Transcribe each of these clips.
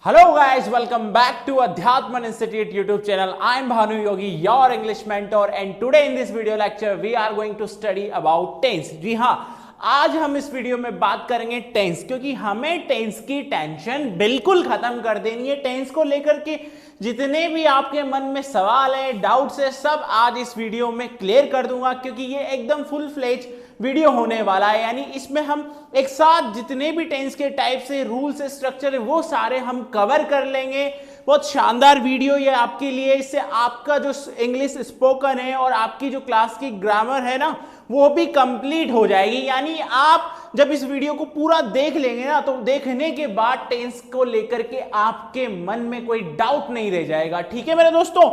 Hello guys, welcome back to Adhyatman Institute YouTube channel. I am Bhanu Yogi, your English mentor, and today in this video lecture we are going to study about tense. जी हाँ, आज हम इस video में बात करेंगे tense, क्योंकि हमें tense की टेंशन बिल्कुल खत्म कर देनी है। टेंस को लेकर के जितने भी आपके मन में सवाल है, डाउट्स है, सब आज इस वीडियो में क्लियर कर दूंगा, क्योंकि ये एकदम फुल फ्लेज वीडियो होने वाला है। यानी इसमें हम एक साथ जितने भी टेंस के टाइप से रूल्स स्ट्रक्चर है वो सारे हम कवर कर लेंगे। बहुत शानदार वीडियो ये आपके लिए। इससे आपका जो इंग्लिश स्पोकन है और आपकी जो क्लास की ग्रामर है ना, वो भी कंप्लीट हो जाएगी। यानी आप जब इस वीडियो को पूरा देख लेंगे ना, तो देखने के बाद टेंस को लेकर के आपके मन में कोई डाउट नहीं रह जाएगा। ठीक है मेरे दोस्तों,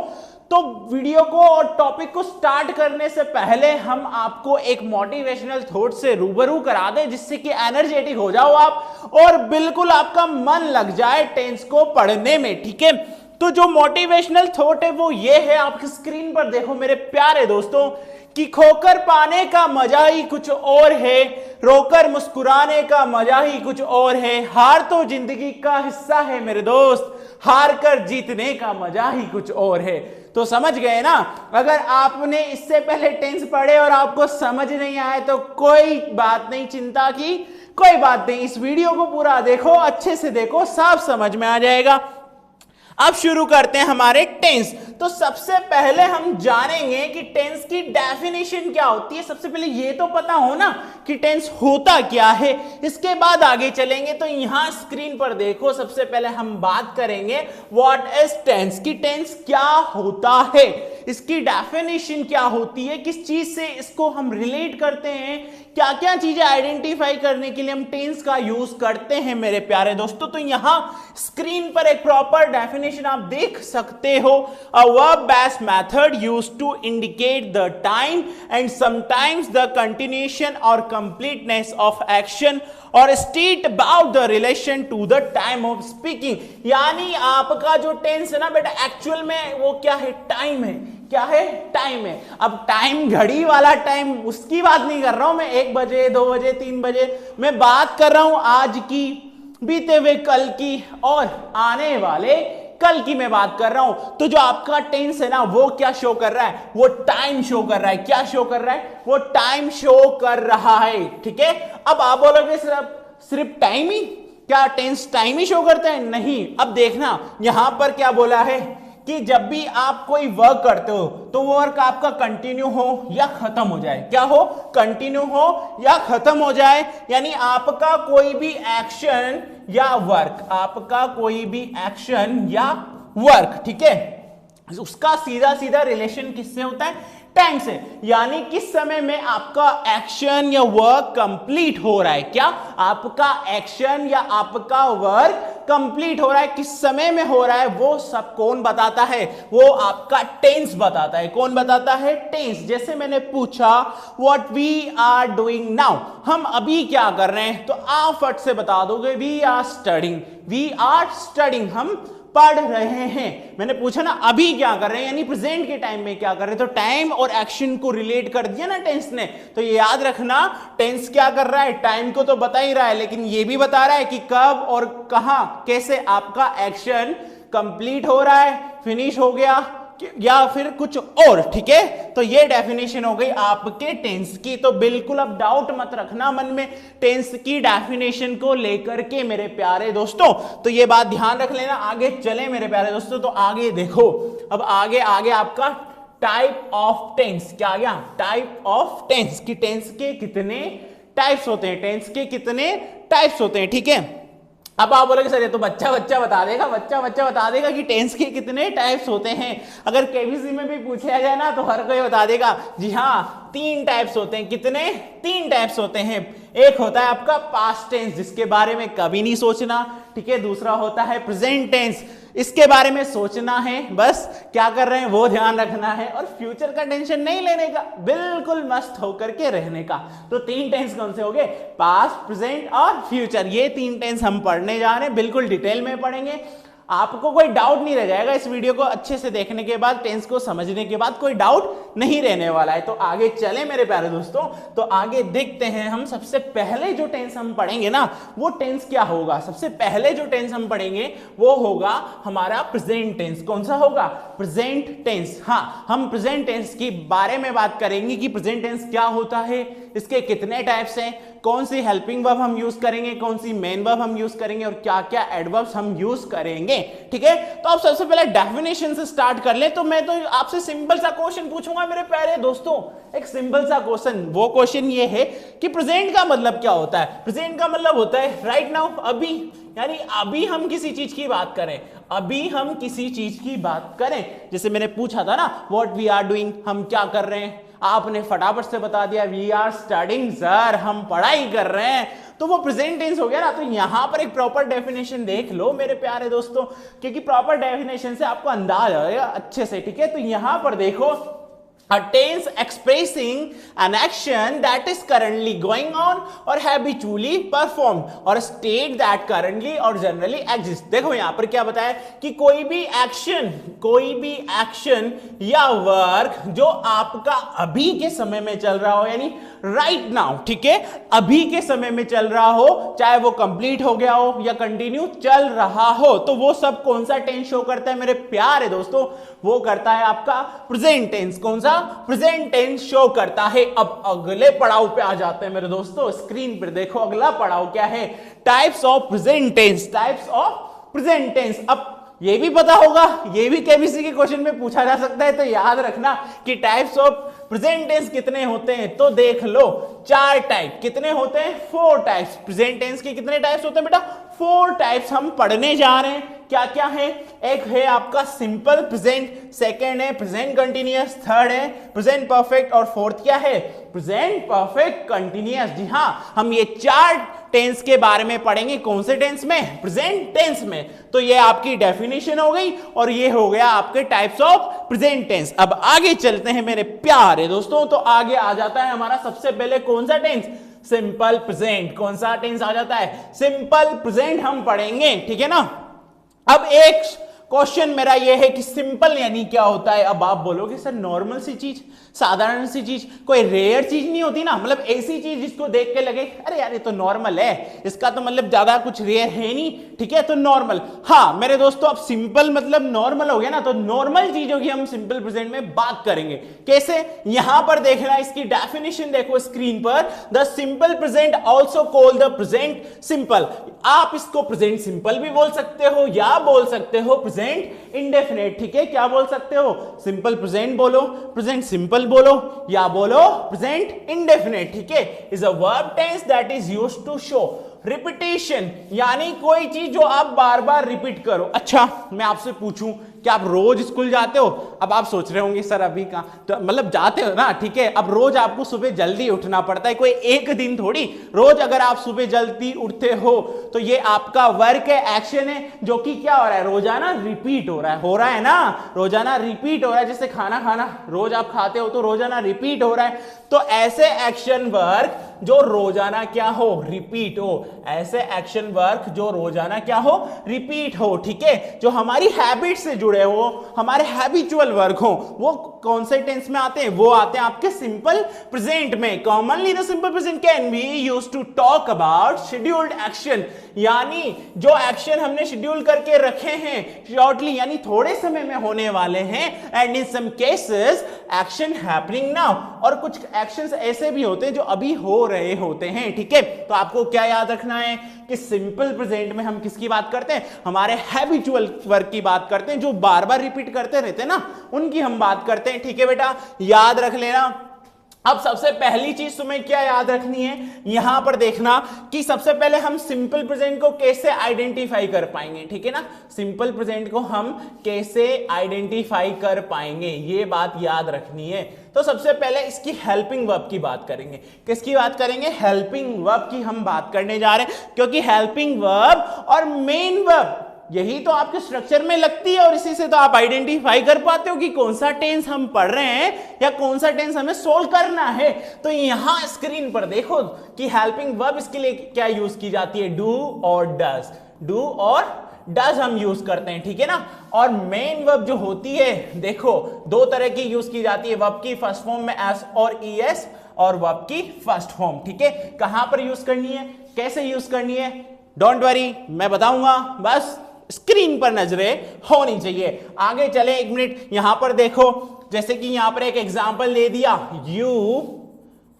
तो वीडियो को और टॉपिक को स्टार्ट करने से पहले हम आपको एक मोटिवेशनल थॉट से रूबरू करा दें, जिससे कि एनर्जेटिक हो जाओ आप और बिल्कुल आपका मन लग जाए टेंस को पढ़ने में। ठीक है, तो जो मोटिवेशनल थॉट है वो ये है, आपकी स्क्रीन पर देखो मेरे प्यारे दोस्तों, कि खोकर पाने का मजा ही कुछ और है, रोकर मुस्कुराने का मजा ही कुछ और है, हार तो जिंदगी का हिस्सा है मेरे दोस्त, हार कर जीतने का मजा ही कुछ और है। तो समझ गए ना। अगर आपने इससे पहले टेंस पढ़े और आपको समझ नहीं आए तो कोई बात नहीं, चिंता की कोई बात नहीं, इस वीडियो को पूरा देखो, अच्छे से देखो, सब समझ में आ जाएगा। अब शुरू करते हैं हमारे टेंस। तो सबसे पहले हम जानेंगे कि टेंस की डेफिनेशन क्या होती है। सबसे पहले ये तो पता हो ना कि टेंस होता क्या है, इसके बाद आगे चलेंगे। तो यहां स्क्रीन पर देखो, सबसे पहले हम बात करेंगे व्हाट इज टेंस, की टेंस क्या होता है, इसकी डेफिनेशन क्या होती है, किस चीज से इसको हम रिलेट करते हैं, क्या क्या चीजें आइडेंटिफाई करने के लिए हम टेंस का यूज करते हैं मेरे प्यारे दोस्तों। तो यहां स्क्रीन पर एक प्रॉपर डेफिनेशन आप देख सकते हो। अ verb based method used to indicate the time and sometimes the continuation or completeness of action or state about the relation to the time of speaking। यानी आपका जो टेंस है ना बेटा, एक्चुअल में वो क्या है, टाइम है। क्या है, टाइम है। अब टाइम घड़ी वाला टाइम, उसकी बात नहीं कर रहा हूं मैं 1 बजे 2 बजे 3 बजे, मैं बात कर रहा हूं आज की, बीते हुए कल की और आने वाले कल की मैं बात कर रहा हूं। तो जो आपका टेंस है ना, वो क्या शो कर रहा है, वो टाइम शो कर रहा है। क्या शो कर रहा है, वो टाइम शो कर रहा है। ठीक है, अब आप बोलोगे सिर्फ टाइम ही, क्या टेंस टाइम ही शो करता है? नहीं। अब देखना यहां पर क्या बोला है कि जब भी आप कोई वर्क करते हो तो वो वर्क आपका कंटिन्यू हो या खत्म हो जाए। क्या हो, कंटिन्यू हो या खत्म हो जाए। यानी आपका कोई भी एक्शन या वर्क, आपका कोई भी एक्शन या वर्क, ठीक है, उसका सीधा सीधा रिलेशन किससे होता है, टाइम से। यानी किस समय में आपका एक्शन या वर्क कंप्लीट हो रहा है। क्या आपका एक्शन या आपका वर्क कंप्लीट हो रहा है, किस समय में हो रहा है, वो सब कौन बताता है, वो आपका टेंस बताता है। कौन बताता है, टेंस। जैसे मैंने पूछा what we are doing now, हम अभी क्या कर रहे हैं, तो आप फट से बता दोगे we are studying, we are studying, हम पढ़ रहे हैं। मैंने पूछा ना अभी क्या कर रहे हैं, यानी प्रेजेंट के टाइम में क्या कर रहे हैं, तो टाइम और एक्शन को रिलेट कर दिया ना टेंस ने। तो ये याद रखना, टेंस क्या कर रहा है, टाइम को तो बता ही रहा है, लेकिन ये भी बता रहा है कि कब और कहां कैसे आपका एक्शन कंप्लीट हो रहा है, फिनिश हो गया या फिर कुछ और। ठीक है, तो ये डेफिनेशन हो गई आपके टेंस की। तो बिल्कुल अब डाउट मत रखना मन में टेंस की डेफिनेशन को लेकर के मेरे प्यारे दोस्तों। तो ये बात ध्यान रख लेना। आगे चले मेरे प्यारे दोस्तों, तो आगे देखो, अब आगे आपका टाइप ऑफ टेंस क्या आ गया, टाइप ऑफ टेंस, की टेंस के कितने टाइप्स होते हैं, टेंस के कितने टाइप्स होते हैं। ठीक है, अब आप बोलोगे सर ये तो बच्चा बता देगा, बच्चा बता देगा कि टेंस के कितने टाइप्स होते हैं। अगर केबीसी में भी पूछा जाए ना तो हर कोई बता देगा। जी हाँ, 3 टाइप्स होते हैं। कितने, 3 टाइप्स होते हैं। एक होता है आपका पास्ट टेंस, जिसके बारे में कभी नहीं सोचना। ठीक है, दूसरा होता है प्रेजेंट टेंस, इसके बारे में सोचना है, बस क्या कर रहे हैं वो ध्यान रखना है, और फ्यूचर का टेंशन नहीं लेने का, बिल्कुल मस्त होकर के रहने का। तो 3 टेंस कौन से हो गए, पास्ट, प्रेजेंट और फ्यूचर। ये 3 टेंस हम पढ़ने जा रहे हैं, बिल्कुल डिटेल में पढ़ेंगे। आपको कोई डाउट नहीं रह जाएगा इस वीडियो को अच्छे से देखने के बाद, टेंस को समझने के बाद कोई डाउट नहीं रहने वाला है। तो आगे चले मेरे प्यारे दोस्तों, तो आगे देखते हैं हम। सबसे पहले जो टेंस हम पढ़ेंगे ना, वो टेंस क्या होगा? सबसे पहले जो टेंस हम पढ़ेंगे वो होगा हमारा प्रेजेंट टेंस। कौन सा होगा? Present tense. हाँ, हम प्रेजेंट टेंस के बारे में बात करेंगे कि प्रेजेंट टेंस क्या होता है, इसके कितने टाइप्स हैं, कौन सी हेल्पिंग वर्ब हम यूज करेंगे, कौन सी मेन वर्ब हम यूज करेंगे और क्या क्या एडवर्ब्स हम यूज करेंगे। ठीक है, तो आप सबसे पहले डेफिनेशन से स्टार्ट कर ले। तो मैं तो आपसे सिंपल सा क्वेश्चन पूछूंगा मेरे प्यारे दोस्तों, एक सिंपल सा क्वेश्चन। वो क्वेश्चन ये है कि प्रेजेंट का मतलब क्या होता है? प्रेजेंट का मतलब होता है राइट नाउ, अभी, यानी अभी हम किसी चीज की बात करें, अभी हम किसी चीज की बात करें। जैसे मैंने पूछा था ना, व्हाट वी आर डूइंग, हम क्या कर रहे हैं, आपने फटाफट से बता दिया वी आर स्टडिंग सर, हम पढ़ाई कर रहे हैं। तो वो प्रेजेंट टेंस हो गया ना। तो यहां पर एक प्रॉपर डेफिनेशन देख लो मेरे प्यारे दोस्तों, क्योंकि प्रॉपर डेफिनेशन से आपको अंदाज आएगा अच्छे से। ठीक है, तो यहां पर देखो, a tense expressing an action that is currently going on or habitually performed or a state that currently or generally exists। देखो यहां पर क्या बताया कि कोई भी एक्शन या वर्क जो आपका अभी के समय में चल रहा हो, यानी राइट नाउ, ठीक है, अभी के समय में चल रहा हो, चाहे वो कंप्लीट हो गया हो या कंटिन्यू चल रहा हो, तो वो सब कौन सा टेंस शो करता है मेरे प्यारे दोस्तों? वो करता है आपका प्रेजेंट टेंस। कौन सा? प्रेजेंट टेंस शो करता है। अब अगले पड़ाव पे आ जाते हैं मेरे दोस्तों, स्क्रीन पर देखो अगला पड़ाव क्या है, types of present tense. Types of present tense. अब ये भी पता होगा, ये भी केबीसी के क्वेश्चन में पूछा जा सकता है, तो याद रखना कि टाइप्स ऑफ प्रेजेंट टेंस कितने होते हैं। तो देख लो, 4 टाइप। कितने होते हैं? 4 टाइप्स। प्रेजेंट टेंस के कितने टाइप्स होते हैं बेटा? 4 टाइप्स हम पढ़ने जा रहे हैं। क्या क्या है? एक है आपका सिंपल प्रेजेंट, सेकंड है प्रेजेंट कंटिन्यूअस, थर्ड है प्रेजेंट परफेक्ट और फोर्थ क्या है? Present perfect continuous. जी हाँ, हम ये 4 टेंस के बारे में पढ़ेंगे। कौन से टेंस में? प्रेजेंट टेंस में। तो ये आपकी डेफिनेशन हो गई और ये हो गया आपके टाइप्स ऑफ प्रेजेंट टेंस। अब आगे चलते हैं मेरे प्यारे दोस्तों, तो आगे आ जाता है हमारा सबसे पहले कौन सा टेंस? Simple present. कौन सा टेंस आ जाता है? सिंपल प्रेजेंट हम पढ़ेंगे। ठीक है ना। अब एक क्वेश्चन मेरा यह है कि सिंपल यानी क्या होता है? अब आप बोलोगे सर नॉर्मल सी चीज, साधारण सी चीज, कोई रेयर चीज नहीं होती ना, मतलब ऐसी चीज जिसको देख के लगे अरे यार ये तो नॉर्मल है, इसका तो मतलब ज्यादा कुछ रेयर है नहीं, ठीक है, तो नॉर्मल। हाँ मेरे दोस्तों, अब सिंपल मतलब नॉर्मल हो गया ना, तो नॉर्मल चीजों की हम सिंपल प्रेजेंट में बात करेंगे। कैसे? यहां पर देखना, इसकी डेफिनेशन देखो स्क्रीन पर। The simple present also called the present simple. आप इसको प्रेजेंट सिंपल भी बोल सकते हो या बोल सकते हो प्रेजेंट इंडेफिनेट। ठीक है, क्या बोल सकते हो? सिंपल प्रेजेंट बोलो, प्रेजेंट सिंपल बोलो या बोलो प्रेजेंट इंडेफिनेट। ठीक है, is a verb tense that is used to show repetition, यानी कोई चीज जो आप बार बार रिपीट करो। अच्छा मैं आपसे पूछूं, क्या आप रोज स्कूल जाते हो? अब आप सोच रहे होंगे सर अभी का तो मतलब जाते हो ना, ठीक है। अब रोज आपको सुबह जल्दी उठना पड़ता है, कोई एक दिन थोड़ी। रोज अगर आप सुबह जल्दी उठते हो तो ये आपका वर्क है, एक्शन है, जो कि क्या हो रहा है? रोजाना रिपीट हो रहा है ना, रोजाना रिपीट हो रहा है। जैसे खाना खाना रोज आप खाते हो तो रोजाना रिपीट हो रहा है। तो ऐसे एक्शन वर्क जो रोजाना क्या हो? रिपीट हो। ऐसे एक्शन वर्क जो रोजाना क्या हो? रिपीट हो। ठीक है, जो हमारी हैबिट से जुड़े हो, हमारे हैबिचुअल वर्क हो, वो कौन से टेंस में आते हैं? वो आते हैं आपके सिंपल प्रेजेंट में। Commonly the simple present can be used to talk about scheduled action, यानी जो एक्शन हमने शेड्यूल करके रखे हैं शॉर्टली, यानी थोड़े समय में होने वाले हैं, and in some cases action happening now, और कुछ एक्शंस ऐसे भी होते हैं जो अभी हो रहे होते हैं। ठीक है, तो आपको क्या याद रखना है कि सिंपल प्रेजेंट में हम किसकी बात करते हैं? हमारे हैबिचुअल वर्क की बात करते हैं, जो बार बार रिपीट करते रहते हैं ना, उनकी हम बात करते हैं। ठीक है बेटा, याद रख लेना। अब सबसे पहली चीज तुम्हें क्या याद रखनी है, यहां पर देखना कि सबसे पहले हम सिंपल प्रेजेंट को कैसे आइडेंटिफाई कर पाएंगे। ठीक है ना, सिंपल प्रेजेंट को हम कैसे आइडेंटिफाई कर पाएंगे, ये बात याद रखनी है। तो सबसे पहले इसकी हेल्पिंग वर्ब की बात करेंगे। किसकी बात करेंगे? हेल्पिंग वर्ब की हम बात करने जा रहे हैं, क्योंकि हेल्पिंग वर्ब और मेन वर्ब यही तो आपके स्ट्रक्चर में लगती है, और इसी से तो आप आइडेंटिफाई कर पाते हो कि कौन सा टेंस हम पढ़ रहे हैं या कौन सा टेंस हमें सोल्व करना है। तो यहां स्क्रीन पर देखो कि हेल्पिंग वर्ब इसके लिए क्या यूज की जाती है? डू और डज। डू और डज हम यूज करते हैं, ठीक है ना। और मेन वर्ब जो होती है, देखो दो तरह की यूज की जाती है, वर्ब की फर्स्ट फॉर्म में एस और ईएस, और वर्ब की फर्स्ट फॉर्म, ठीक है। कहां पर यूज करनी है, कैसे यूज करनी है, डोंट वरी, मैं बताऊंगा, बस स्क्रीन पर नजरें होनी चाहिए। आगे चले, एक मिनट, यहां पर देखो, जैसे कि यहां पर एक एग्जांपल दे दिया, you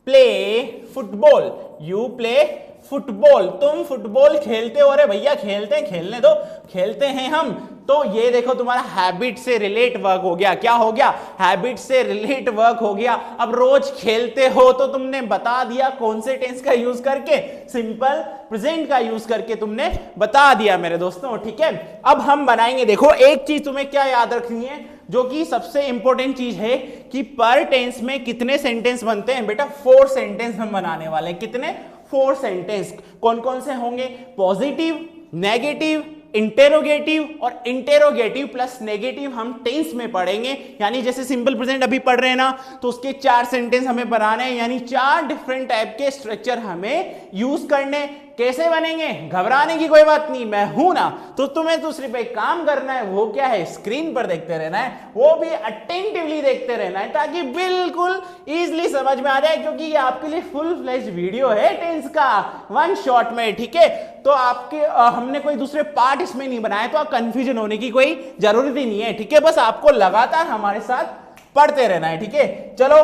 play football, you play football, तुम फुटबॉल खेलते हो। अरे भैया खेलते हैं, खेलने दो, खेलते हैं हम। तो ये देखो तुम्हारा हैबिट से रिलेट वर्क हो गया, क्या हो गया, हैबिट से रिलेट वर्क हो गया। अब रोज खेलते हो तो तुमने बता दिया कौन से टेंस का यूज करके, सिंपल प्रेजेंट का यूज करके तुमने बता दिया मेरे दोस्तों, ठीक है। अब हम बनाएंगे, देखो एक चीज तुम्हें क्या याद रखनी है, जो कि सबसे इंपॉर्टेंट चीज है कि पर टेंस में कितने सेंटेंस बनते हैं बेटा, 4 सेंटेंस हम बनाने वाले हैं। कितने, 4 सेंटेंस। कौन कौन से होंगे, पॉजिटिव, नेगेटिव, इंटेरोगेटिव और इंटेरोगेटिव प्लस नेगेटिव हम टेंस में पढ़ेंगे। यानी जैसे सिंपल प्रेजेंट अभी पढ़ रहे हैं ना, तो उसके 4 सेंटेंस हमें बनाने हैं, यानी 4 डिफरेंट टाइप के स्ट्रक्चर हमें यूज करने। कैसे बनेंगे, घबराने की कोई बात नहीं, मैं हूं ना। तो तुम्हें तो सिर्फ एक काम करना है, वो क्या है, स्क्रीन पर देखते रहना है, वो भी अटेंटिवली देखते रहना है, ताकि बिल्कुल इजीली समझ में आ जाए, क्योंकि ये आपके लिए फुल फ्लेज वीडियो है टेंस का, 1 शॉट में, ठीक है। तो आपके हमने कोई दूसरे पार्ट इसमें नहीं बनाए, तो आप कंफ्यूजन होने की कोई जरूरत ही नहीं है, ठीक है। बस आपको लगातार हमारे साथ पढ़ते रहना है, ठीक है। चलो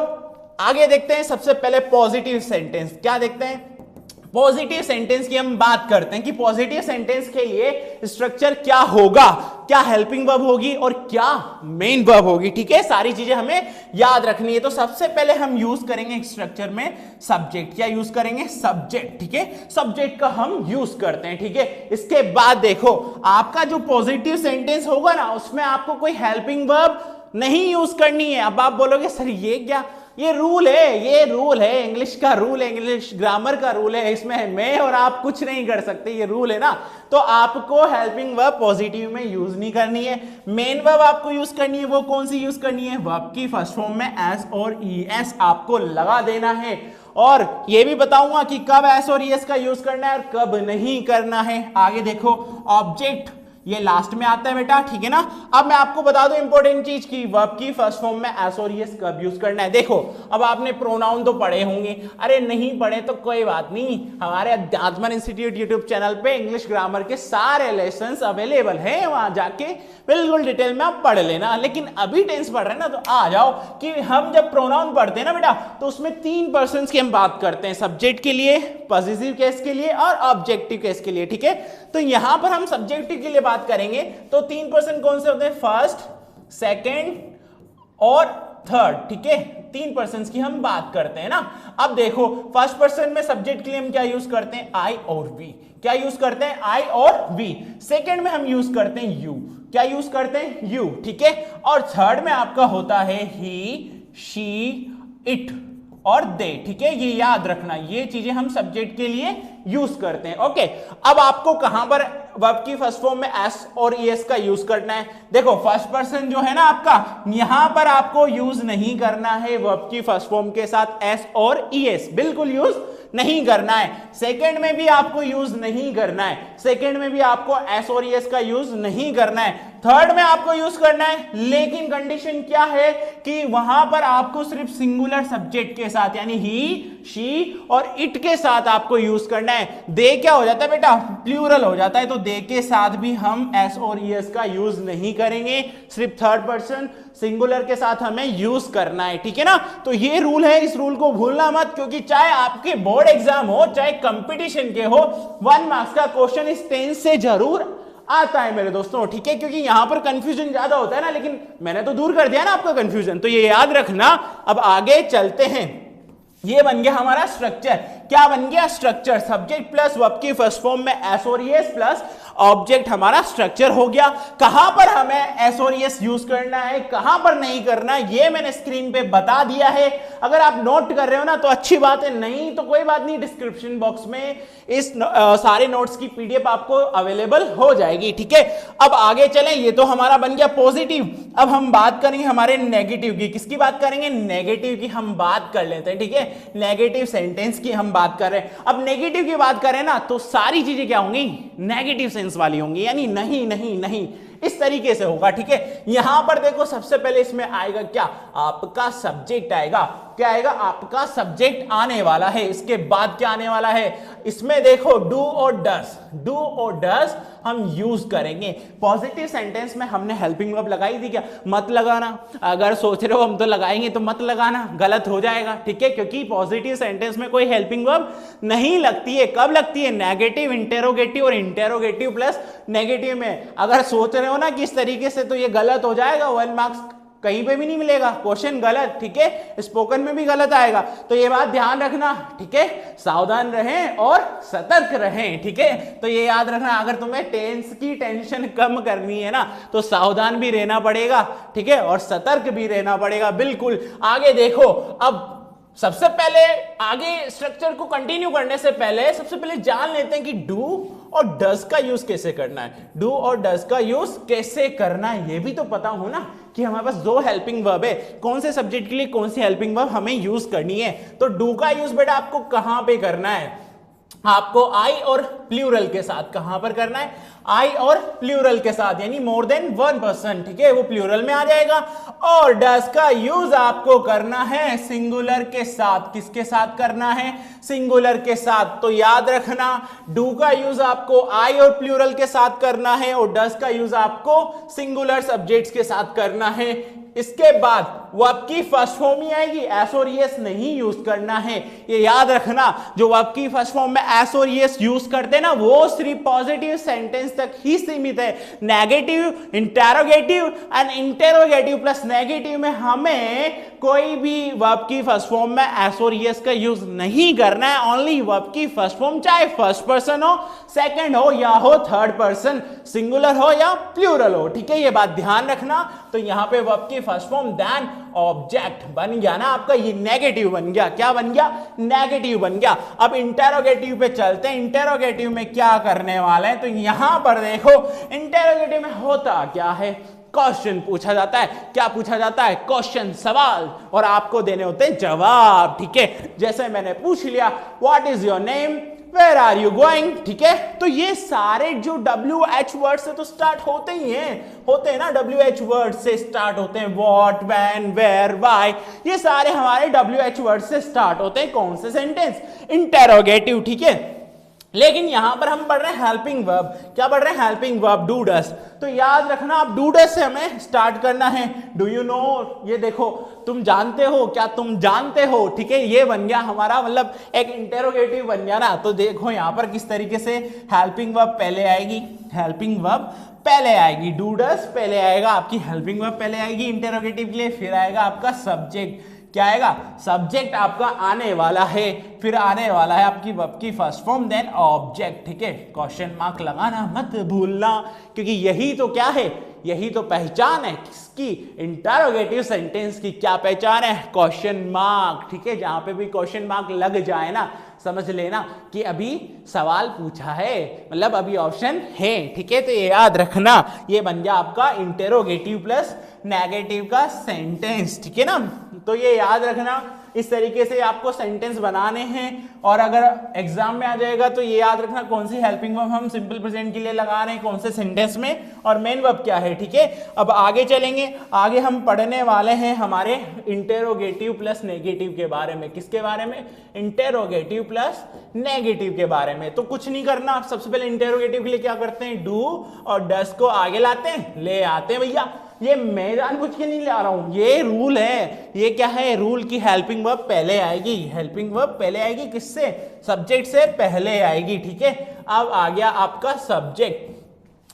आगे देखते हैं। सबसे पहले पॉजिटिव सेंटेंस, क्या देखते हैं, पॉजिटिव सेंटेंस की हम बात करते हैं कि पॉजिटिव सेंटेंस के लिए स्ट्रक्चर क्या होगा, क्या हेल्पिंग वर्ब होगी और क्या मेन वर्ब होगी, ठीक है। सारी चीजें हमें याद रखनी है। तो सबसे पहले हम यूज करेंगे स्ट्रक्चर में सब्जेक्ट, क्या यूज करेंगे, सब्जेक्ट, ठीक है। सब्जेक्ट का हम यूज करते हैं, ठीक है। इसके बाद देखो आपका जो पॉजिटिव सेंटेंस होगा ना, उसमें आपको कोई हेल्पिंग वर्ब नहीं यूज करनी है। अब आप बोलोगे सर ये क्या, ये रूल है, ये रूल है, इंग्लिश का रूल है, इंग्लिश ग्रामर का रूल है, इसमें मैं और आप कुछ नहीं कर सकते, ये रूल है ना। तो आपको हेल्पिंग वर्ब पॉजिटिव में यूज नहीं करनी है। मेन वर्ब आपको यूज करनी है, वो कौन सी यूज करनी है, वर्ब की फर्स्ट फॉर्म में एस और ईएस आपको लगा देना है। और ये भी बताऊंगा कि कब एस और ईएस का यूज करना है और कब नहीं करना है। आगे देखो, ऑब्जेक्ट ये लास्ट में आता है बेटा, ठीक है ना। अब मैं आपको बता दूं इंपॉर्टेंट चीज की, वर्ब की फर्स्ट फॉर्म में एस और ईएस कब यूज करना है। देखो अब आपने प्रोनाउन तो पढ़े होंगे, अरे नहीं पढ़े तो कोई बात नहीं, हमारे अध्यात्मन इंस्टीट्यूट यूट्यूब चैनल पे इंग्लिश ग्रामर के सारे लेसन्स अवेलेबल हैं, वहां जाके बिल्कुल डिटेल में आप पढ़ लेना। लेकिन अभी टेंस पढ़ रहे हैं ना, तो आ जाओ कि हम जब प्रोनाउन पढ़ते हैं ना बेटा, तो उसमें 3 पर्सन्स की हम बात करते हैं, सब्जेक्ट के लिए, पॉसेसिव केस के लिए और ऑब्जेक्टिव केस के लिए, ठीक है। तो यहां पर हम सब्जेक्टिव के लिए बात करेंगे, तो 3 पर्सन कौन से होते हैं, फर्स्ट, सेकंड और थर्ड, ठीक है। 3 पर्सन की हम बात करते हैं ना। अब देखो फर्स्ट पर्सन में सब्जेक्ट के लिए हम क्या यूज करते हैं, आई और वी, क्या यूज करते हैं, आई और वी। सेकंड में हम यूज करते हैं यू, क्या यूज करते हैं, यू, ठीक है। और थर्ड में आपका होता है ही, शी, इट और दे, ठीक है। ये याद रखना, ये चीजें हम सब्जेक्ट के लिए यूज करते हैं, ओके। अब आपको कहां पर वर्ब की फर्स्ट फॉर्म में एस और ईएस का यूज करना है। देखो फर्स्ट पर्सन जो है ना आपका, यहां पर आपको यूज नहीं करना है वर्ब की फर्स्ट फॉर्म के साथ एस और ईएस, बिल्कुल यूज नहीं करना है। सेकंड में भी आपको यूज नहीं करना है, सेकंड में भी आपको एस और ईएस का यूज नहीं करना है। थर्ड में आपको यूज करना है, लेकिन कंडीशन क्या है कि वहां पर आपको सिर्फ सिंगुलर सब्जेक्ट के साथ, यानी ही, शी और इट के साथ आपको यूज करना है। दे क्या हो जाता है बेटा, प्लूरल हो जाता है, तो दे के साथ भी हम एस और ईएस का यूज नहीं करेंगे, सिर्फ थर्ड पर्सन सिंगुलर के साथ हमें यूज करना है, ठीक है ना। तो ये रूल है, इस रूल को भूलना मत, क्योंकि चाहे आपके बोर्ड एग्जाम हो, चाहे कंपटीशन के हो, 1 मार्क्स का क्वेश्चन इस टेंस से जरूर आता है मेरे दोस्तों, ठीक है। क्योंकि यहां पर कंफ्यूजन ज्यादा होता है ना, लेकिन मैंने तो दूर कर दिया ना आपका कंफ्यूजन, तो ये याद रखना। अब आगे चलते हैं, ये बन गया हमारा स्ट्रक्चर। क्या बन गया, स्ट्रक्चर, सब्जेक्ट प्लस वर्ब की फर्स्ट फॉर्म में एस और ईएस प्लस ऑब्जेक्ट हमारा स्ट्रक्चर हो गया। कहां पर हमें एस और ईएस यूज करना है, कहां पर नहीं करना, ये मैंने स्क्रीन पे बता दिया है। अगर आप नोट कर रहे हो ना तो अच्छी बात है, नहीं तो कोई बात नहीं, डिस्क्रिप्शन बॉक्स में इस सारे नोट्स की पीडीएफ आपको अवेलेबल हो जाएगी, ठीक है। अब आगे चलें, ये तो हमारा बन गया पॉजिटिव। अब हम बात करेंगे हमारे नेगेटिव की, किसकी बात करेंगे, नेगेटिव की हम बात कर लेते हैं, ठीक है। नेगेटिव सेंटेंस की हम बात कर रहे हैं। अब नेगेटिव की बात करें ना, तो सारी चीजें क्या होंगी, नेगेटिव सेंस टेंस वाली होंगी, यानी नहीं नहीं नहीं इस तरीके से होगा, ठीक है। यहां पर देखो सबसे पहले इसमें आएगा क्या, आपका सब्जेक्ट आएगा। क्या आएगा, आपका सब्जेक्ट आने वाला है। इसके बाद क्या आने वाला है, इसमें देखो डू और डस, डू और डस हम यूज करेंगे। पॉजिटिव सेंटेंस में हमने हेल्पिंग वर्ब लगाई थी क्या, मत लगाना। अगर सोच रहे हो हम तो लगाएंगे तो मत लगाना, गलत हो जाएगा, ठीक है, क्योंकि पॉजिटिव सेंटेंस में कोई हेल्पिंग वर्ब नहीं लगती है। कब लगती है, नेगेटिव, इंटेरोगेटिव और इंटेरोगेटिव प्लस नेगेटिव में। अगर सोच रहे हो ना कि इस तरीके से, तो ये गलत हो जाएगा, 1 मार्क्स कहीं पे भी नहीं मिलेगा, क्वेश्चन गलत, ठीक है, स्पोकन में भी गलत आएगा। तो ये बात ध्यान रखना, ठीक है, सावधान रहें और सतर्क रहें, ठीक है। तो ये याद रखना, अगर तुम्हें टेंस की टेंशन कम करनी है ना, तो सावधान भी रहना पड़ेगा, ठीक है, और सतर्क भी रहना पड़ेगा। बिल्कुल आगे देखो, अब सबसे पहले आगे स्ट्रक्चर को कंटिन्यू करने से पहले सबसे पहले जान लेते हैं कि डू और डज का यूज कैसे करना है। डू और डज का यूज कैसे करना है ये भी तो पता हो ना, कि हमारे पास 2 हेल्पिंग वर्ब है, कौन से सब्जेक्ट के लिए कौन सी हेल्पिंग वर्ब हमें यूज करनी है। तो डू का यूज बेटा आपको कहां पे करना है, आपको आई और प्लूरल के साथ। कहां पर करना है, आई और प्लूरल के साथ, यानी मोर देन 1 पर्सन, ठीक है, वो प्लूरल में आ जाएगा। और डज का यूज आपको करना है सिंगुलर के साथ। किसके साथ करना है, सिंगुलर के साथ। तो याद रखना, डू का यूज आपको आई और प्लूरल के साथ करना है, और डज का यूज आपको सिंगुलर सब्जेक्ट्स के साथ करना है। इसके बाद वर्ब की फर्स्ट फॉर्म ही आएगी, एस और ईएस नहीं यूज करना है, ये याद रखना। जो वर्ब की फर्स्ट फॉर्म में एस और ईएस यूज करते हैं ना, वो सिर्फ पॉजिटिव सेंटेंस तक ही सीमित है। Negative, interrogative and interrogative plus negative में हमें कोई भी वर्ब की फर्स्ट फॉर्म में एस और ईएस का यूज नहीं करना है। ओनली वर्ब की फर्स्ट फॉर्म, चाहे फर्स्ट पर्सन हो, सेकंड हो या हो थर्ड पर्सन, सिंगुलर हो या प्लूरल हो, ठीक है, ये बात ध्यान रखना। तो यहां पे वर्ब की फर्स्ट फॉर्म देन ऑब्जेक्ट बन गया ना आपका, ये नेगेटिव बन गया। क्या बन गया, नेगेटिव बन गया। अब इंटेरोगेटिव पे चलते हैं। इंटेरोगेटिव में क्या करने वाले हैं, तो यहां पर देखो इंटेरोगेटिव में होता क्या है, क्वेश्चन पूछा जाता है। क्या पूछा जाता है, क्वेश्चन, सवाल, और आपको देने होते हैं जवाब, ठीक है। जैसे मैंने पूछ लिया what is your name, where are you going, ठीक है। तो ये सारे जो WH वर्ड से तो स्टार्ट होते ही हैं, होते हैं ना, WH वर्ड से स्टार्ट होते हैं। व्हाट, व्हेन, वेयर, व्हाई, ये सारे हमारे WH वर्ड से स्टार्ट होते हैं। कौन से सेंटेंस, इंटेरोगेटिव, ठीक है। लेकिन यहां पर हम पढ़ रहे हैं हेल्पिंग वर्ब। क्या पढ़ रहे हैं, हेल्पिंग वर्ब, डू डस। तो याद रखना, आप डू डस से हमें स्टार्ट करना है। डू यू नो, ये देखो, तुम जानते हो, क्या तुम जानते हो, ठीक है, ये बन गया हमारा, मतलब एक इंटेरोगेटिव बन गया ना। तो देखो यहां पर किस तरीके से हेल्पिंग वर्ब पहले आएगी, हेल्पिंग वर्ब पहले आएगी, डू डस पहले आएगा, आपकी हेल्पिंग वर्ब पहले आएगी इंटेरोगेटिव के लिए, फिर आएगा आपका सब्जेक्ट। क्या आएगा, सब्जेक्ट आपका आने वाला है, फिर आने वाला है आपकी वर्ब की फर्स्ट फॉर्म, देन ऑब्जेक्ट, ठीक है। क्वेश्चन मार्क लगाना मत भूलना, क्योंकि यही तो क्या है, यही तो पहचान है किसकी, इंटरोगेटिव सेंटेंस की। क्या पहचान है, क्वेश्चन मार्क, ठीक है। जहां पे भी क्वेश्चन मार्क लग जाए ना, समझ लेना कि अभी सवाल पूछा है, मतलब अभी ऑप्शन है, ठीक है। तो ये याद रखना, ये बन गया आपका इंटेरोगेटिव प्लस नेगेटिव का सेंटेंस, ठीक है ना। तो ये याद रखना, इस तरीके से आपको सेंटेंस बनाने हैं। और अगर एग्जाम में आ जाएगा तो ये याद रखना कौन सी हेल्पिंग वर्ब हम सिंपल प्रेजेंट के लिए लगा रहे हैं, कौन से सेंटेंस में, और मेन वर्ब क्या है, ठीक है। अब आगे चलेंगे, आगे हम पढ़ने वाले हैं हमारे इंटेरोगेटिव प्लस नेगेटिव के बारे में। किसके बारे में, इंटेरोगेटिव प्लस नेगेटिव के बारे में। तो कुछ नहीं करना, आप सबसे पहले इंटेरोगेटिव के लिए क्या करते हैं, डू और डस को आगे लाते हैं, ले आते हैं भैया। ये मैं जानबूझ के नहीं ला रहा हूं, ये रूल है। ये क्या है, रूल की हेल्पिंग वर्ब पहले आएगी, हेल्पिंग वर्ब पहले आएगी, किससे, सब्जेक्ट से पहले आएगी, ठीक है। अब आ गया आपका सब्जेक्ट।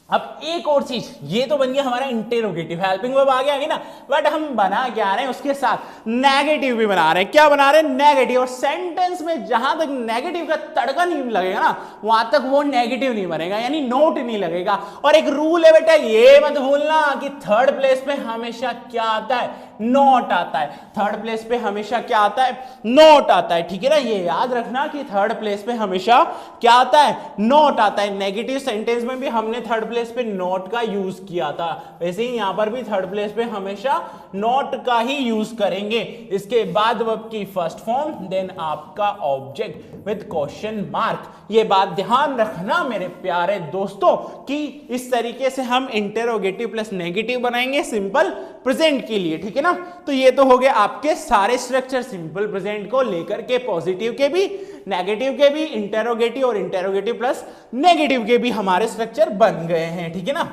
अब एक और चीज, ये तो बन गया हमारा इंटेरोगेटिव, हेल्पिंग वर्ब आ गया ना, बट हम बना क्या रहे हैं, उसके साथ नेगेटिव भी बना रहे हैं। क्या बना रहे हैं, नेगेटिव। और सेंटेंस में जहां तक नेगेटिव का तड़का नहीं लगेगा ना, वहां तक वो नेगेटिव नहीं बनेगा, यानी नोट नहीं लगेगा। और एक रूल है बेटा, ये मत भूलना कि थर्ड प्लेस पे हमेशा क्या आता है, नॉट आता है। थर्ड प्लेस पे हमेशा क्या आता है? नॉट आता है, ठीक है ना। ये याद रखना कि थर्ड प्लेस पे हमेशा क्या आता है? नॉट आता है। नेगेटिव सेंटेंस में भी हमने थर्ड प्लेस पे नॉट का यूज किया था, वैसे ही यहां पर भी थर्ड प्लेस पे हमेशा नॉट का ही यूज करेंगे। इसके बाद वर्ब की फर्स्ट फॉर्म, देन आपका ऑब्जेक्ट विद क्वेश्चन मार्क। ये बात ध्यान रखना मेरे प्यारे दोस्तों कि इस तरीके से हम इंटेरोगेटिव प्लस नेगेटिव बनाएंगे सिंपल प्रेजेंट के लिए, ठीक है ना। तो ये तो हो गए आपके सारे स्ट्रक्चर सिंपल प्रेजेंट को लेकर के, पॉजिटिव के भी, नेगेटिव के भी, इंटेरोगेटिव और इंटेरोगेटिव प्लस नेगेटिव के भी हमारे स्ट्रक्चर बन गए हैं, ठीक है ना।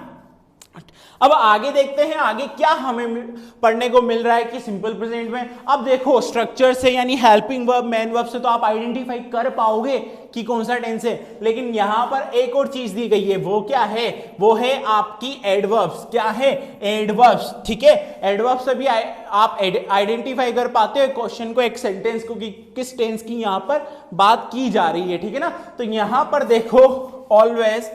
अब आगे देखते हैं आगे क्या हमें पढ़ने को मिल रहा है कि सिंपल प्रेजेंट में। अब देखो स्ट्रक्चर से यानी हेल्पिंग वर्ब, मेन वर्ब से तो आप आइडेंटिफाई कर पाओगे कि कौन सा टेंस है, लेकिन यहां पर एक और चीज दी गई है। वो क्या है? वो है आपकी एडवर्ब्स। क्या है? एडवर्ब्स, ठीक है। एडवर्ब्स से भी आप आइडेंटिफाई कर पाते हो क्वेश्चन को, एक सेंटेंस को, कि किस टेंस की यहां पर बात की जा रही है, ठीक है ना। तो यहां पर देखो always,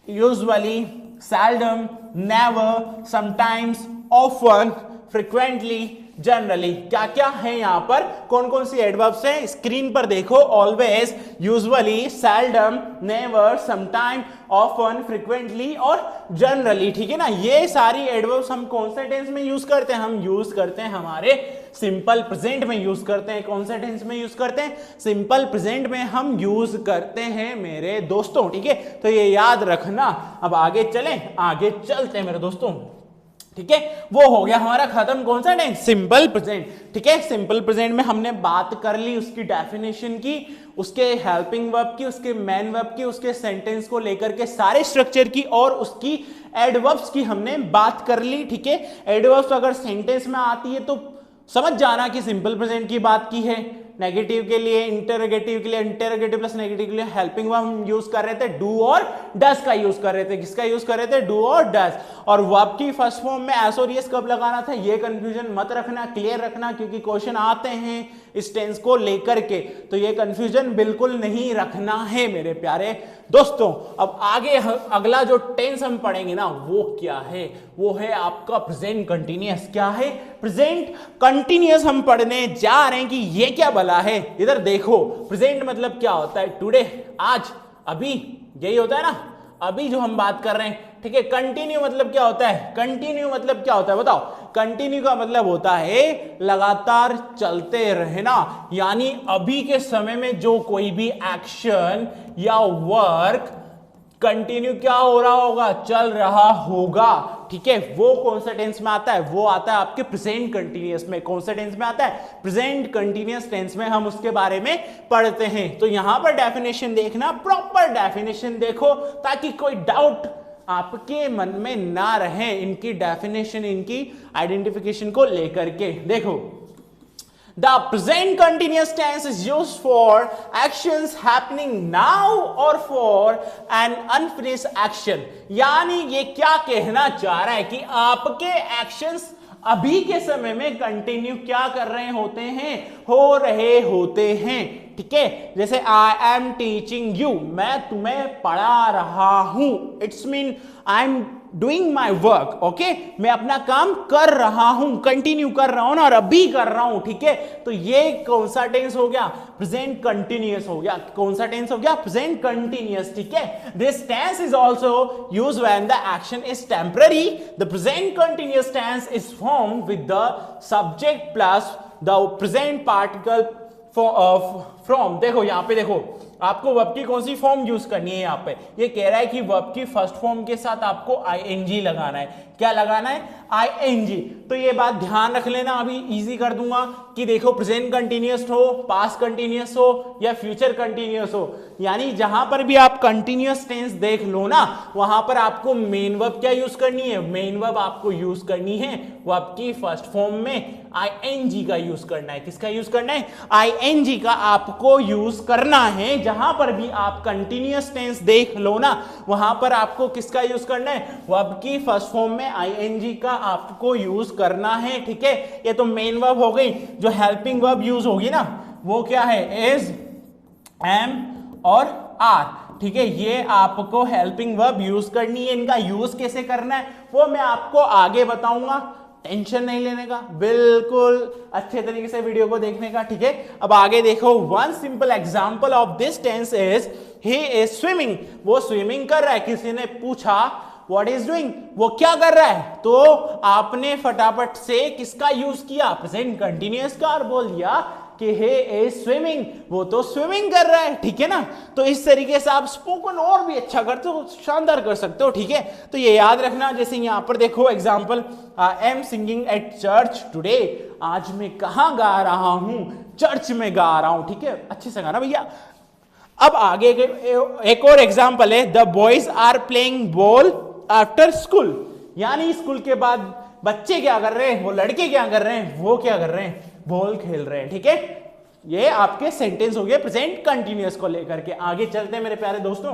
usually, seldom, never, sometimes, often, frequently, generally, क्या क्या है यहां पर, कौन कौन सी एडवर्ब्स हैं स्क्रीन पर देखो। Always, usually, seldom, never, sometime, often, frequently और जनरली, ठीक है ना। ये सारी एडवर्ब्स हम कौन से टेंस में यूज करते हैं? हम यूज करते हैं हमारे सिंपल प्रेजेंट में यूज करते हैं। कौन से टेंस में यूज करते हैं? सिंपल प्रेजेंट में हम यूज करते हैं मेरे दोस्तों, ठीक है। तो ये याद रखना। अब आगे चलें, आगे चलते हैं मेरे दोस्तों, ठीक है। वो हो गया हमारा खत्म, कौन सा टेंस? सिंपल प्रेजेंट, ठीक है। सिंपल प्रेजेंट में हमने बात कर ली उसकी डेफिनेशन की, उसके हेल्पिंग वर्ब की, उसके मेन वर्ब की, उसके सेंटेंस को लेकर के सारे स्ट्रक्चर की और उसकी एडवर्ब्स की हमने बात कर ली, ठीक है। एडवर्ब्स अगर सेंटेंस में आती है तो समझ जाना कि सिंपल प्रेजेंट की बात की है। नेगेटिव के लिए, इंटरोगेटिव के लिए, इंटरोगेटिव प्लस नेगेटिव के लिए हेल्पिंग वर्ब हम यूज कर रहे थे डू और डस का यूज कर रहे थे। किसका यूज कर रहे थे? डू और डस। और वर्ब की फर्स्ट फॉर्म में एस और यस कब लगाना था, ये कंफ्यूजन मत रखना, क्लियर रखना, क्योंकि क्वेश्चन आते हैं इस टेंस को लेकर के, तो ये कंफ्यूजन बिल्कुल नहीं रखना है मेरे प्यारे दोस्तों। अब आगे अगला जो टेंस हम पढ़ेंगे ना, वो क्या है? वो है आपका प्रेजेंट कंटिन्यूअस। क्या है? प्रेजेंट कंटिन्यूअस हम पढ़ने जा रहे हैं कि ये क्या भला है। इधर देखो, प्रेजेंट मतलब क्या होता है? टुडे, आज, अभी, यही होता है ना, अभी जो हम बात कर रहे हैं, ठीक है। कंटिन्यू मतलब क्या होता है? कंटिन्यू मतलब क्या होता है बताओ? कंटिन्यू का मतलब होता है लगातार चलते रहना, यानी अभी के समय में जो कोई भी एक्शन या वर्क कंटिन्यू क्या हो रहा होगा? चल रहा होगा, ठीक है। वो कौन सा टेंस में आता है? वो आता है आपके प्रेजेंट कंटिन्यूअस में। कौन सा टेंस में आता है? प्रेजेंट कंटिन्यूअस टेंस में हम उसके बारे में पढ़ते हैं। तो यहां पर डेफिनेशन देखना, प्रॉपर डेफिनेशन देखो, ताकि कोई डाउट आपके मन में ना रहे इनकी डेफिनेशन, इनकी आइडेंटिफिकेशन को लेकर के। देखो, the present continuous tense is used for actions happening now or for an unfinished action। यानी ये क्या कहना चाह रहा है कि आपके एक्शंस अभी के समय में कंटिन्यू क्या कर रहे होते हैं? हो रहे होते हैं, ठीक है। जैसे आई एम टीचिंग यू, मैं तुम्हें पढ़ा रहा हूं, it's mean I am doing my work, okay. मैं अपना काम कर रहा हूं, कंटिन्यू कर रहा हूं ना, और अभी कर रहा हूं, ठीक है। तो ये कौन सा टेंस हो गया? प्रेजेंट कंटिन्यूअस हो गया। कौन सा टेंस हो गया? प्रेजेंट कंटिन्यूअस, ठीक है। This tense is also used when the action is temporary. The present continuous tense is formed with the subject plus the present particle from. देखो यहां पे देखो, आपको वर्ब की कौन सी फॉर्म यूज करनी है। यहां पे ये कह रहा है कि वर्ब की फर्स्ट फॉर्म के साथ आपको आईएनजी लगाना है। क्या लगाना है? आईएनजी। तो ये बात ध्यान रख लेना, अभी इजी कर दूंगा कि देखो प्रेजेंट कंटिन्यूअस हो, पास्ट कंटिन्यूअस हो या फ्यूचर कंटिन्यूअस हो, यानी जहां पर भी आप कंटिन्यूअस टेंस देख लो ना, वहां पर आपको मेन वर्ब क्या यूज करनी है? मेन वर्ब आपको यूज करनी है वर्ब की फर्स्ट फॉर्म में आईएनजी का यूज करना है। किसका यूज करना है? आईएनजी का आपको यूज करना है। जहां पर भी आप कंटिन्यूअस टेंस देख लो ना, वहां पर आपको किसका यूज करना है? वर्ब की फर्स्ट फॉर्म में आईएनजी का आपको यूज करना है, ठीक है। ये तो मेन वर्ब हो गई। जो हेल्पिंग वर्ब यूज होगी ना, वो क्या है? इज, एम और आर, ठीक है। ये आपको हेल्पिंग वर्ब यूज करनी है। इनका यूज कैसे करना है वो मैं आपको आगे बताऊंगा, टेंशन नहीं लेने का, बिल्कुल अच्छे तरीके से वीडियो को देखने का, ठीक है। अब आगे देखो, one simple example of this tense is he is swimming. वो स्विमिंग कर रहा है। किसी ने पूछा व्हाट इज डूइंग, वो क्या कर रहा है, तो आपने फटाफट से किसका यूज किया, प्रेजेंट कंटिन्यूअस का, और बोल दिया कि he is swimming, वो तो स्विमिंग कर रहा है, ठीक है ना। तो इस तरीके से आप स्पोकन और भी अच्छा करते हो, शानदार कर सकते हो, ठीक है। तो ये याद रखना। जैसे यहां पर देखो example, I am singing at church today, आज मैं कहां गा रहा हूं, चर्च में गा रहा हूं, ठीक है, अच्छे से गाना भैया। अब आगे एक और एग्जांपल है, the boys are playing ball after school, यानी स्कूल के बाद बच्चे क्या कर रहे हैं, वो लड़के क्या कर रहे हैं, वो क्या कर रहे हैं, बॉल खेल रहे हैं, ठीक है। ये आपके सेंटेंस हो गए प्रेजेंट कंटिन्यूअस को लेकर के। आगे चलते हैं मेरे प्यारे दोस्तों।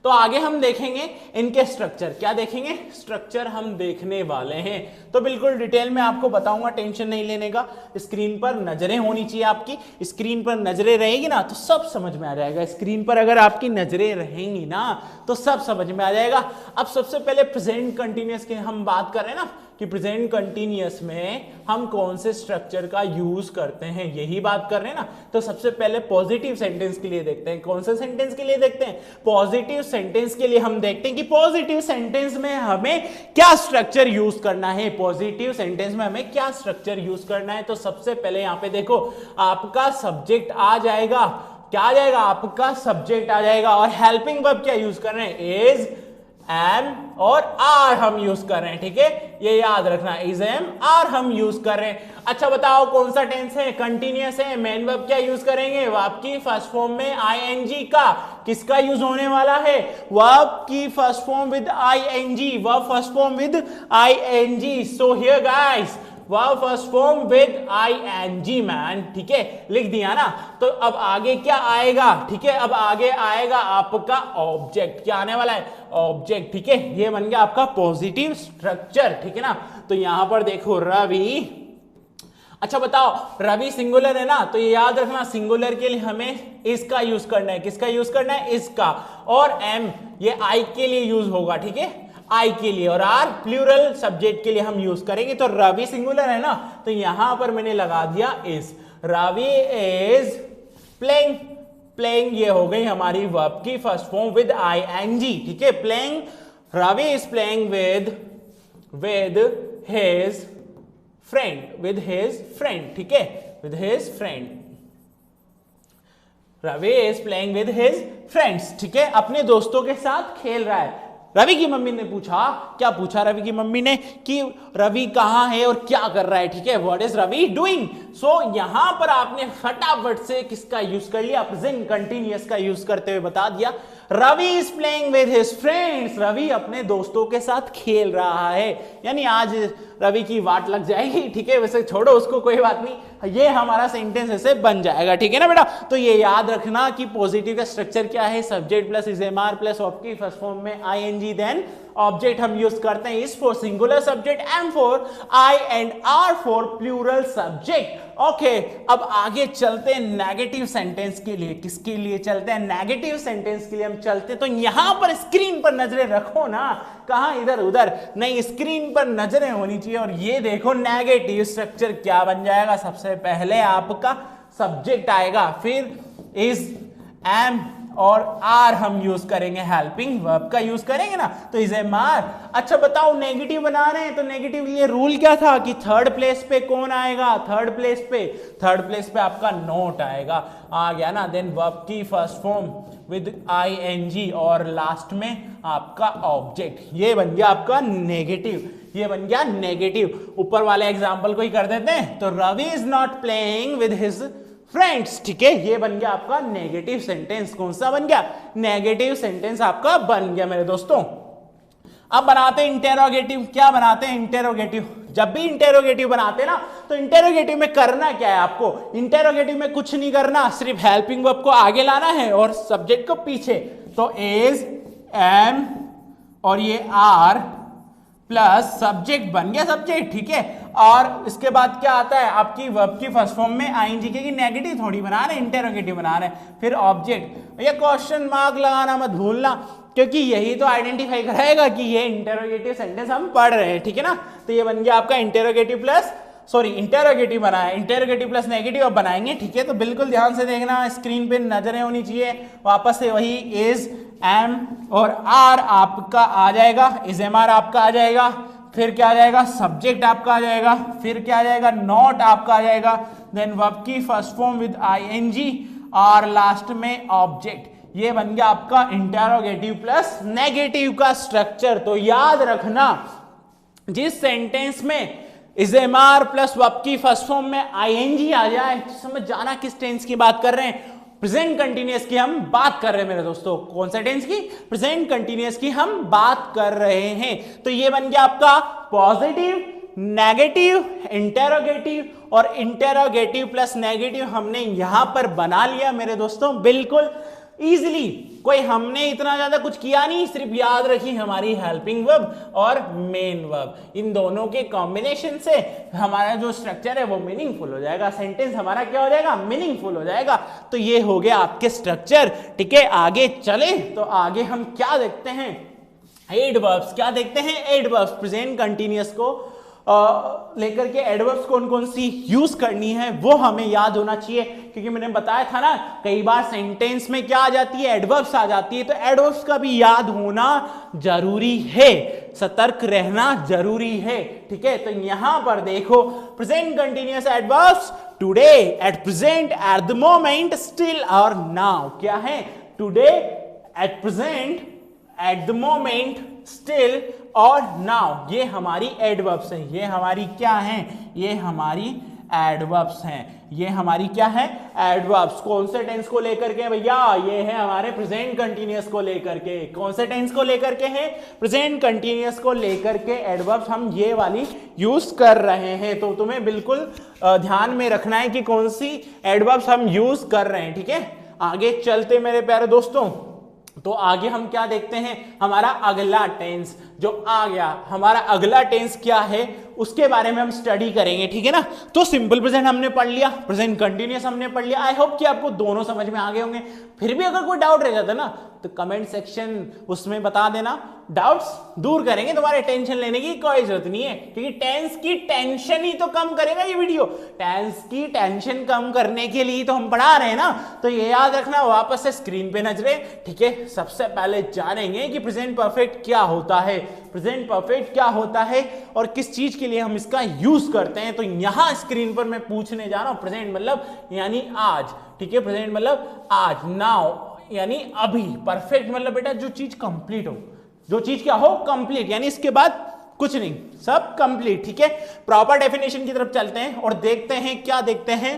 तो आगे हम देखेंगे इनके स्ट्रक्चर। क्या देखेंगे, स्ट्रक्चर हम देखने वाले हैं। तो बिल्कुल डिटेल में आपको बताऊंगा, टेंशन नहीं लेने का। स्क्रीन पर नजरें होनी चाहिए आपकी, स्क्रीन पर नजरें रहेगी ना तो सब समझ में आ जाएगा। स्क्रीन पर अगर आपकी नजरें रहेंगी ना तो सब समझ में आ जाएगा। अब सबसे पहले प्रेजेंट कंटिन्यूअस की हम बात कर रहे हैं ना, कि प्रेजेंट कंटिन्यूअस में हम कौन से स्ट्रक्चर का यूज करते हैं, यही बात कर रहे हैं ना। तो सबसे पहले पॉजिटिव सेंटेंस के लिए देखते हैं। कौन से सेंटेंस के लिए देखते हैं, पॉजिटिव सेंटेंस के लिए हम देखते हैं कि पॉजिटिव सेंटेंस में हमें क्या स्ट्रक्चर यूज करना है। पॉजिटिव सेंटेंस में हमें क्या स्ट्रक्चर यूज करना है। तो सबसे पहले यहां पे देखो, आपका सब्जेक्ट आ जाएगा, क्या आ जाएगा, आपका सब्जेक्ट आ जाएगा, और हेल्पिंग वर्ब क्या यूज कर रहे हैं, इज, एम और आर हम यूज कर रहे हैं, ठीक है, ये याद रखना, इज, एम, आर हम यूज कर रहे हैं। अच्छा बताओ कौन सा टेंस है, कंटिन्यूअस है। मेन वर्ब क्या यूज करेंगे, वर्ब की फर्स्ट फॉर्म में आईएनजी का, किसका यूज होने वाला है, वर्ब की first form with ING, verb first form with ING. So here guys, verb first form with ING man, ठीक है, लिख दिया ना। तो अब आगे क्या आएगा, ठीक है, अब आगे आएगा आपका ऑब्जेक्ट। क्या आने वाला है, ऑब्जेक्ट, ठीक है। ये बन गया आपका पॉजिटिव स्ट्रक्चर, ठीक है ना। तो यहां पर देखो रवि, अच्छा बताओ रवि सिंगुलर है ना, तो ये याद रखना, सिंगुलर के लिए हमें इसका यूज करना है। किसका यूज करना है, इसका। और एम ये आई के लिए यूज होगा, ठीक है, आई के लिए, और आर प्लूरल सब्जेक्ट के लिए हम यूज करेंगे। तो रवि सिंगुलर है ना, तो यहां पर मैंने लगा दिया is. Ravi is playing, playing ये हो गई हमारी वर्ब की फर्स्ट फॉर्म विद आईएनजी, ठीक है, playing, Ravi is playing with his friend, with his friend, ठीक है, with his friend. Ravi is playing with his friends, ठीक है, अपने दोस्तों के साथ खेल रहा है। रवि की मम्मी ने पूछा, क्या पूछा रवि की मम्मी ने, कि रवि कहां है और क्या कर रहा है, ठीक है, व्हाट इज रवि डूइंग। सो यहां पर आपने फटाफट से किसका यूज कर लिया, प्रेजेंट कंटिन्यूअस का यूज करते हुए बता दिया, Ravi is playing with his friends, Ravi अपने दोस्तों के साथ खेल रहा है। यानी आज रवि की वाट लग जाएगी, ठीक है, वैसे छोड़ो उसको, कोई बात नहीं, ये हमारा सेंटेंस ऐसे बन जाएगा, ठीक है ना बेटा। तो ये याद रखना कि पॉजिटिव का स्ट्रक्चर क्या है, subject plus is am are plus verb की फर्स्ट फॉर्म में आईएनजी, देन ऑब्जेक्ट हम यूज करते हैं is for singular subject, am for I and are for plural subject. Okay, अब आगे चलते हैं नेगेटिव सेंटेंस के लिए। किसके लिए चलते हैं, नेगेटिव सेंटेंस के लिए हम चलते हैं। तो यहां पर स्क्रीन पर नजरें रखो ना, कहां इधर उधर नहीं, स्क्रीन पर नजरें होनी चाहिए। और ये देखो नेगेटिव स्ट्रक्चर क्या बन जाएगा, सबसे पहले आपका सब्जेक्ट आएगा, फिर इज, एम और आर हम यूज करेंगे, हेल्पिंग वर्ब का यूज करेंगे ना, तो इज एम आर। अच्छा बताओ नेगेटिव बना रहे हैं, तो नेगेटिव के लिए रूल क्या था कि थर्ड प्लेस पे कौन आएगा, थर्ड प्लेस पे आपका नोट आएगा, आ गया ना। देन वर्ब की फर्स्ट फॉर्म विद आईएनजी और लास्ट में आपका ऑब्जेक्ट, ये बन गया आपका नेगेटिव, ये बन गया नेगेटिव। ऊपर वाले एग्जांपल को ही कर देते हैं, तो Ravi is not playing with his friends, ठीक है, ये बन गया आपका नेगेटिव सेंटेंस। कौन सा बन गया, नेगेटिव सेंटेंस आपका बन गया मेरे दोस्तों। अब बनाते हैं इंटेरोगेटिव। क्या बनाते हैं, इंटेरोगेटिव। जब भी इंटेरोगेटिव बनाते हैं ना, तो इंटेरोगेटिव में करना क्या है आपको, इंटेरोगेटिव में कुछ नहीं करना, सिर्फ हेल्पिंग वर्ब को आगे लाना है और सब्जेक्ट को पीछे। तो इज, एम और ये आर प्लस सब्जेक्ट बन गया सब्जेक्ट, ठीक है। और इसके बाद क्या आता है, आपकी वर्ब की फर्स्ट फॉर्म में आईएनजी के, नेगेटिव थोड़ी बना रहे, इंटेरोगेटिव बना रहे, फिर ऑब्जेक्ट। ये क्वेश्चन मार्क लगाना मत भूलना, क्योंकि यही तो आइडेंटिफाई कराएगा कि ये इंटेरोगेटिव सेंटेंस हम पढ़ रहे हैं, ठीक है ना। तो ये बन गया आपका इंटेरोगेटिव प्लस इंटेरोगेटिव बनाया, इंटेरोगेटिव प्लस नेगेटिव अब बनाएंगे, ठीक है। तो बिल्कुल ध्यान से देखना, स्क्रीन पे नजरें होनी चाहिए। वापस से वही इज, एम और आर आपका आ जाएगा, इज एम आर आपका आ जाएगा, फिर क्या आ जाएगा, सब्जेक्ट आपका आ जाएगा, फिर क्या आ जाएगा, नॉट आपका आ जाएगा, देन वर्ब की फर्स्ट फॉर्म विद आईएनजी और लास्ट में ऑब्जेक्ट। ये बन गया आपका इंटेरोगेटिव प्लस नेगेटिव का स्ट्रक्चर। तो याद रखना, जिस सेंटेंस में is am are plus verb की फर्स्ट फॉर्म में आईएनजी आ जाए, समझ जाना किस टेंस की बात कर रहे हैं। प्रेजेंट कंटिन्यूअस की हम बात कर रहे हैं मेरे दोस्तों। कौन सा टेंस की? प्रेजेंट कंटिन्यूअस की हम बात कर रहे हैं। तो ये बन गया आपका पॉजिटिव, नेगेटिव, इंटेरोगेटिव और इंटेरोगेटिव प्लस नेगेटिव हमने यहां पर बना लिया मेरे दोस्तों, बिल्कुल इजीली। कोई हमने इतना ज्यादा कुछ किया नहीं, सिर्फ याद रखी हमारी हेल्पिंग वर्ब और मेन वर्ब, इन दोनों के कॉम्बिनेशन से हमारा जो स्ट्रक्चर है वो मीनिंगफुल हो जाएगा, सेंटेंस हमारा क्या हो जाएगा, मीनिंगफुल हो जाएगा। तो ये हो गया आपके स्ट्रक्चर, ठीक है। आगे चले तो आगे हम क्या देखते हैं, एडवर्ब्स। क्या देखते हैं? एडवर्ब्स। प्रेजेंट कंटिन्यूअस को लेकर के एडवर्ब्स कौन कौन सी यूज करनी है वो हमें याद होना चाहिए, क्योंकि मैंने बताया था ना, कई बार सेंटेंस में क्या आ जाती है, एडवर्ब्स आ जाती है। तो एडवर्ब्स का भी याद होना जरूरी है, सतर्क रहना जरूरी है, ठीक है। तो यहां पर देखो, present continuous adverbs, today, at present, at the moment, still और नाउ। क्या है? Today, at present, at the moment, still और नाउ। ये हमारी एडवर्ब्स हैं। ये हमारी क्या हैं? ये हमारी एडवर्ब्स हैं। ये हमारी क्या है? एडवर्ब्स। कौन से टेंस को लेकर के भैया? ये है हमारे प्रेजेंट कंटिन्यूअस को लेकर के। कौन से टेंस को लेकर के है? प्रेजेंट कंटिन्यूअस को लेकर के एडवर्ब्स हम ये वाली यूज कर रहे हैं। तो तुम्हें बिल्कुल ध्यान में रखना है कि कौन सी एडवर्ब्स हम यूज कर रहे हैं, ठीक है। आगे चलते मेरे प्यारे दोस्तों, तो आगे हम क्या देखते हैं, हमारा अगला टेंस जो आ गया, हमारा अगला टेंस क्या है उसके बारे में हम स्टडी करेंगे, ठीक है ना। तो सिंपल प्रेजेंट हमने पढ़ लिया, प्रेजेंट कंटिन्यूअस हमने पढ़ लिया। आई होप कि आपको दोनों समझ में आ गए होंगे। फिर भी अगर कोई डाउट रह जाता ना तो कमेंट सेक्शन उसमें बता देना, डाउट्स दूर करेंगे। तुम्हारे टेंशन लेने की कोई जरूरत नहीं है, क्योंकि टेंस की टेंशन ही तो कम करेगा ये वीडियो। टेंस की टेंशन कम करने के लिए तो हम पढ़ा रहे हैं ना। तो ये याद रखना, वापस से स्क्रीन पे नजरें, ठीक है। सबसे पहले जानेंगे कि प्रेजेंट परफेक्ट क्या होता है, प्रेजेंट परफेक्ट क्या होता है और किस चीज के लिए हम इसका यूज करते हैं। तो यहां स्क्रीन पर मैं पूछने जा रहा हूं, प्रेजेंट मतलब यानी आज, ठीक है। प्रेजेंट मतलब आज, नाउ यानी अभी, परफेक्ट मतलब बेटा जो चीज कंप्लीट हो, जो चीज क्या हो, कंप्लीट, यानी इसके बाद कुछ नहीं, सब कंप्लीट, ठीक है। प्रॉपर डेफिनेशन की तरफ चलते हैं और देखते हैं, क्या देखते हैं।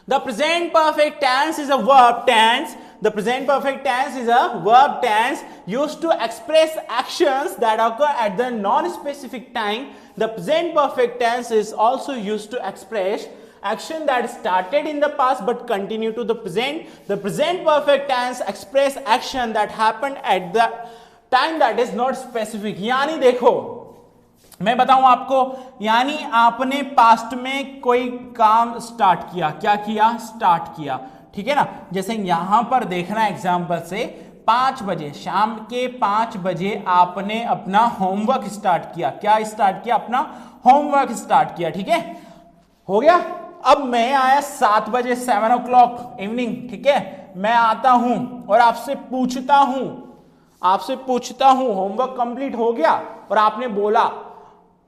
The present perfect tense is a verb tense. The present perfect tense is a verb tense used to express actions that occur at the non-specific time. The present perfect tense is also used to express action that started in the past but continue to the present. The present perfect tense express action that happened at the time that is not specific. यानी देखो, मैं बताऊं आपको, यानी आपने past में कोई काम स्टार्ट किया, क्या किया, स्टार्ट किया, ठीक है ना। जैसे यहां पर देखना एग्जांपल से, 5 बजे, शाम के 5 बजे आपने अपना होमवर्क स्टार्ट किया। क्या स्टार्ट किया? अपना होमवर्क स्टार्ट किया, ठीक है, हो गया। अब मैं आया 7 बजे, 7 o'clock इवनिंग, ठीक है। मैं आता हूं और आपसे पूछता हूं होमवर्क कंप्लीट हो गया? और आपने बोला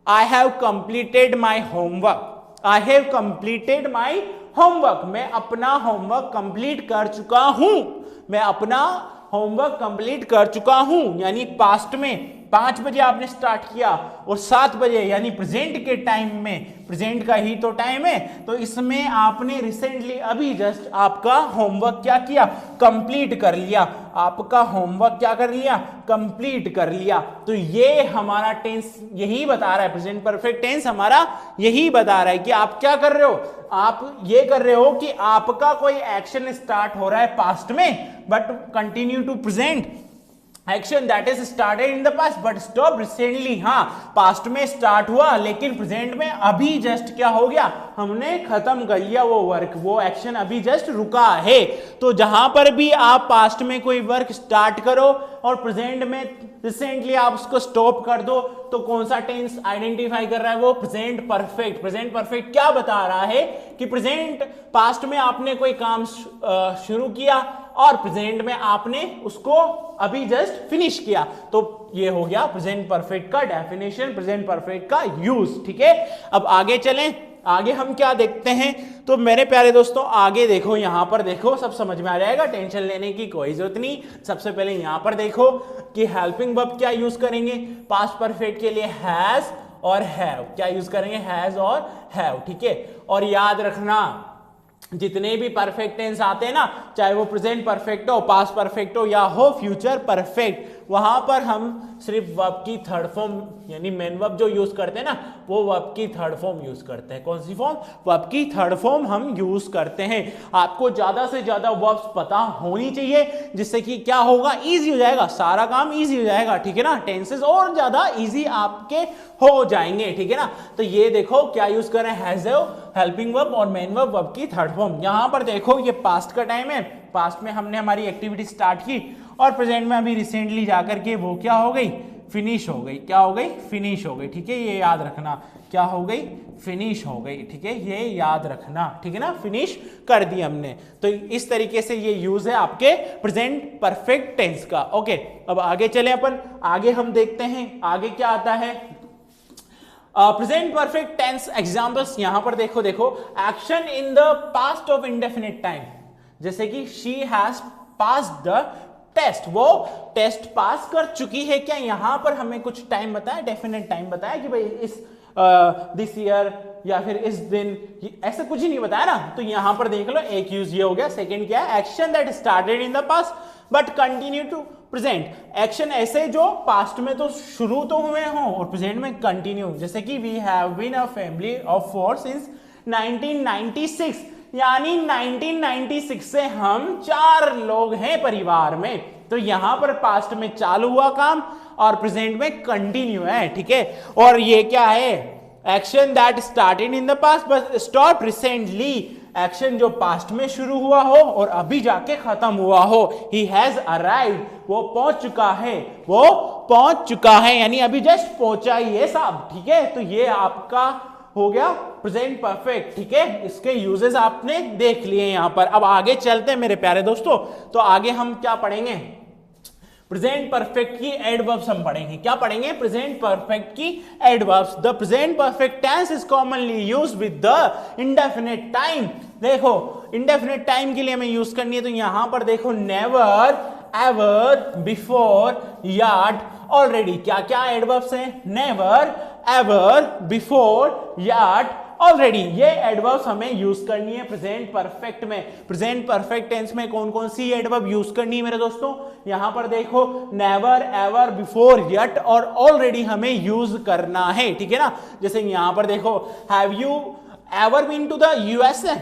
I have completed my homework, I have completed my homework, मैं अपना होमवर्क कंप्लीट कर चुका हूं, मैं अपना होमवर्क कंप्लीट कर चुका हूं। यानी पास्ट में 5 बजे आपने स्टार्ट किया और 7 बजे यानी प्रेजेंट के टाइम में, प्रेजेंट का ही तो टाइम है, तो इसमें आपने रिसेंटली अभी जस्ट आपका होमवर्क क्या किया, कंप्लीट कर लिया। आपका होमवर्क क्या कर लिया, कंप्लीट कर लिया। तो ये हमारा टेंस यही बता रहा है, प्रेजेंट परफेक्ट टेंस हमारा यही बता रहा है कि आप क्या कर रहे हो, आप ये कर रहे हो कि आपका कोई एक्शन स्टार्ट हो रहा है पास्ट में but continue to present, action that is started in the past but stop recently. हाँ, पास्ट में स्टार्ट हुआ लेकिन प्रेजेंट में अभी जस्ट क्या हो गया, हमने खत्म कर लिया वो वर्क, वो एक्शन अभी जस्ट रुका है। तो जहां पर भी आप पास्ट में कोई वर्क स्टार्ट करो और प्रेजेंट में रिसेंटली आप उसको स्टॉप कर दो, तो कौन सा टेंस आइडेंटिफाई कर रहा है, वो प्रेजेंट परफेक्ट। प्रेजेंट परफेक्ट क्या बता रहा है कि प्रेजेंट पास्ट में आपने कोई काम शुरू किया और प्रेजेंट में आपने उसको अभी जस्ट फिनिश किया, तो ये हो गया प्रेजेंट परफेक्ट का डेफिनेशन, प्रेजेंट परफेक्ट का यूज। ठीक है, अब आगे चलें, आगे हम क्या देखते हैं। तो मेरे प्यारे दोस्तों आगे देखो, यहां पर देखो, सब समझ में आ जाएगा, टेंशन लेने की कोई जरूरत नहीं। सबसे पहले यहां पर देखो कि हेल्पिंग वर्ब क्या यूज करेंगे, पास्ट परफेक्ट के लिए हैज और हैव। क्या यूज करेंगे, हैज और हैव। ठीक है, और याद रखना जितने भी परफेक्ट टेंस आते हैं ना, चाहे वो प्रेजेंट परफेक्ट हो, पास्ट परफेक्ट हो या हो फ्यूचर परफेक्ट, वहां पर हम सिर्फ वर्ब की थर्ड फॉर्म यानी मेन वर्ब जो यूज करते हैं ना, वो वर्ब की थर्ड फॉर्म यूज करते हैं। कौन सी फॉर्म, वर्ब की थर्ड फॉर्म हम यूज करते हैं। आपको ज्यादा से ज्यादा वर्ब्स पता होनी चाहिए, जिससे कि क्या होगा, इजी हो जाएगा, सारा काम इजी हो जाएगा। ठीक है ना, टेंसेस और ज्यादा इजी आपके हो जाएंगे। ठीक है ना, तो ये देखो क्या यूज कर रहे हैं, हैज, हेल्पिंग वर्ब और मेन वर्ब, वर्ब की थर्ड फॉर्म। यहां पर देखो ये पास्ट का टाइम है, पास्ट में हमने हमारी एक्टिविटी स्टार्ट की और प्रेजेंट में अभी रिसेंटली जाकर के वो क्या हो गई, फिनिश हो गई। क्या हो गई, फिनिश हो गई। ठीक है, ये याद रखना, क्या हो गई, फिनिश हो गई। ठीक है, ये याद रखना। ठीक है ना, फिनिश कर दी हमने। तो इस तरीके से ये यूज है आपके प्रेजेंट परफेक्ट टेंस का। ओके, अब आगे चले अपन, आगे हम देखते हैं आगे क्या आता है। प्रेजेंट परफेक्ट टेंस एग्जांपल्स यहां पर देखो, action in the past of indefinite time, जैसे कि she has passed the test, वो टेस्ट पास कर चुकी है। क्या यहां पर हमें कुछ टाइम बताया, डेफिनेट टाइम बताया कि भाई इस दिस ईयर या फिर इस दिन, ऐसा कुछ ही नहीं बताया ना। तो यहां पर देख लो, एक यूज ये हो गया। सेकंड क्या है, action that started in the past but continue to present, action ऐसे जो पास्ट में तो शुरू तो हुए हों और प्रेजेंट में कंटिन्यू, जैसे कि we have been a family of 4 since 1996, यानी 1996 से हम 4 लोग हैं परिवार में। तो यहां पर पास्ट में चालू हुआ काम और प्रेजेंट में कंटिन्यू है। ठीक है, और ये क्या है, action that started in the past but stop recently, action जो पास्ट में शुरू हुआ हो और अभी जाके खत्म हुआ हो। ही हैज अराइव्ड, वो पहुंच चुका है, वो पहुंच चुका है, यानी अभी जस्ट पहुंचा ही है साहब। ठीक है, तो ये आपका हो गया प्रेजेंट परफेक्ट। ठीक है, इसके यूजेस आपने देख लिए यहां पर। अब आगे चलते हैं मेरे प्यारे दोस्तों, तो आगे हम क्या पढ़ेंगे, प्रेजेंट परफेक्ट की एडवर्ब्स हम पढ़ेंगे। क्या पढ़ेंगे, प्रेजेंट परफेक्ट की adverbs. The present perfect tense is commonly used with the indefinite time. देखो इंडेफिनिट टाइम के लिए हमें यूज करनी है, तो यहां पर देखो never, ever, before, yet, already. क्या क्या एडवर्ब्स हैं, never, ever, before, yet, already. ये एडवर्ब्स हमें यूज करनी है प्रेजेंट परफेक्ट में। प्रेजेंट परफेक्ट टेंस में कौन कौन सी एडवर्ब यूज करनी है मेरे दोस्तों, यहां पर देखो नेवर, एवर, बिफोर, यट और ऑलरेडी हमें यूज करना है। ठीक है ना, जैसे यहां पर देखो, have you ever been to the USA.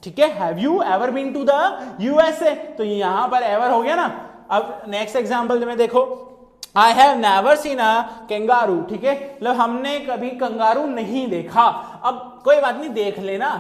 ठीक है, have you ever been to the USA, तो यहां पर एवर हो गया ना। अब नेक्स्ट एग्जांपल में देखो, I have never seen a kangaroo. ठीक है, मतलब हमने कभी कंगारू नहीं देखा। अब कोई बात नहीं, देख लेना,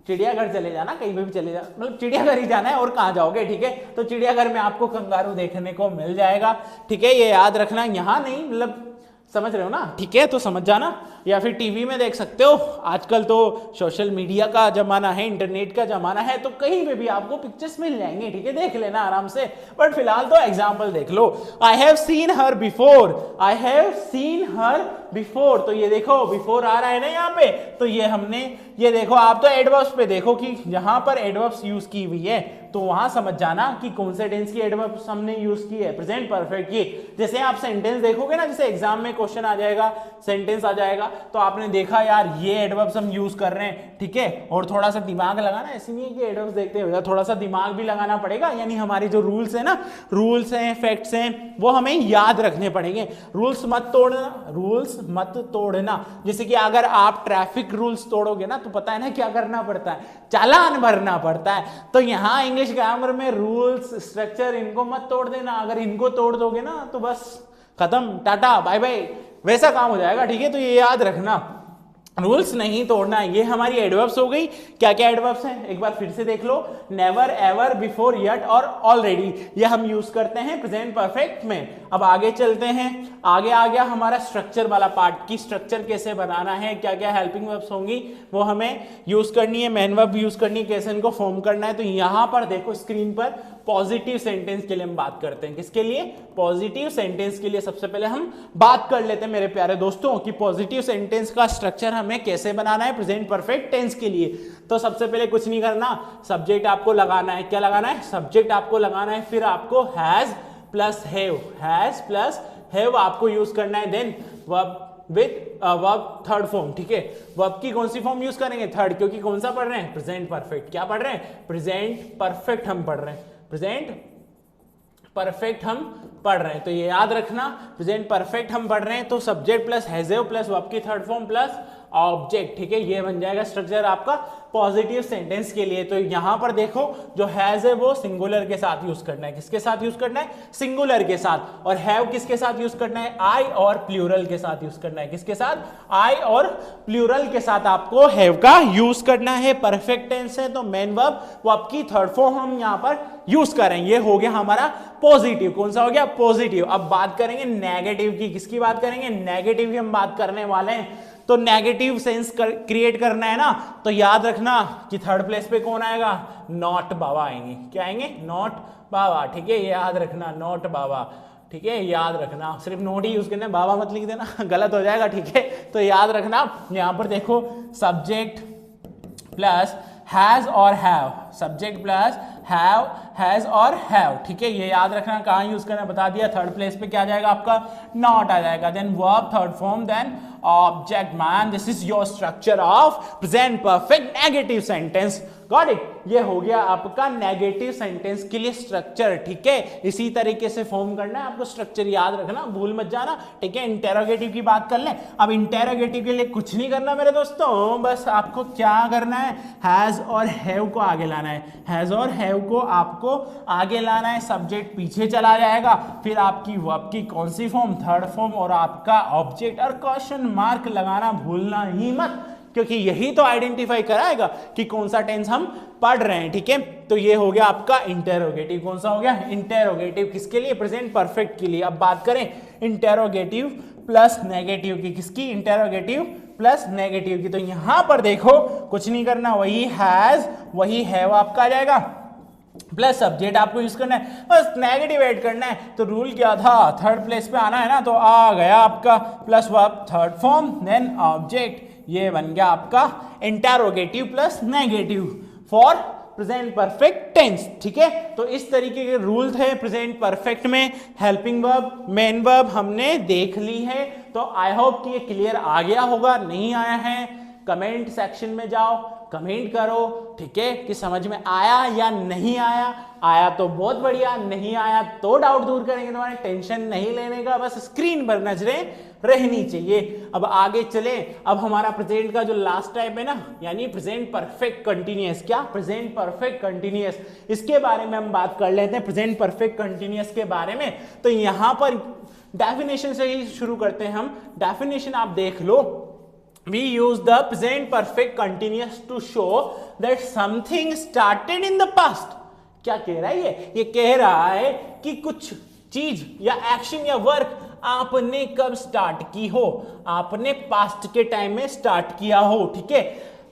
चिड़ियाघर चले जाना, कहीं भी चले जाना, मतलब चिड़ियाघर ही जाना है और कहां जाओगे। ठीक है, तो चिड़ियाघर में आपको कंगारू देखने को मिल जाएगा। ठीक है, ये याद रखना, यहां नहीं, मतलब समझ रहे हो ना। ठीक है, तो समझ जाना, या फिर टीवी में देख सकते हो। आजकल तो सोशल मीडिया का जमाना है, इंटरनेट का जमाना है, तो कहीं पे भी आपको पिक्चर्स मिल जाएंगे। ठीक है, देख लेना आराम से, बट फिलहाल तो एग्जांपल देख लो। I have seen her before, I have seen her before, तो ये देखो बिफोर आ रहा है ना यहाँ पे, तो ये हमने, ये देखो आप तो एडवर्ब्स पे देखो कि जहां पर एडवर्ब्स यूज की हुई है, तो वहां समझ जाना कि कौन से टेंस की एडवर्ब्स हमने यूज की है, प्रेजेंट परफेक्ट की। जैसे आप सेंटेंस देखोगे ना, जैसे एग्जाम में क्वेश्चन आ जाएगा, सेंटेंस आ जाएगा, तो आपने देखा यार ये एडवर्ब्स हम यूज कर रहे हैं। ठीक है, और थोड़ा सा दिमाग लगाना, ऐसे नहीं है कि एडवर्ब्स देखते हुए, थोड़ा सा दिमाग भी लगाना पड़ेगा। यानी हमारे जो रूल्स है ना, रूल्स हैं, फैक्ट्स हैं, वो हमें याद रखने पड़ेंगे। रूल्स मत तोड़ना, रूल्स मत तोड़ना। जैसे कि अगर आप ट्रैफिक रूल्स तोड़ोगे ना, तो पता है ना क्या करना पड़ता है, चालान भरना पड़ता है। तो यहां इंग्लिश ग्रामर में रूल्स स्ट्रक्चर इनको मत तोड़ देना, अगर इनको तोड़ दोगे ना तो बस खत्म, टाटा बाय बाय, वैसा काम हो जाएगा। ठीक है, तो ये याद रखना, रूल्स नहीं तोड़ना। ये हमारी एडवर्ब्स हो गई। क्या क्या एडवर्ब्स हैं एक बार फिर से देख लो, नेवर, एवर, बिफोर, यट और ऑलरेडी, ये हम यूज करते हैं प्रेजेंट परफेक्ट में। अब आगे चलते हैं, आगे आ गया हमारा स्ट्रक्चर वाला पार्ट की स्ट्रक्चर कैसे बनाना है, क्या क्या हेल्पिंग वर्ब्स होंगी वो हमें यूज करनी है, मेन वर्ब यूज करनी है, कैसे इनको फॉर्म करना है। तो यहां पर देखो स्क्रीन पर पॉजिटिव सेंटेंस के लिए हम बात करते हैं। किसके लिए? पॉजिटिव सेंटेंस के लिए सबसे पहले हम बात कर लेते हैं मेरे प्यारे दोस्तों कि पॉजिटिव सेंटेंस का स्ट्रक्चर हमें कैसे बनाना है प्रेजेंट परफेक्ट टेंस के लिए। तो सबसे पहले कुछ नहीं करना, सब्जेक्ट आपको लगाना है। क्या लगाना है? सब्जेक्ट आपको लगाना है, फिर आपको has plus have, has plus have आपको यूज करना है। Then verb with verb third form. ठीक है, वर्ब की कौन सी फॉर्म यूज करेंगे? थर्ड, क्योंकि कौन सा पढ़ रहे हैं? Present perfect. क्या पढ़ रहे हैं? प्रेजेंट परफेक्ट हम पढ़ रहे हैं, प्रेजेंट परफेक्ट हम पढ़ रहे हैं। तो ये याद रखना, प्रेजेंट परफेक्ट हम पढ़ रहे हैं तो subject plus have plus verb की थर्ड फॉर्म प्लस ऑब्जेक्ट। ठीक है, ये बन जाएगा स्ट्रक्चर आपका पॉजिटिव सेंटेंस के लिए। तो यहां पर देखो जो हैज है वो सिंगुलर के साथ यूज करना है। किसके साथ यूज करना है? सिंगुलर के साथ। और हैव किसके साथ यूज करना है? आई और प्लूरल के साथ यूज करना है। किसके साथ? आई और प्लूरल के साथ आपको हैव का यूज करना है। परफेक्ट टेंस है तो मेन वर्ब वो आपकी थर्ड फॉर्म हम यहां पर यूज करेंगे। ये हो गया हमारा पॉजिटिव। कौन सा हो गया? पॉजिटिव। अब बात करेंगे नेगेटिव की। किसकी बात करेंगे? नेगेटिव की हम बात करने वाले हैं। तो नेगेटिव सेंस क्रिएट करना है ना, तो याद रखना कि थर्ड प्लेस पे कौन आएगा? नॉट बाबा आएंगे। क्या आएंगे? नॉट बाबा। ठीक है, ये याद रखना, नॉट बाबा। ठीक है, याद रखना, सिर्फ नोट ही यूज करना है, बाबा मत लिख देना गलत हो जाएगा। ठीक है, तो याद रखना यहां पर देखो सब्जेक्ट प्लस हैज और have, subject plus have, has और हैव। ठीक है, ये याद रखना, कहां यूज करना बता दिया। थर्ड प्लेस पे क्या जाएगा आपका? नॉट आ जाएगा। Then verb third form, then object. Man, this is your structure of present perfect negative sentence. Got it? ये हो गया आपका नेगेटिव सेंटेंस के लिए स्ट्रक्चर। ठीक है, इसी तरीके से फॉर्म करना है आपको, स्ट्रक्चर याद रखना, भूल मत जाना। ठीक है, इंटेरोगेटिव की बात कर लें। अब इंटेरोगेटिव के लिए कुछ नहीं करना मेरे दोस्तों, बस आपको क्या करना है? हैज और हैव को आगे लाना है। हैज और हैव को आपको आगे लाना है, सब्जेक्ट पीछे चला जाएगा, फिर आपकी वर्ब की कौन सी फॉर्म? थर्ड फॉर्म, और आपका ऑब्जेक्ट और क्वेश्चन मार्क लगाना भूलना ही मत, क्योंकि यही तो आइडेंटिफाई कराएगा कि कौन सा टेंस हम पढ़ रहे हैं। ठीक है, तो ये हो गया आपका इंटेरोगेटिव। कौन सा हो गया? इंटेरोगेटिव। किसके लिए? प्रेजेंट परफेक्ट के लिए। अब बात करें इंटेरोगेटिव प्लस नेगेटिव की। किसकी? इंटेरोगेटिव प्लस नेगेटिव की। तो यहां पर देखो कुछ नहीं करना, वही हैज वही हैव आपका आ जाएगा, प्लस सब्जेक्ट आपको यूज करना है, बस नेगेटिव ऐड करना है। तो रूल क्या था? थर्ड प्लेस पे आना है ना, तो आ गया आपका plus verb third form, then object. ये बन गया आपका interrogative plus negative for present perfect tense. ठीक है, तो इस तरीके के रूल थे प्रेजेंट परफेक्ट में। हेल्पिंग वर्ब, मेन वर्ब हमने देख ली है। तो आई होप कि ये क्लियर आ गया होगा। नहीं आया है कमेंट सेक्शन में जाओ, कमेंट करो। ठीक है, कि समझ में आया या नहीं आया। आया तो बहुत बढ़िया, नहीं आया तो डाउट दूर करेंगे तुम्हारे, टेंशन नहीं लेने का, बस स्क्रीन पर नजरें रहनी चाहिए। अब आगे चले। अब हमारा प्रेजेंट का जो लास्ट टाइप है ना, यानी प्रेजेंट परफेक्ट कंटिन्यूअस। क्या? प्रेजेंट परफेक्ट कंटिन्यूअस, इसके बारे में हम बात कर लेते हैं, प्रेजेंट परफेक्ट कंटिन्यूअस के बारे में। तो यहां पर डेफिनेशन से ही शुरू करते हैं हम। डेफिनेशन आप देख लो। We use the present perfect continuous to show that something started in the past. क्या कह रहा है ये कह रहा है कि कुछ चीज या एक्शन या वर्क आपने कब स्टार्ट की हो, आपने पास्ट के टाइम में स्टार्ट किया हो। ठीक है,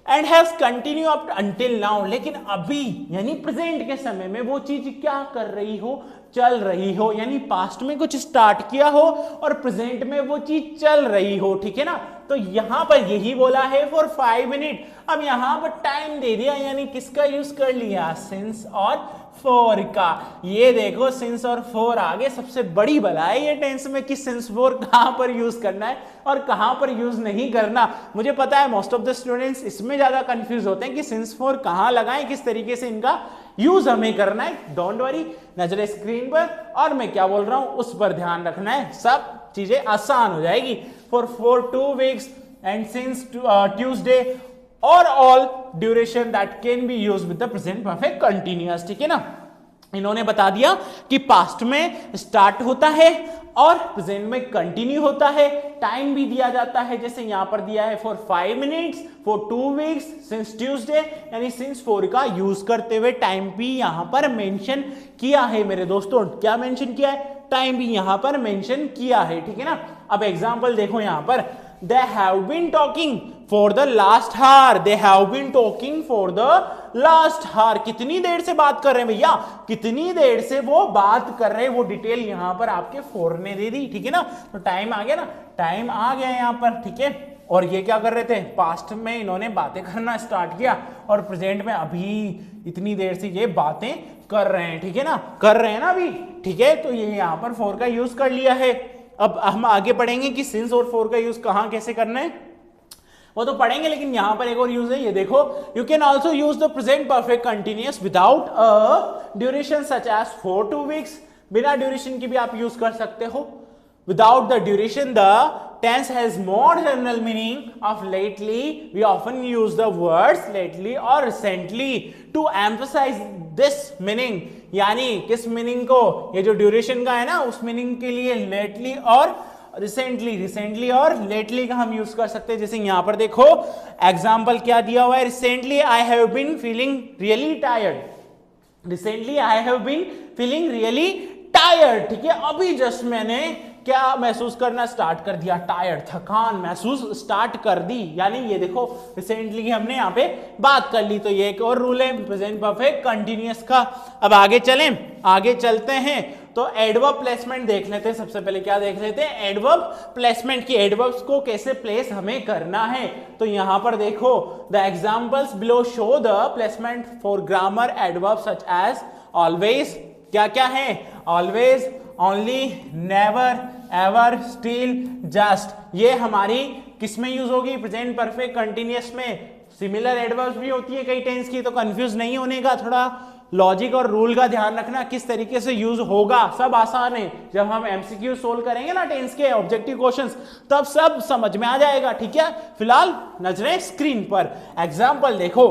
and has continue up until now, लेकिन अभी यानी प्रेजेंट के समय में वो चीज क्या कर रही हो? चल रही हो। यानी पास्ट में कुछ स्टार्ट किया हो और प्रेजेंट में वो चीज चल रही हो। ठीक है ना, तो यहां पर यही बोला है फॉर 5 मिनट। अब यहां पर टाइम दे दिया, यानी किसका यूज कर लिया? सिंस और फॉर का। ये देखो सिंस और फॉर आगे सबसे बड़ी बला है ये टेंस में कि सिंस फॉर कहां पर यूज करना है और कहां पर यूज नहीं करना। मुझे पता है मोस्ट ऑफ द स्टूडेंट्स इसमें ज्यादा कंफ्यूज होते हैं कि सिंस फॉर कहां लगाएं, किस तरीके से इनका यूज हमें करना है। डोंट वरी, नजरें स्क्रीन पर और मैं क्या बोल रहा हूं उस पर ध्यान रखना है, सब चीजें आसान हो जाएगी। For 2 weeks and since Tuesday और all duration that can be used with the present perfect continuous, ठीक है ना। इन्होंने बता दिया कि पास्ट में स्टार्ट होता है और प्रेजेंट में कंटिन्यू होता है, टाइम भी दिया जाता है, जैसे यहां पर दिया है for 5 minutes, for 2 weeks, since Tuesday, यानी सिंस 4 का यूज करते हुए टाइम भी यहां पर मेंशन किया है मेरे दोस्तों। क्या मेंशन किया है? टाइम भी यहां पर मेंशन किया है, ठीक है ना। अब एग्जांपल देखो यहां पर, they have been talking for the last hour, they have been talking for the last hour, कितनी देर से बात कर रहे हैं भैया, कितनी देर से वो बात कर रहे हैं, वो डिटेल यहां पर आपके फोर ने दे दी, ठीक है ना। तो टाइम आ गया ना, टाइम आ गया यहां पर, ठीक है। और ये क्या कर रहे थे? पास्ट में इन्होंने बातें करना स्टार्ट किया और प्रेजेंट में अभी इतनी देर से ये बातें कर रहे हैं, ठीक है ना, कर रहे हैं ना अभी, ठीक है। तो ये यहां पर फोर का यूज कर लिया है। अब हम आगे पढ़ेंगे कि सिंस और फोर का यूज कहां कैसे करना है, वो तो पढ़ेंगे, लेकिन यहां पर एक और यूज है, ये देखो, you can also use the present perfect continuous without a duration such as 4 to 2 weeks, बिना ड्यूरेशन की भी आप यूज कर सकते हो। Without the duration, the tense has more general meaning of lately. We often use the words lately or recently to emphasize this meaning. यानी किस meaning को? ये जो ड्यूरेशन का है ना, उस मीनिंग के लिए lately और रिसेंटली और लेटली का हम यूज कर सकते हैं। जैसे यहां पर देखो एग्जाम्पल क्या दिया हुआ है, recently I have been feeling really tired, recently I have been feeling really tired, ठीक है। अभी जस्ट मैंने क्या महसूस करना स्टार्ट कर दिया? टायर्ड, थकान महसूस स्टार्ट कर दी, यानी ये देखो रिसेंटली की हमने यहाँ पे बात कर ली। तो ये एक और रूल है प्रेजेंट परफेक्ट कंटिन्यूअस का। अब आगे चलें, आगे चलते हैं तो एडवर्ब प्लेसमेंट देख लेते हैं। सबसे पहले क्या देख लेते हैं? एडवर्ब प्लेसमेंट की, एडवर्ब्स को कैसे प्लेस हमें करना है। तो यहां पर देखो, the examples below show the placement for grammar adverb such as always, क्या क्या है? Always, only, never, ever, still, just. ये हमारी किस में यूज होगी? प्रेजेंट परफेक्ट कंटिन्यूअस में। सिमिलर एडवर्ब्स भी होती है कई टेंस की, तो कंफ्यूज नहीं होने का, थोड़ा लॉजिक और रूल का ध्यान रखना, किस तरीके से यूज होगा, सब आसान है। जब हम एमसीक्यू सोल्व करेंगे ना टेंस के ऑब्जेक्टिव क्वेश्चंस, तब सब समझ में आ जाएगा, ठीक है। फिलहाल नजरें स्क्रीन पर। एग्जाम्पल देखो,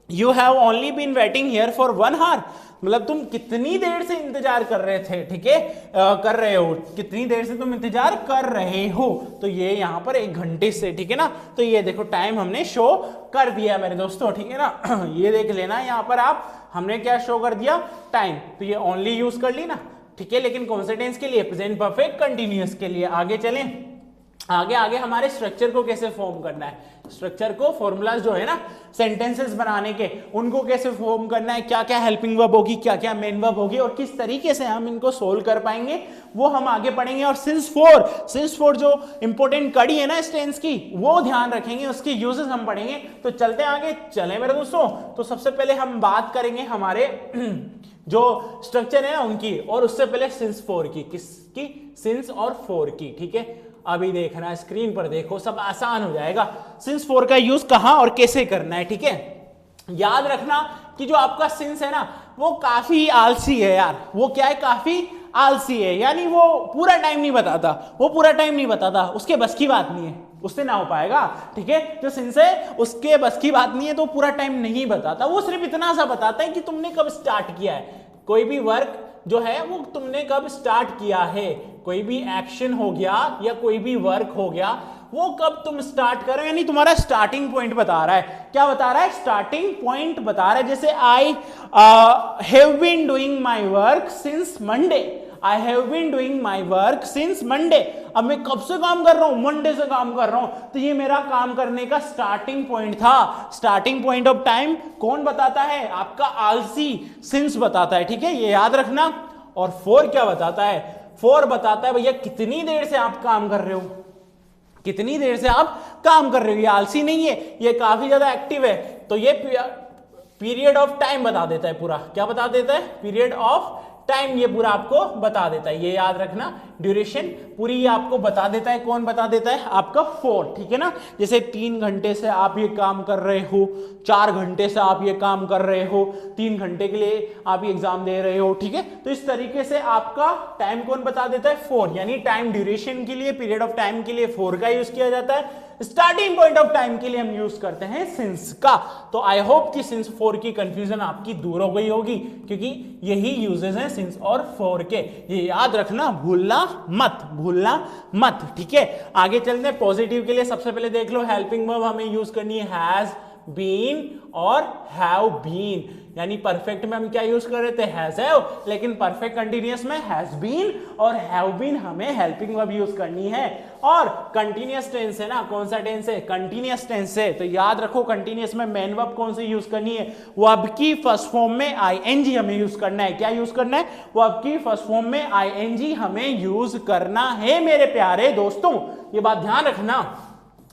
you have only been waiting here for 1 hour, मतलब तुम कितनी देर से इंतजार कर रहे थे, ठीक है, कर रहे हो, कितनी देर से तुम इंतजार कर रहे हो। तो ये यहां पर 1 घंटे से, ठीक है ना। तो ये देखो टाइम हमने शो कर दिया मेरे दोस्तों, ठीक है ना। ये देख लेना यहां पर आप, हमने क्या शो कर दिया? टाइम। तो ये ओनली यूज कर ली ना, ठीक है, लेकिन कौन से टेंस के लिए? प्रेजेंट परफेक्ट कंटिन्यूअस के लिए। आगे चलें, आगे आगे हमारे स्ट्रक्चर को कैसे फॉर्म करना है, स्ट्रक्चर को, फॉर्मूलाज जो है ना सेंटेंसेस बनाने के, उनको कैसे फॉर्म करना है, क्या क्या हेल्पिंग वर्ब होगी, क्या क्या मेन वर्ब होगी, और किस तरीके से हम इनको सोल्व कर पाएंगे, वो हम आगे पढ़ेंगे। और सिंस फोर जो इंपॉर्टेंट कड़ी है ना इस टेंस की, वो ध्यान रखेंगे, उसके यूजेस हम पढ़ेंगे। तो चलते आगे, चले मेरे दोस्तों। तो सबसे पहले हम बात करेंगे हमारे जो स्ट्रक्चर है ना उनकी, और उससे पहले सिंस 4 की, किसकी? सिंस और 4 की, ठीक है। अभी देखना स्क्रीन पर, देखो सब आसान हो जाएगा। सिंस 4 का यूज कहां और कैसे करना है, ठीक है। याद रखना कि जो आपका सिंस है ना, वो काफी आलसी है यार। वो क्या है? काफी आलसी है, यानी वो पूरा टाइम नहीं बताता, वो पूरा टाइम नहीं बताता, उसके बस की बात नहीं है, उससे ना हो पाएगा, ठीक है। जो सिंस है उसके बस की बात नहीं है, तो पूरा टाइम नहीं बताता। वो सिर्फ इतना सा बताता है कि तुमने कब स्टार्ट किया है, कोई भी वर्क जो है वो तुमने कब स्टार्ट किया है, कोई भी एक्शन हो गया या कोई भी वर्क हो गया, वो कब तुम स्टार्ट कर रहे हो, यानी तुम्हारा स्टार्टिंग पॉइंट बता रहा है। क्या बता रहा है? स्टार्टिंग पॉइंट बता रहा है। जैसे I have been doing my work since Monday, I have been doing my work since Monday. अब मैं कब से काम कर रहा हूं? मंडे से काम कर रहा हूं। तो ये मेरा काम करने का स्टार्टिंग पॉइंट था। स्टार्टिंग पॉइंट ऑफ टाइम कौन बताता है? आपका आलसी सिंस बताता है, ठीक है, ये याद रखना। और 4 क्या बताता है? 4 बताता है भैया कितनी देर से आप काम कर रहे हो, कितनी देर से आप काम कर रहे हो। ये आलसी नहीं है, ये काफी ज्यादा एक्टिव है। तो ये पीरियड ऑफ टाइम बता देता है पूरा। क्या बता देता है? पीरियड ऑफ टाइम ये पूरा आपको बता देता है, ये याद रखना। ड्यूरेशन पूरी आपको बता देता है। कौन बता देता है? आपका फोर, ठीक है ना। जैसे 3 घंटे से आप ये काम कर रहे हो, 4 घंटे से आप ये काम कर रहे हो, 3 घंटे के लिए आप ये एग्जाम दे रहे हो, ठीक है। तो इस तरीके से आपका टाइम कौन बता देता है? फोर, यानी टाइम ड्यूरेशन के लिए, पीरियड ऑफ टाइम के लिए फोर का यूज किया जाता है। स्टार्टिंग पॉइंट ऑफ टाइम के लिए हम यूज करते हैं सिंस का। तो आई होप कि सिंस फोर की कंफ्यूजन आपकी दूर हो गई होगी, क्योंकि यही यूजेस हैं सिंस और फोर के। ये याद रखना, भूलना मत, ठीक है। आगे चलते हैं पॉजिटिव के लिए। सबसे पहले देख लो, हेल्पिंग वर्ब हमें यूज करनी है हैज बीन और हैव बीन, यानी परफेक्ट में हम क्या यूज कर रहे थे? हैज हैव, लेकिन परफेक्ट कंटीन्यूअस में हैज बीन और हैव बीन हमें हेल्पिंग वर्ब यूज करनी है। और कंटीन्यूअस टेंस है ना, कौन सा टेंस है? कंटीन्यूअस टेंस है। तो याद रखो, कंटीन्यूअस में मेन वर्ब कौन सी यूज करनी है? वर्ब की फर्स्ट फॉर्म में आईएनजी हमें यूज करना है। क्या यूज करना है? वर्ब की फर्स्ट फॉर्म में आईएनजी हमें यूज करना है मेरे प्यारे दोस्तों, ये बात ध्यान रखना।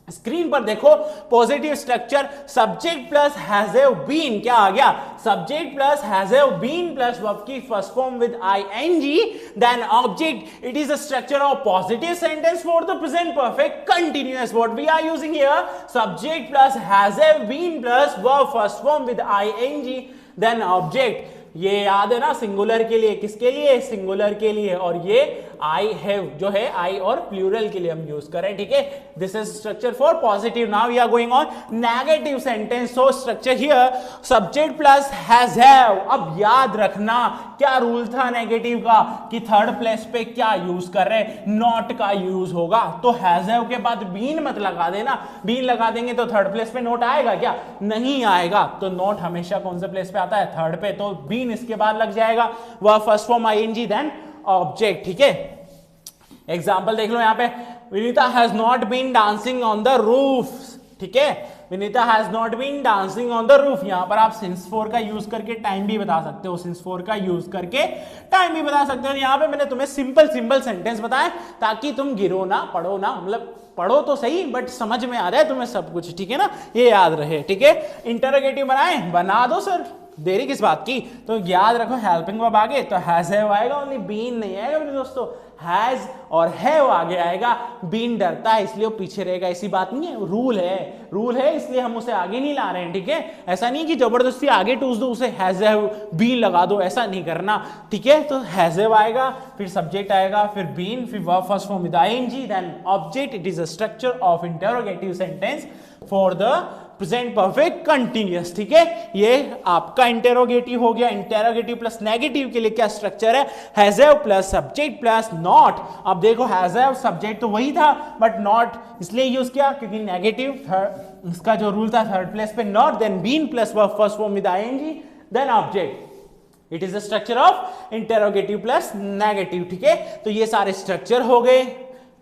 स्क्रीन पर देखो, positive structure subject plus has have been, क्या आ गया? Subject plus has have been plus verb की first form with ING then object. It is a structure of positive sentence for the present perfect continuous. What we are using here? Subject plus has have been plus verb first form with ING then object. ये याद है ना, singular के लिए, किसके लिए? Singular के लिए। और ये आई हैव जो है आई और प्लूरल के लिए हम यूज करें, ठीक है। This is structure for positive. Now we are going on negative sentence. So structure here subject plus has have. अब याद रखना क्या रूल था नेगेटिव का, कि थर्ड प्लेस पे क्या यूज कर रहे हैं? नॉट का यूज होगा। तो हैज हैव के बाद बीन मत लगा देना, बीन लगा देंगे तो थर्ड प्लेस पे नोट आएगा क्या? नहीं आएगा। तो नोट हमेशा कौन से प्लेस पे आता है? थर्ड पे। तो बीन इसके बाद लग जाएगा, वह first form ING then object, ठीक है। एग्जांपल देख लो यहां पे, Vinita has not been dancing on the roof, ठीक है। Vinita has not been dancing on the roof. यहां पर आप सिंस फोर का यूज करके टाइम भी बता सकते हो, सिंस फोर का यूज करके टाइम भी बता सकते हो। यहां पे मैंने तुम्हें सिंपल सेंटेंस बताया ताकि तुम गिरो ना, पढ़ो ना, मतलब पढ़ो तो सही बट समझ में आ रहा है तुम्हें सब कुछ, ठीक है ना, ये याद रहे, ठीक है। इंटरोगेटिव बनाए, बना दो सर, देरी किस बात की। तो याद रखो, हेल्पिंग वर्ब आगे तो हैज हैव आएगा, ओनली बीन नहीं आएगा मेरे दोस्तों। हैज और हैव आगे आएगा, बीन डरता है इसलिए वो पीछे रहेगा, ऐसी बात नहीं है, रूल है इसलिए हम उसे आगे नहीं ला रहे हैं, ठीक है। ऐसा नहीं कि जबरदस्ती आगे टूस दो उसे, हैज हैव बीन लगा दो, ऐसा नहीं करना, ठीक है। तो हैज हैव आएगा, फिर सब्जेक्ट आएगा, फिर बीन, फिर verb first form with ING then object. It is a structure of interrogative sentence for the present perfect continuous, ठीक है। ये आपका इंटेरोगेटिव हो गया। इंटेरोगेटिव प्लस नेगेटिव के लिए क्या स्ट्रक्चर है? Has have plus subject plus not. अब देखो हैज हैव सब्जेक्ट तो वही था बट नॉट इसलिए यूज किया क्योंकि नेगेटिव इसका जो रूल था थर्ड प्लेस पे not, then been plus verb first form with ING then object. It is a structure of interrogative plus negative, ठीक है। तो ये सारे स्ट्रक्चर हो गए,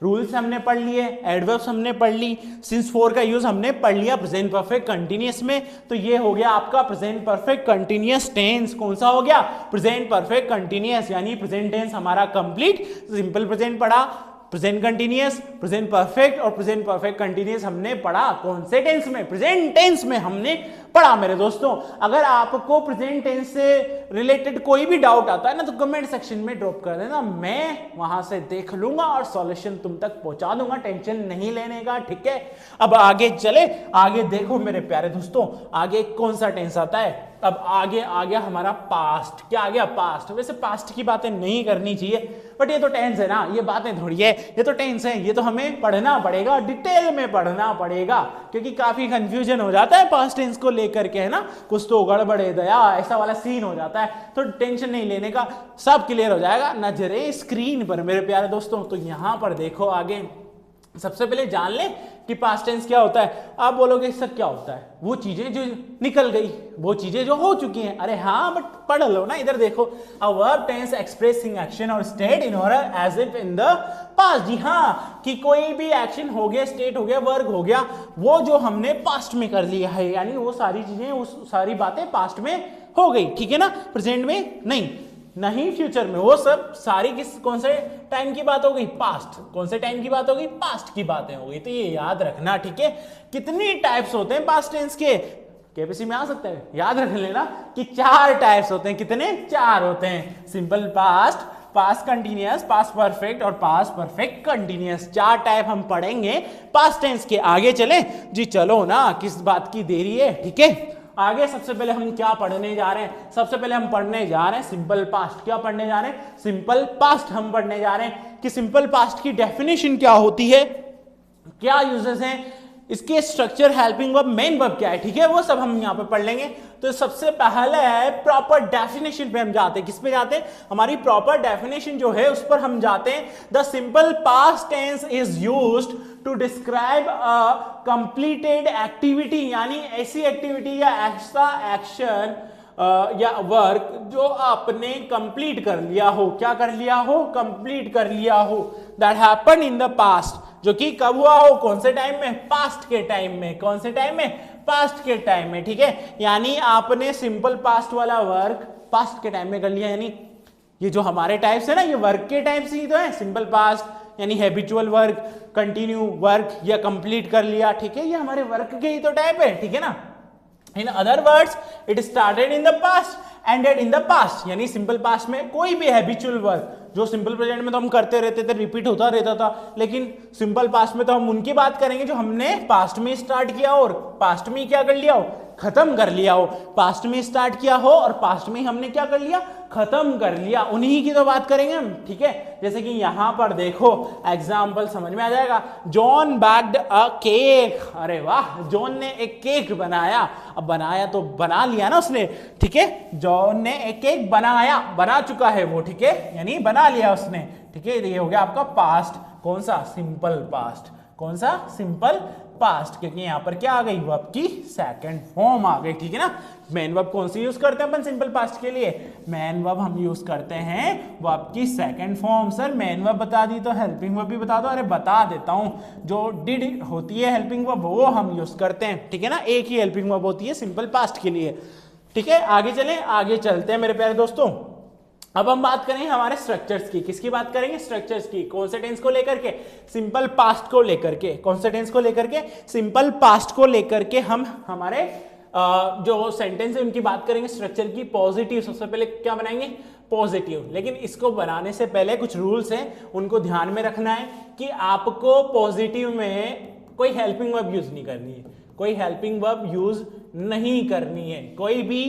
रूल्स हमने पढ़ लिए, एडवर्ब्स हमने पढ़ ली, सिंस फोर का यूज हमने पढ़ लिया प्रेजेंट परफेक्ट कंटीन्यूअस में। तो ये हो गया आपका प्रेजेंट परफेक्ट कंटीन्यूअस टेंस। कौन सा हो गया? प्रेजेंट परफेक्ट कंटीन्यूअस, यानी प्रेजेंट टेंस हमारा कंप्लीट। सिंपल प्रेजेंट पढ़ा, प्रेजेंट कंटीन्यूअस, प्रेजेंट परफेक्ट और प्रेजेंट परफेक्ट कंटीन्यूअस हमने पढ़ा। कौन से टेंस में? प्रेजेंट टेंस में हमने पढ़ा मेरे दोस्तों। अगर आपको प्रेजेंट टेंस से रिलेटेड कोई भी डाउट आता है ना तो कमेंट सेक्शन में ड्रॉप कर देना, मैं वहां से देख लूंगा और सॉल्यूशन तुम तक पहुंचा दूंगा, टेंशन नहीं लेने का, ठीक है। अब आगे चले, आगे देखो मेरे प्यारे दोस्तों, आगे कौन सा टेंस आता है? अब आगे आ गया हमारा पास्ट। क्या आ गया? पास्ट। वैसे पास्ट की बातें नहीं करनी चाहिए बट ये तो टेंस है ना, ये बातें थोड़ी है, ये तो टेंस है, ये तो हमें पढ़ना पड़ेगा, डिटेल में पढ़ना पड़ेगा क्योंकि काफी कंफ्यूजन हो जाता है पास्ट टेंस को लेकर के, है ना। कुछ तो गड़बड़े दया ऐसा वाला सीन हो जाता है, तो टेंशन नहीं लेने का, सब क्लियर हो जाएगा। नजरें स्क्रीन पर मेरे प्यारे दोस्तों। तो यहां पर देखो, आगे सबसे पहले जान ले कि पास्ट टेंस क्या होता है। आप बोलोगे सर क्या होता है? वो चीजें जो निकल गई, वो चीजें जो हो चुकी हैं। अरे हाँ बट पढ़ लो ना, इधर देखो, a verb tense expressing action और state in order as if in the past. जी हाँ, कि कोई भी एक्शन हो गया, स्टेट हो गया, वर्ग हो गया, वो जो हमने पास्ट में कर लिया है, यानी वो सारी चीजें, उस सारी बातें पास्ट में हो गई, ठीक है ना, प्रेजेंट में नहीं फ्यूचर में। वो सब सारी कौन से टाइम की बात हो गई? पास्ट। कौन से टाइम की बात हो गई? पास्ट की बातें हो गई। तो ये याद रखना, ठीक है। कितनी टाइप्स होते हैं पास्ट टेंस के? केबीसी में आ सकता है, याद रख लेना कि 4 टाइप्स होते हैं। कितने? 4 होते हैं। Simple past, past continuous, past perfect और पास्ट परफेक्ट कंटिन्यूअस, 4 टाइप हम पढ़ेंगे पास्ट टेंस के। आगे चले जी, चलो ना, किस बात की देरी है, ठीक है। आगे सबसे पहले हम क्या पढ़ने जा रहे हैं? सबसे पहले हम पढ़ने जा रहे हैं सिंपल पास्ट। क्या पढ़ने जा रहे हैं? सिंपल पास्ट हम पढ़ने जा रहे हैं कि सिंपल पास्ट की डेफिनेशन क्या होती है, क्या यूजेस हैं, इसके structure, helping verb, main verb क्या है, ठीक है, वो सब हम यहाँ पे पढ़ लेंगे। तो सबसे पहले है प्रॉपर डेफिनेशन पे हम जाते हैं। किस पे जाते हैं? हमारी प्रॉपर डेफिनेशन जो है उस पर हम जाते हैं। The simple past tense is used to describe a completed activity, यानी ऐसी एक्टिविटी या ऐसा एक्शन या वर्क जो आपने कंप्लीट कर लिया हो। क्या कर लिया हो? कंप्लीट कर लिया हो। That happened in the past, जो कि कब हुआ हो? कौन से टाइम में? पास्ट के टाइम में। कौन से टाइम में? पास्ट के टाइम में, ठीक है। यानी आपने सिंपल पास्ट वाला वर्क पास्ट के टाइम में कर लिया, यानी ये जो हमारे टाइप्स है ना, ये वर्क के टाइप्स ही तो है। सिंपल पास्ट यानी हैबिचुअल वर्क, कंटिन्यू वर्क या कंप्लीट कर लिया, ठीक है, ये हमारे वर्क के ही तो टाइप है, ठीक है ना। In other words, it started in the past, ended in the past, यानी सिंपल पास्ट में कोई भी हैबिचुअल वर्क जो सिंपल प्रेजेंट में तो हम करते रहते थे, रिपीट होता रहता था, लेकिन सिंपल पास्ट में तो हम उनकी बात करेंगे जो हमने पास्ट में स्टार्ट किया और पास्ट में क्या कर लिया हो? खत्म कर लिया हो। पास्ट में स्टार्ट किया हो और पास्ट में हमने क्या कर लिया? खत्म कर लिया। उन्हीं की तो बात करेंगे हम, ठीक है। जैसे कि यहां पर देखो एग्जाम्पल समझ में आ जाएगा। जॉन बेक्ड अ केक, अरे वाह, जॉन ने एक केक बनाया। अब बनाया तो बना लिया ना उसने, ठीक है। जॉन ने एक केक बनाया, बना चुका है वो, ठीक है, यानी बना लिया उसने, ठीक है। ये हो गया आपका पास्ट। कौन सा? Simple past. कौन सा? सिंपल पास्ट, क्योंकि यहां पर क्या आ गई? वर्ब की सेकंड फॉर्म आ गई, ठीक है ना। मेन वर्ब कौन सी यूज करते हैं अपन सिंपल पास्ट के लिए? मेन वर्ब हम यूज करते हैं वर्ब की second form. Sir main verb बता दी तो हेल्पिंग वर्ब भी बता दो। अरे बता देता हूं, जो डिड होती है हेल्पिंग वर्ब वो हम यूज करते हैं, ठीक है ना। एक ही हेल्पिंग वर्ब होती है सिंपल पास्ट के लिए, ठीक है। आगे चलें, आगे चलते हैं मेरे प्यारे दोस्तों। अब हम बात करेंगे हमारे स्ट्रक्चर्स की। किसकी बात करेंगे? स्ट्रक्चर्स की। कौन से टेंस को लेकर के? सिंपल पास्ट को लेकर के। कौन से टेंस को लेकर के? सिंपल पास्ट को लेकर के हम हमारे जो सेंटेंस है उनकी बात करेंगे। स्ट्रक्चर की पॉजिटिव, सबसे पहले क्या बनाएंगे? पॉजिटिव। लेकिन इसको बनाने से पहले कुछ रूल्स हैं, उनको ध्यान में रखना है कि आपको पॉजिटिव में कोई हेल्पिंग वर्ब यूज नहीं करनी है। कोई हेल्पिंग वर्ब यूज नहीं करनी है। कोई भी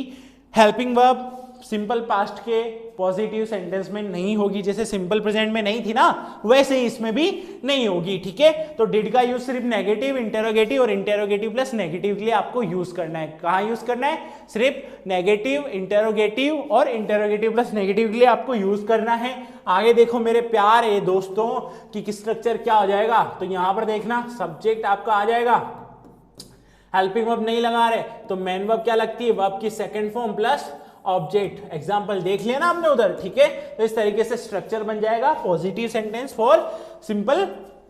हेल्पिंग वर्ब सिंपल पास्ट के पॉजिटिव सेंटेंस में नहीं होगी। जैसे सिंपल प्रेजेंट में नहीं थी ना, वैसे ही इसमें भी नहीं होगी, ठीक है। तो डिड का यूज सिर्फ नेगेटिव, इंटेरोगेटिव और इंटेरोगेटिव प्लस नेगेटिव के लिए आपको यूज करना है। कहां यूज करना है? सिर्फ नेगेटिव, इंटेरोगेटिव और इंटेरोगेटिव प्लस नेगेटिव के लिए आपको यूज करना है। आगे देखो मेरे प्यारे दोस्तों कि स्ट्रक्चर क्या हो जाएगा। तो यहां पर देखना, सब्जेक्ट आपका आ जाएगा, हेल्पिंग वर्ब नहीं लगा रहे तो मेन वर्ब क्या लगती है? वर्ब की second form plus object. Example देख लिया ना आपने उधर, ठीक है। तो इस तरीके से स्ट्रक्चर बन जाएगा positive sentence for simple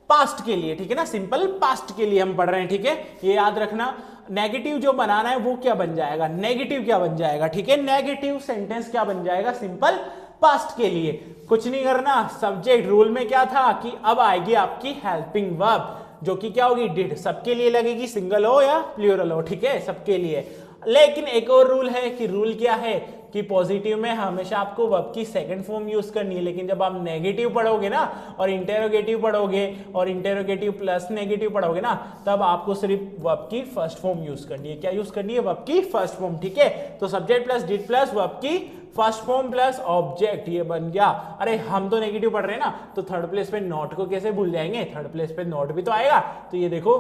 past के लिए, ठीक है ना। सिंपल पास्ट के लिए हम पढ़ रहे हैं, ठीक है, ये याद रखना। नेगेटिव जो बनाना है वो क्या बन जाएगा? नेगेटिव क्या बन जाएगा, ठीक है। नेगेटिव सेंटेंस क्या बन जाएगा? सिंपल पास्ट के लिए कुछ नहीं करना। सब्जेक्ट रूल में क्या था कि अब आएगी आपकी हेल्पिंग वर्ब, जो कि क्या होगी? डिड। सबके लिए लगेगी, सिंगल हो या प्लूरल हो, ठीक है, सबके लिए। लेकिन एक और रूल है कि रूल क्या है कि पॉजिटिव में हमेशा आपको वर्ब की सेकंड फॉर्म यूज करनी है। लेकिन जब आप नेगेटिव पढ़ोगे ना और इंटेरोगेटिव पढ़ोगे और इंटेरोगेटिव प्लस नेगेटिव पढ़ोगे ना, तब आपको सिर्फ वर्ब की फर्स्ट फॉर्म यूज करनी है। क्या यूज करनी है? वर्ब की फर्स्ट फॉर्म, ठीक है। तो subject plus did plus verb की फर्स्ट फॉर्म प्लस ऑब्जेक्ट, ये बन गया। अरे हम तो नेगेटिव पढ़ रहे हैं ना, तो थर्ड प्लेस पे नॉट को कैसे भूल जाएंगे? थर्ड प्लेस पे नॉट भी तो आएगा। तो ये देखो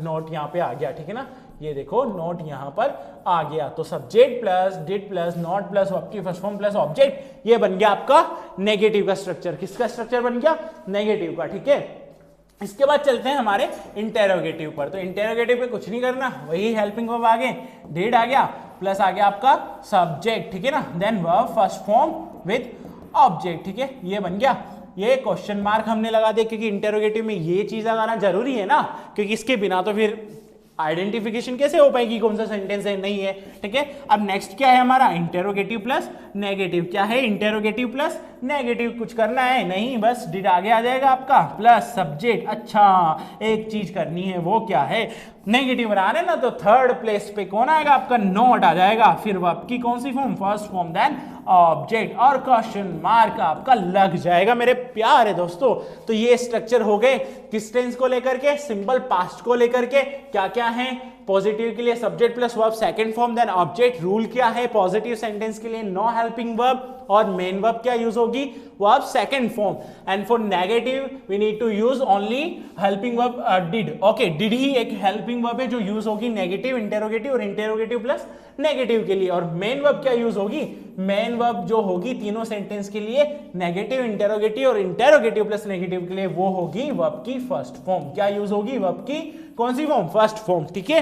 नॉट यहाँ पे आ गया, ठीक है ना। ये देखो नॉट यहाँ पर आ गया। तो subject plus did plus not plus verb की फर्स्ट फॉर्म प्लस ऑब्जेक्ट, ये बन गया आपका नेगेटिव का स्ट्रक्चर। किसका स्ट्रक्चर बन गया? नेगेटिव का, ठीक है। इसके बाद चलते हैं हमारे इंटेरोगेटिव पर। तो इंटेरोगेटिव पे कुछ नहीं करना, वही हेल्पिंग वर्ब आ गए, डिड आ गया प्लस आ गया आपका सब्जेक्ट, ठीक है ना। Then verb first form with object, ठीक है, ये बन गया। ये क्वेश्चन मार्क हमने लगा दिया क्योंकि इंटेरोगेटिव में ये चीज लगाना जरूरी है ना, क्योंकि इसके बिना तो फिर आइडेंटिफिकेशन कैसे हो पाएगी कौन सा सेंटेंस है, नहीं है, ठीक है। अब नेक्स्ट क्या है हमारा? Interrogative plus negative. क्या है? Interrogative plus negative. कुछ करना है नहीं, बस डिड आगे आ जाएगा आपका प्लस सब्जेक्ट। अच्छा, एक चीज करनी है, वो क्या है? नेगेटिव बना रहे ना, तो थर्ड प्लेस पे कौन आएगा? आपका नॉट आ जाएगा। फिर वर्ब की कौन सी form? First form, then object और क्वेश्चन मार्क आपका लग जाएगा मेरे प्यारे दोस्तों। तो ये स्ट्रक्चर हो गए किस टेंस को लेकर के, सिंपल पास्ट को लेकर के। क्या क्या है, पॉजिटिव के लिए subject plus verb second form then object. Rule क्या है, पॉजिटिव सेंटेंस के लिए नो हेल्पिंग वर्ब और मेन वर्ब क्या यूज होगी, verb second form. And for negative we need to use only helping verb did. Okay, did ही एक helping verb है जो यूज होगी नेगेटिव, इंटेरोगेटिव और इंटेरोगेटिव प्लस नेगेटिव के लिए। और मेन वर्ब क्या यूज होगी, मेन वर्ब जो होगी तीनों सेंटेंस के लिए नेगेटिव, इंटेरोगेटिव और इंटेरोगेटिव प्लस नेगेटिव के लिए वो होगी वर्ब की फर्स्ट फॉर्म। क्या यूज होगी, वर्ब की कौन सी फॉर्म, फर्स्ट फॉर्म। ठीक है,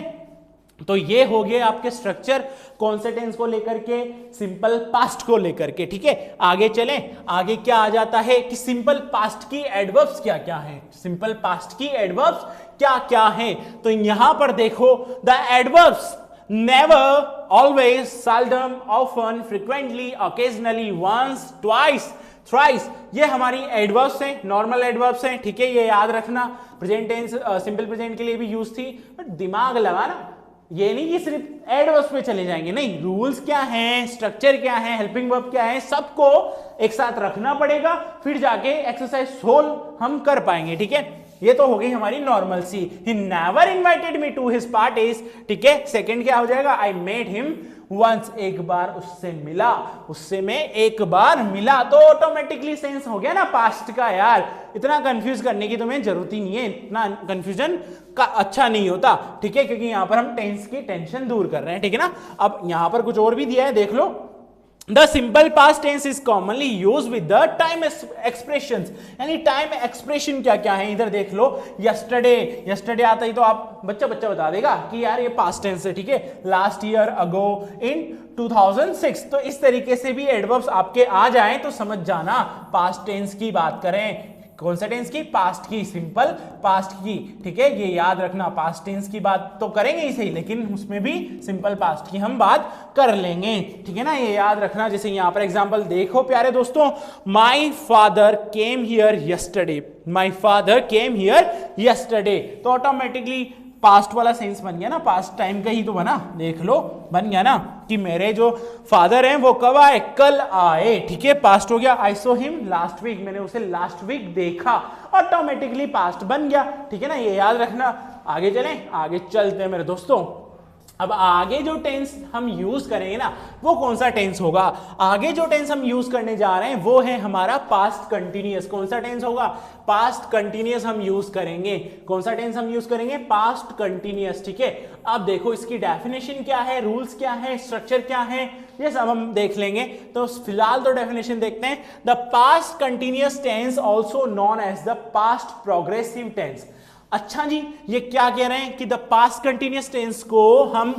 तो ये हो गए आपके स्ट्रक्चर कौन से टेंस को लेकर के, सिंपल पास्ट को लेकर के। ठीक है, आगे चलें। आगे क्या आ जाता है कि सिंपल पास्ट की एडवर्ब्स क्या क्या है, सिंपल पास्ट की एडवर्ब्स क्या क्या है। तो यहां पर देखो, the adverbs never, always, seldom, often, frequently, occasionally, once, twice, thrice, ये हमारी एडवर्ब्स हैं, नॉर्मल एडवर्ब्स हैं। ठीक है, ये याद रखना। प्रेजेंट टेंस सिंपल प्रेजेंट के लिए भी यूज थी, बट दिमाग लगाना, ये नहीं कि सिर्फ एडवर्ब्स पे चले जाएंगे, नहीं, रूल्स क्या हैं, स्ट्रक्चर क्या है, हेल्पिंग वर्ब क्या है, सबको एक साथ रखना पड़ेगा, फिर जाके एक्सरसाइज सोल्व हम कर पाएंगे। ठीक है, ये तो हो गई हमारी नॉर्मल सी। He never invited me to his parties. ठीक है, सेकंड क्या हो जाएगा, आई मेट हिम वंस, एक बार उससे मिला, उससे मैं एक बार मिला। तो ऑटोमेटिकली सेंस हो गया ना पास्ट का। यार इतना कंफ्यूज करने की तुम्हें जरूरत ही नहीं है, इतना कंफ्यूजन का अच्छा नहीं होता। ठीक है, क्योंकि यहां पर हम टेंस की टेंशन दूर कर रहे हैं। ठीक है ना, अब यहां पर कुछ और भी दिया है, देख लो। The simple past tense is commonly used with the time expressions। यानी टाइम एक्सप्रेशन क्या क्या है, इधर देख लो। यस्टरडे, यस्टरडे आता ही तो आप बच्चा बता देगा कि यार ये पास्ट टेंस है। ठीक है, लास्ट ईयर, अगो, इन 2006। तो इस तरीके से भी एडवर्ब्स आपके आ जाएं तो समझ जाना पास्ट टेंस की बात करें, कौन सा टेंस की, पास्ट की, सिंपल पास्ट की। ठीक है, ये याद रखना, पास्ट टेंस की बात तो करेंगे ही सही, लेकिन उसमें भी सिंपल पास्ट की हम बात कर लेंगे। ठीक है ना, ये याद रखना। जैसे यहां पर एग्जांपल देखो प्यारे दोस्तों, my father came here yesterday, my father came here yesterday. तो ऑटोमेटिकली पास्ट वाला सेंस बन गया ना, पास्ट टाइम का ही तो बना, देख लो, बन गया ना कि मेरे जो फादर हैं वो कब आए, कल आए। ठीक है, पास्ट हो गया। आई सो हिम लास्ट वीक, मैंने उसे लास्ट वीक देखा, ऑटोमेटिकली पास्ट बन गया। ठीक है ना, ये याद रखना। आगे चलें, आगे चलते हैं मेरे दोस्तों। अब आगे जो टेंस हम यूज करेंगे ना, वो कौन सा टेंस होगा, आगे जो टेंस हम यूज करने जा रहे हैं वो है हमारा पास्ट कंटिन्यूअस। कौन सा टेंस होगा, पास्ट कंटिन्यूअस हम यूज करेंगे। कौन सा टेंस हम यूज करेंगे, पास्ट कंटिन्यूअस। ठीक है, अब देखो इसकी डेफिनेशन क्या है, रूल्स क्या है, स्ट्रक्चर क्या है, ये सब हम देख लेंगे। तो फिलहाल तो डेफिनेशन देखते हैं। The past continuous tense also known as the past progressive tense. अच्छा जी, ये क्या कह रहे हैं कि द पास्ट कंटिन्यूअस टेंस को हम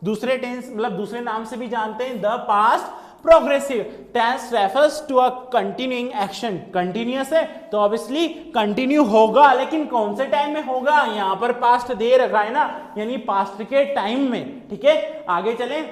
दूसरे टेंस मतलब दूसरे नाम से भी जानते हैं, the past progressive tense refers to a continuing action. Continuous है तो ऑब्वियसली कंटिन्यू होगा, लेकिन कौन से टाइम में होगा, यहां पर पास्ट दे रखा है ना, यानी पास्ट के टाइम में। ठीक है, आगे चलें।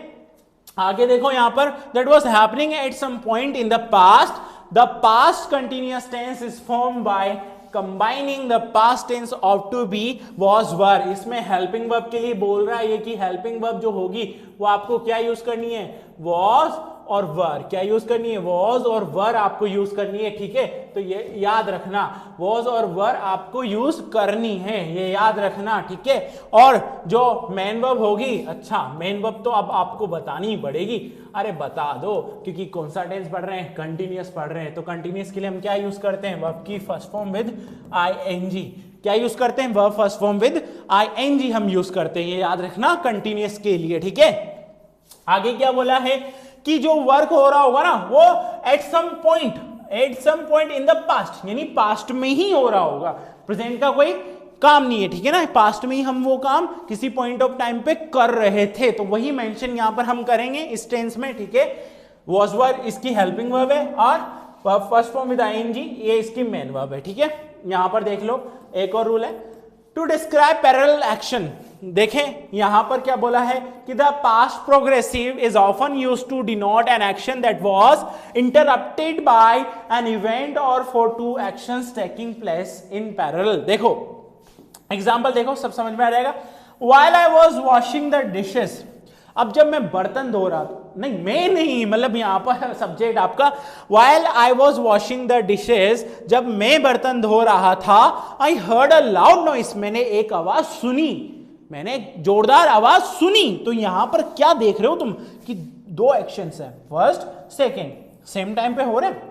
आगे देखो यहां पर, that was happening at some point in the past. The past continuous tense is formed by combining the past tense of to be was were. इसमें हेल्पिंग वर्ब के लिए बोल रहा है ये कि हेल्पिंग वर्ब जो होगी वो आपको क्या यूज करनी है, वॉज और वर। क्या यूज करनी है, वॉज और वर आपको यूज करनी है। ठीक है, तो ये याद रखना, वॉज और वर आपको यूज करनी है, ये याद रखना। ठीक है, और जो मेन वर्ब होगी, अच्छा मेन वर्ब तो अब आपको बतानी पड़ेगी। अरे बता दो, क्योंकि कौन सा टेंस पढ़ रहे हैं, कंटिन्यूअस पढ़ रहे हैं। तो कंटिन्यूअस के लिए हम क्या यूज करते हैं, वर्ब की फर्स्ट फॉर्म विद आईएनजी। क्या यूज करते हैं, verb first form with ING हम यूज करते हैं, ये याद रखना कंटिन्यूअस के लिए। ठीक है, आगे क्या बोला है कि जो वर्क हो रहा होगा ना वो at some point in the past, यानी पास्ट में ही हो रहा होगा, प्रेजेंट का कोई काम नहीं है। ठीक है ना, पास्ट में ही हम वो काम किसी पॉइंट ऑफ टाइम पे कर रहे थे, तो वही मेंशन यहां पर हम करेंगे इस टेंस में। ठीक है, वॉज वर इसकी हेल्पिंग वर्ब है और verb first form with ING ये इसकी मेन वर्ब है। ठीक है, यहां पर देख लो एक और रूल है, टू डिस्क्राइब पैरेलल एक्शन। देखें यहां पर क्या बोला है कि the past progressive is often used to denote an action that was interrupted by an event और for two actions taking place in parallel. देखो एग्जांपल देखो, सब समझ में आ जाएगा। While I was washing the dishes, अब जब मैं बर्तन धो रहा था, नहीं मैं नहीं, मतलब यहां पर सब्जेक्ट आपका while I was washing the dishes, जब मैं बर्तन धो रहा था, I heard a loud noise, मैंने एक आवाज सुनी, मैंने जोरदार आवाज सुनी। तो यहां पर क्या देख रहे हो तुम कि दो एक्शंस है, फर्स्ट सेकंड सेम टाइम पे हो रहे हैं,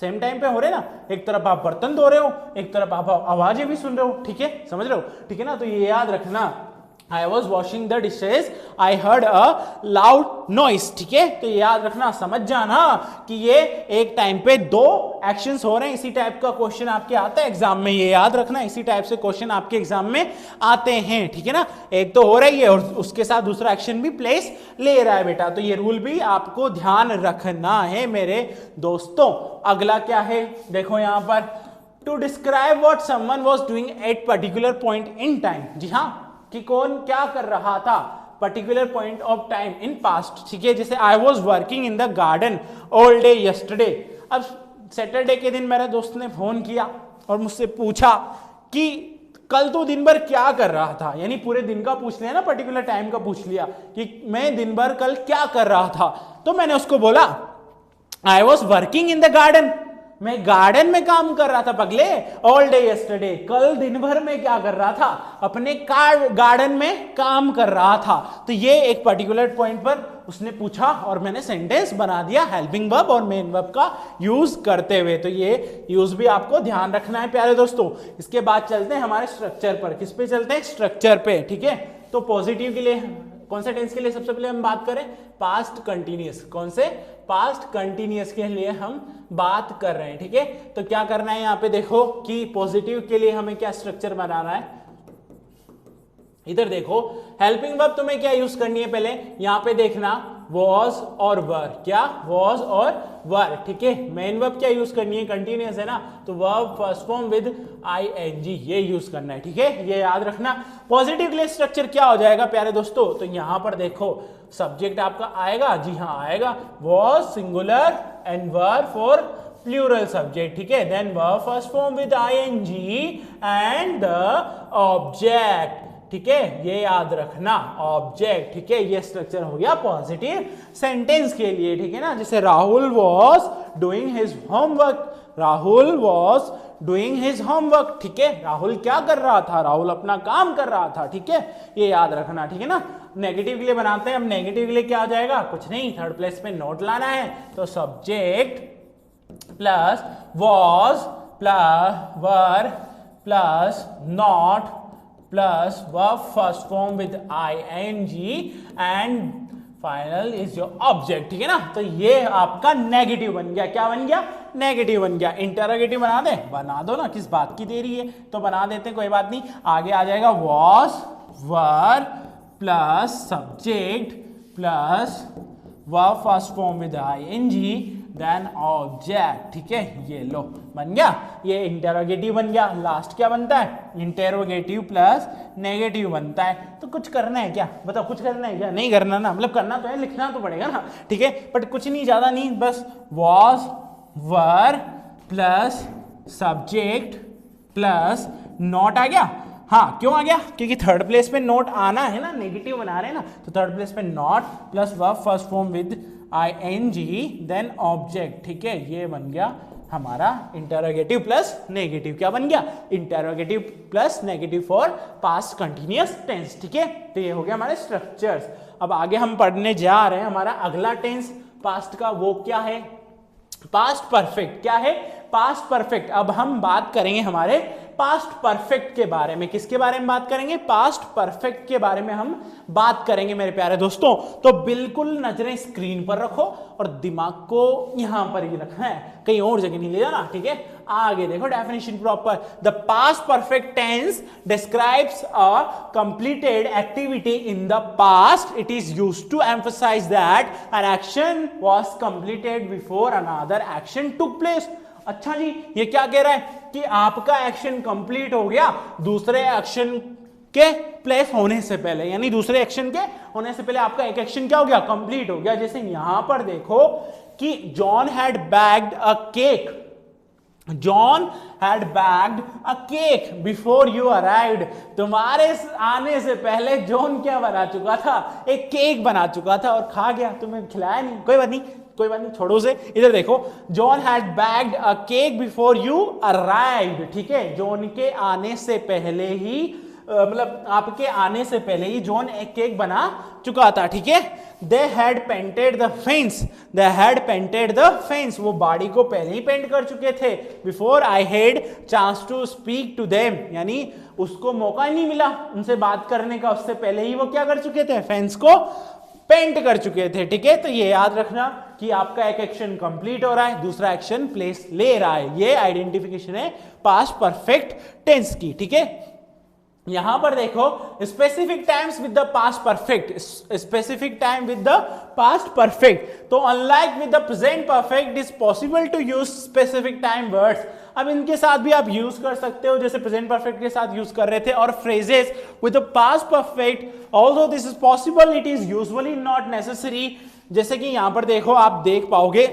सेम टाइम पे हो रहे ना, एक तरफ आप बर्तन धो रहे हो, एक तरफ आप आवाजें भी सुन रहे हो, ठीक है, समझ रहे हो, ठीक है ना। तो ये याद रखना, I was washing the dishes, I heard a loud noise, ठीक है। तो ये याद रखना, समझ जाना कि ये एक टाइम पे दो एक्शंस हो रहे हैं। इसी टाइप का क्वेश्चन आपके आता है एग्जाम में, ये याद रखना, इसी टाइप से क्वेश्चन आपके एग्जाम में आते हैं, ठीक है ना। एक तो हो रही है और उसके साथ दूसरा एक्शन भी प्लेस ले रहा है बेटा, तो ये रूल भी आपको ध्यान रखना है मेरे दोस्तों। अगला क्या है, देखो यहां पर, to describe what someone was doing at particular point in time. जी हाँ, कि कौन क्या कर रहा था particular point of time in past, ठीक है। जैसे I was working in the garden all day yesterday. अब सैटरडे के दिन मेरे दोस्त ने फोन किया और मुझसे पूछा कि कल तो दिन भर क्या कर रहा था, यानी पूरे दिन का पूछ लिया ना, पर्टिकुलर टाइम का पूछ लिया कि मैं दिन भर कल क्या कर रहा था। तो मैंने उसको बोला आई was working in the garden, मैं गार्डन में काम कर रहा था पगले, ऑल डे यस्टरडे, कल दिन भर में क्या कर रहा था, अपने गार्डन में काम कर रहा था। तो ये एक पर्टिकुलर पॉइंट पर उसने पूछा और मैंने सेंटेंस बना दिया हेल्पिंग वर्ब और मेन वर्ब का यूज करते हुए। तो ये यूज भी आपको ध्यान रखना है प्यारे दोस्तों। इसके बाद चलते हैं हमारे स्ट्रक्चर पर। किस पे चलते हैं, स्ट्रक्चर पे, ठीक है। तो पॉजिटिव के लिए कौन से टेंस के लिए सबसे पहले हम बात करें, पास्ट कंटिन्यूअस। कौन से, पास्ट कंटिन्यूअस के लिए हम बात कर रहे हैं, ठीक है। तो क्या करना है यहाँ पे देखो कि पॉजिटिव के लिए हमें क्या स्ट्रक्चर बनाना है, इधर देखो हेल्पिंग वर्ब तुम्हें क्या यूज करनी है, पहले यहाँ पे देखना was और were, क्या was और were, ठीक है। मेन वर्ब क्या यूज करनी है, कंटिन्यूअस है ना, तो verb first form with ing ये यूज करना है, ठीक है, ये याद रखना। पॉजिटिव के लिए स्ट्रक्चर क्या हो जाएगा प्यारे दोस्तों, तो यहां पर देखो सब्जेक्ट आपका आएगा, जी हाँ आएगा, was singular and were for plural subject, ठीक है। Then verb first form with ing and the object, ठीक है, ये याद रखना, ऑब्जेक्ट, ठीक है। ये स्ट्रक्चर हो गया पॉजिटिव सेंटेंस के लिए, ठीक है ना। जैसे Rahul was doing his homework, Rahul was doing his homework, ठीक है, राहुल क्या कर रहा था, राहुल अपना काम कर रहा था, ठीक है, ये याद रखना, ठीक है ना। नेगेटिव के लिए बनाते हैं, अब नेगेटिव के लिए क्या हो जाएगा, कुछ नहीं, थर्ड प्लेस पे नोट लाना है, तो subject plus was plus were plus not plus verb first form with ing and final is your object, ठीक है ना। तो ये आपका नेगेटिव बन गया, क्या बन गया, नेगेटिव बन गया। इंटरोगेटिव बना दे, बना दो ना, किस बात की देरी है, तो बना देते हैं, कोई बात नहीं। आगे आ जाएगा was were plus subject plus verb first form with ing then object, ठीक है, ये लो बन गया, ये इंटेरोगेटिव बन गया। लास्ट क्या बनता है, इंटेरोगेटिव प्लस नेगेटिव बनता है। तो कुछ करना है क्या, बताओ, कुछ करना है क्या, नहीं करना ना, मतलब करना तो है, लिखना तो पड़ेगा ना, ठीक है, बट कुछ नहीं, ज्यादा नहीं, बस was were plus subject plus not आ गया। हाँ, क्यों आ गया, क्योंकि थर्ड प्लेस पे नोट आना है ना, नेगेटिव बना रहे हैं ना, तो थर्ड प्लेस पे not plus verb first form with ing then object, ठीक है, ये बन गया हमारा इंटरोगेटिव प्लस नेगेटिव। क्या बन गया, interrogative plus negative for past continuous tense, ठीक है। तो ये हो गया हमारे स्ट्रक्चर्स। अब आगे हम पढ़ने जा रहे हैं हमारा अगला टेंस पास्ट का, वो क्या है, पास्ट परफेक्ट। क्या है, पास्ट परफेक्ट। अब हम बात करेंगे हमारे पास्ट परफेक्ट के बारे में। किसके बारे में बात करेंगे, पास्ट परफेक्ट के बारे में हम बात करेंगे मेरे प्यारे दोस्तों। तो बिल्कुल नजरें स्क्रीन पर रखो और दिमाग को यहां पर ही रखना है, कहीं और जगह नहीं ले जाना, ठीक है। आगे देखो definition proper, the past perfect tense describes a completed activity in the past. It is used to emphasize that an action was completed before another action took place. अच्छा जी, ये क्या कह रहा है कि आपका एक्शन कंप्लीट हो गया दूसरे एक्शन के प्लेस होने से पहले, यानी दूसरे एक्शन के होने से पहले आपका एक एक्शन क्या हो गया, कंप्लीट हो गया। जैसे यहां पर देखो कि John had bagged a cake, John had bagged a cake before you arrived. तुम्हारे आने से पहले जॉन क्या बना चुका था, एक केक बना चुका था और खा गया, तुम्हें खिलाया नहीं। कोई बात नहीं, कोई बात नहीं, छोड़ो से। इधर देखो, John had bagged a cake before you arrived. ठीक है, जॉन के आने से पहले ही मतलब आपके आने से पहले ही जॉन एक केक बना चुका था। ठीक है, they had painted the fence, they had painted the fence, वो बाड़ी को पहले ही पेंट कर चुके थे। Before I had chance to speak to them, यानी उसको मौका ही नहीं मिला उनसे बात करने का, उससे पहले ही वो क्या कर चुके थे, फेंस को पेंट कर चुके थे। ठीक है, तो ये याद रखना कि आपका एक एक्शन कंप्लीट हो रहा है, दूसरा एक्शन प्लेस ले रहा है। ये आइडेंटिफिकेशन है पास्ट परफेक्ट टेंस की। ठीक है, यहां पर देखो, specific times with the past perfect, specific time with the past perfect. तो unlike with the present perfect it is possible to use specific time words. अब इनके साथ भी आप यूज कर सकते हो, जैसे प्रेजेंट परफेक्ट के साथ यूज कर रहे थे। और phrases with the past perfect although this is possible it is usually not necessary. जैसे कि यहां पर देखो, आप देख पाओगे,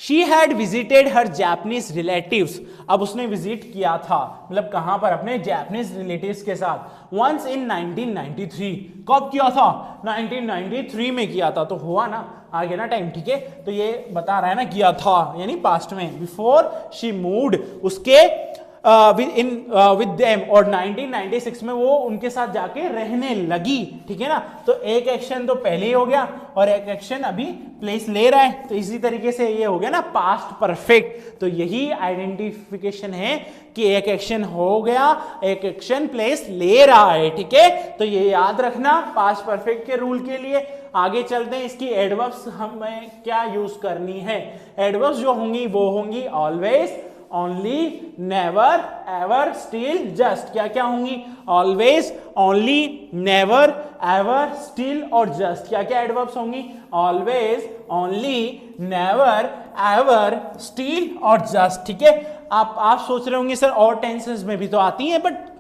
She had visited her Japanese relatives। अब उसने विजिट किया था, मतलब कहां पर, अपने जापानीज रिलेटिव्स के साथ। Once in 1993, कब किया था, 1993 में किया था। तो हुआ ना, आगे ना टाइम। ठीक है, तो ये बता रहा है ना, किया था यानी पास्ट में। बिफोर शी मूव्ड, उसके विद देम, और 1996 में वो उनके साथ जाके रहने लगी। ठीक है ना, तो एक एक्शन तो पहले ही हो गया और एक एक्शन अभी प्लेस ले रहा है। तो इसी तरीके से ये हो गया ना पास्ट परफेक्ट। तो यही आइडेंटिफिकेशन है कि एक एक्शन हो गया, एक एक्शन प्लेस ले रहा है। ठीक है, तो ये याद रखना पास्ट परफेक्ट के रूल के लिए। आगे चलते हैं, इसकी एडवर्ब्स हमें क्या यूज करनी है। एडवर्ब्स जो होंगी वो होंगी always, only, never, ever, still, just. क्या क्या होंगी, always, only, never, ever, still और जस्ट। क्या क्या एडवर्ब्स होंगी, always, only, never, ever, still और जस्ट। ठीक है, आप सोच रहे होंगे सर और टेंसेस में भी तो आती हैं, बट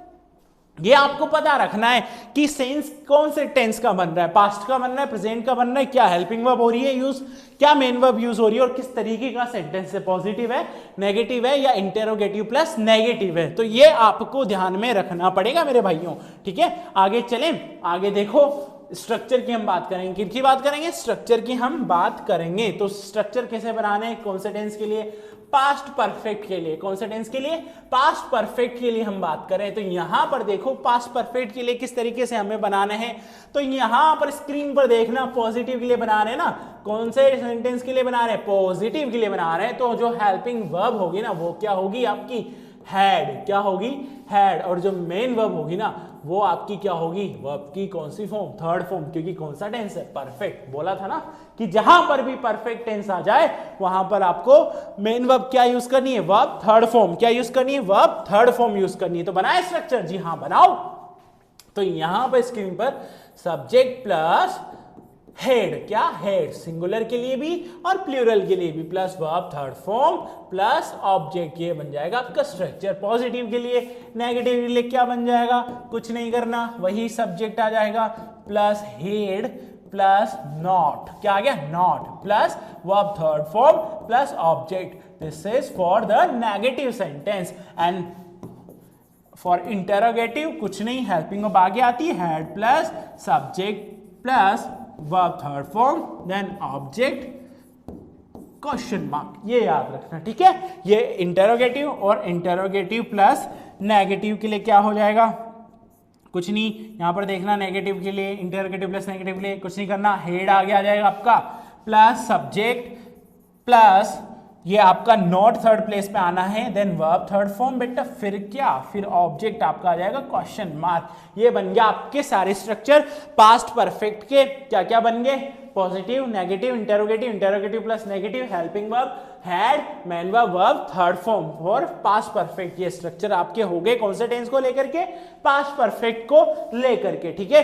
ये आपको पता रखना है कि सेंस कौन से टेंस का बन रहा है, पास्ट का बन रहा है, प्रेजेंट का बन रहा है, क्या हेल्पिंग वर्ब हो रही है यूज, क्या मेन वर्ब यूज हो रही है और किस तरीके का सेंटेंस है, पॉजिटिव है, नेगेटिव है या इंटेरोगेटिव प्लस नेगेटिव है। तो ये आपको ध्यान में रखना पड़ेगा मेरे भाइयों। ठीक है, आगे चलें, आगे देखो, स्ट्रक्चर की हम बात करेंगे। किनकी बात करेंगे, स्ट्रक्चर की हम बात करेंगे। तो स्ट्रक्चर कैसे बनाने, कौन से टेंस के लिए, पास्ट परफेक्ट के लिए। कौन से टेंस के लिए, पास्ट परफेक्ट के लिए हम बात करें। तो यहां पर देखो, पास्ट परफेक्ट के लिए किस तरीके से हमें बनाने हैं। तो यहां पर स्क्रीन पर देखना, पॉजिटिव के लिए बना रहे हैं ना, कौन से सेंटेंस के लिए बना रहे हैं, पॉजिटिव के लिए बना रहे हैं। तो जो हेल्पिंग वर्ब होगी ना, वो क्या होगी आपकी, हैड। क्या होगी, हैड। और जो मेन वर्ब होगी ना, वो आपकी क्या होगी, वर्ब की कौन सी फॉर्म, थर्ड फॉर्म, क्योंकि कौन सा टेंस है, परफेक्ट। बोला था ना कि जहां पर भी परफेक्ट टेंस आ जाए वहां पर आपको मेन वर्ब क्या यूज करनी है, वर्ब थर्ड फॉर्म। क्या यूज करनी है, वर्ब थर्ड फॉर्म यूज करनी है। तो बनाए स्ट्रक्चर, जी हाँ बनाओ। तो यहां पर स्क्रीन पर सब्जेक्ट प्लस हेड, क्या हेड, सिंगुलर के लिए भी और प्लूरल के लिए भी, plus verb third form plus object, ये बन जाएगा आपका स्ट्रक्चर। पॉजिटिव के लिए, नेगेटिव के लिए क्या बन जाएगा, कुछ नहीं करना, वही सब्जेक्ट आ जाएगा, प्लस हेड प्लस नॉट। क्या आ गया, not, plus verb third form plus object. This is for the negative sentence. And for interrogative कुछ नहीं, हेल्पिंग वर्ब आगे आती है, had plus subject plus verb third form then object question mark. ये याद रखना। ठीक है, ये इंटरोगेटिव और इंटरोगेटिव प्लस नेगेटिव के लिए क्या हो जाएगा, कुछ नहीं। यहां पर देखना, नेगेटिव के लिए, इंटरोगेटिव प्लस नेगेटिव के लिए कुछ नहीं करना, हेड आगे आ जाएगा आपका, प्लस सब्जेक्ट प्लस ये आपका नॉट थर्ड प्लेस पे आना है, देन वर्ब थर्ड फॉर्म बेटा, फिर क्या, फिर ऑब्जेक्ट आपका आ जाएगा क्वेश्चन मार्क। ये बन गया आपके सारे स्ट्रक्चर पास्ट परफेक्ट के। क्या क्या बन गए, positive, negative, interrogative, interrogative plus negative, helping verb, had, main verb, verb third form और पास्ट परफेक्ट। ये स्ट्रक्चर आपके हो गए कौन से टेंस को लेकर के, पास्ट परफेक्ट को लेकर के। ठीक है,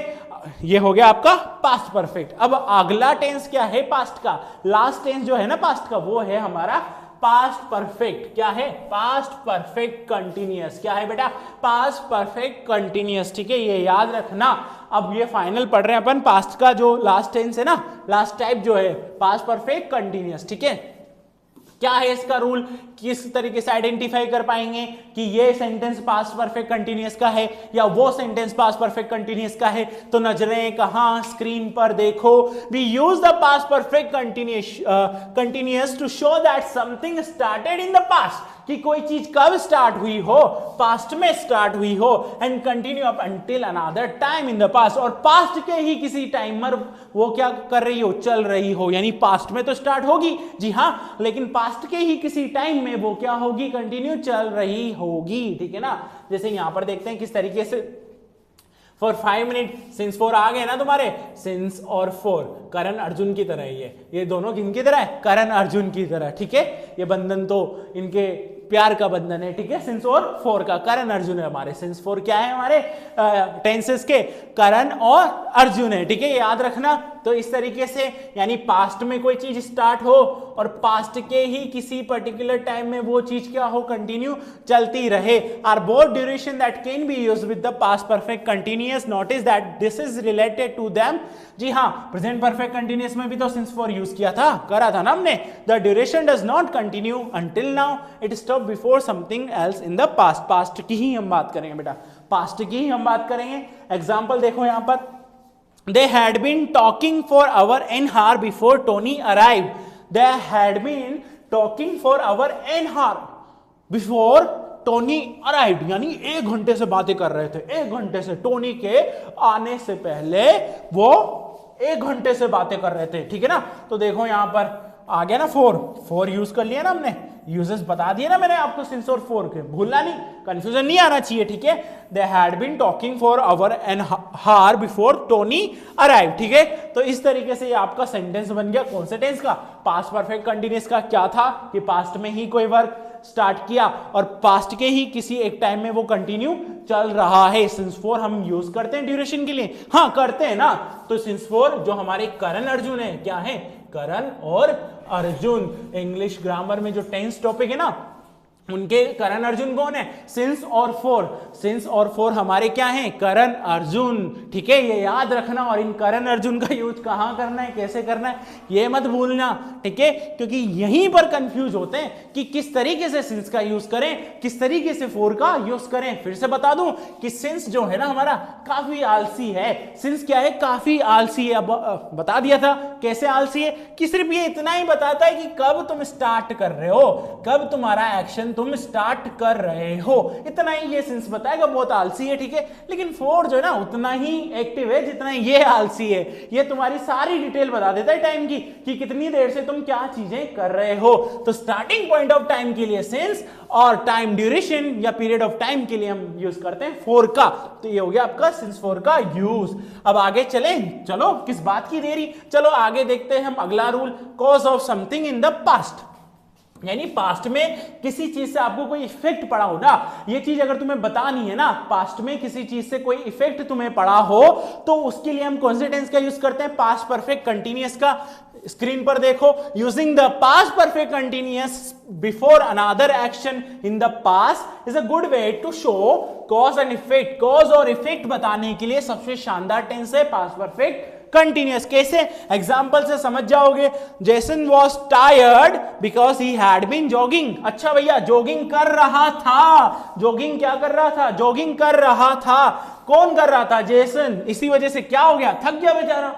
ये हो गया आपका पास्ट परफेक्ट। अब अगला टेंस क्या है पास्ट का, लास्ट टेंस जो है ना पास्ट का, वो है हमारा पास्ट परफेक्ट। क्या है, पास्ट परफेक्ट कंटिन्यूअस। क्या है बेटा, पास्ट परफेक्ट कंटिन्यूअस। ठीक है, ये याद रखना। अब ये फाइनल पढ़ रहे हैं अपन, पास्ट का जो लास्ट टेंस है ना, लास्ट टाइप जो है पास्ट परफेक्ट कंटिन्यूअस। ठीक है, क्या है इसका रूल, किस तरीके से आइडेंटिफाई कर पाएंगे कि ये सेंटेंस पास्ट परफेक्ट कंटिन्यूअस का है या वो सेंटेंस पास्ट परफेक्ट कंटिन्यूअस का है। तो नजरें कहां, स्क्रीन पर देखो। We use the past perfect continuous to show that something started in the past, कि कोई चीज कब स्टार्ट हुई हो, पास्ट में स्टार्ट हुई हो, and continue up until another time in the past, और पास्ट के ही किसी टाइम पर वो क्या कर रही हो, चल रही हो। यानी पास्ट में तो स्टार्ट होगी जी हाँ, लेकिन पास्ट के ही किसी टाइम में वो क्या होगी, कंटिन्यू चल रही होगी। ठीक है ना, जैसे यहां पर देखते हैं किस तरीके से फॉर 5 मिनट, सिंस 4 आ गए ना तुम्हारे, सिंस और 4 करण अर्जुन की तरह ही है, ये दोनों किनकी तरह है, करण अर्जुन की तरह। ठीक है, ये बंधन तो इनके प्यार का बंधन है। ठीक है, सिंस और 4 का, करण अर्जुन है हमारे, सिंस 4 क्या है हमारे टेंसेस के, करण और अर्जुन है। ठीक है, याद रखना। तो इस तरीके से यानी पास्ट में कोई चीज स्टार्ट हो और पास्ट के ही किसी पर्टिकुलर टाइम में वो चीज क्या हो, कंटिन्यू चलती रहे। Are both duration that can be used with the past perfect continuous, notice that this is related to them. जी हाँ, प्रेजेंट परफेक्ट कंटिन्यूअस में भी तो सिंस 4 यूज किया था, करा था ना हमने। The duration does not continue until now, it stop before something else in the past. Past की ही हम बात करेंगे बेटा, पास्ट की ही हम बात करेंगे। एग्जाम्पल देखो यहां पर, they had been talking for hour and hour before Tony arrived. They had been talking for hour and hour before Tony arrived. यानी 1 घंटे से बातें कर रहे थे, 1 घंटे से, टोनी के आने से पहले वो 1 घंटे से बातें कर रहे थे। ठीक है ना, तो देखो यहां पर आ गया ना 4 यूज कर लिया ना हमने, यूजेस बता दिए ना मैंने आपको सिंस और 4 के, भूलना नहीं, कंफ्यूजन नहीं आना चाहिए। ठीक है, they had been talking for hour and hour before Tony arrive. ठीक है, तो इस तरीके से ये आपका सेंटेंस बन गया। कौन से टेंस का, पास्ट परफेक्ट कंटिन्यूअस का। क्या था कि पास्ट में ही कोई वर्क स्टार्ट किया और पास्ट के ही किसी एक टाइम में वो कंटिन्यू चल रहा है। सिंस 4 हम यूज करते हैं ड्यूरेशन के लिए, हाँ करते हैं ना। तो सिंस 4 जो हमारे करण अर्जुन है, क्या है, करण और अर्जुन। इंग्लिश ग्रामर में जो टेंस टॉपिक है ना, उनके करण अर्जुन कौन है, सिंस और 4। सिंस और 4 हमारे क्या हैं, करण अर्जुन। ठीक है, ये याद रखना। और इन करण अर्जुन का यूज कहां करना है, कैसे करना है, ये मत भूलना। ठीक है, क्योंकि यहीं पर कंफ्यूज होते हैं कि किस तरीके से सिंस का यूज करें, किस तरीके से 4 का यूज करें। फिर से बता दूं कि सिंस जो है ना हमारा काफी आलसी है। सिंस क्या है, काफी आलसी है। अब बता दिया था कैसे आलसी है, कि सिर्फ ये इतना ही बताता है कि कब तुम स्टार्ट कर रहे हो, कब तुम्हारा एक्शन तुम स्टार्ट कर रहे हो, इतना ही ये सिंस बताएगा। बहुत आलसी है। ठीक है, लेकिन 4 जो है ना उतना ही एक्टिव है जितना ये आलसी है। ये तुम्हारी सारी डिटेल बता देता है टाइम की, कि कितनी देर से तुम क्या चीजें कर रहे हो। तो स्टार्टिंग पॉइंट ऑफ टाइम के लिए सिंस, और टाइम ड्यूरेशन या पीरियड ऑफ टाइम के लिए हम यूज करते हैं 4 का। तो ये हो गया आपका सिंस 4 का यूज। अब आगे चलें, चलो किस बात की देरी, चलो आगे देखते हैं हम अगला rule, cause of something in the past. यानी पास्ट में किसी चीज से आपको कोई इफेक्ट पड़ा हो ना, ये चीज अगर तुम्हें बतानी है ना, पास्ट में किसी चीज से कोई इफेक्ट तुम्हें पड़ा हो, तो उसके लिए हम कौन से टेंस का यूज करते हैं, पास्ट परफेक्ट कंटिन्यूअस का। स्क्रीन पर देखो, using the past perfect continuous before another action in the past is a good way to show cause and effect. Cause और इफेक्ट बताने के लिए सबसे शानदार टेंस है पास्ट परफेक्ट कंटिन्यूअस। कैसे, एग्जाम्पल से समझ जाओगे। Jason was tired because he had been jogging. अच्छा भैया, जॉगिंग कर रहा था, जॉगिंग क्या कर रहा था, जॉगिंग कर रहा था। कौन कर रहा था, जेसन। इसी वजह से क्या हो गया, थक गया बेचारा।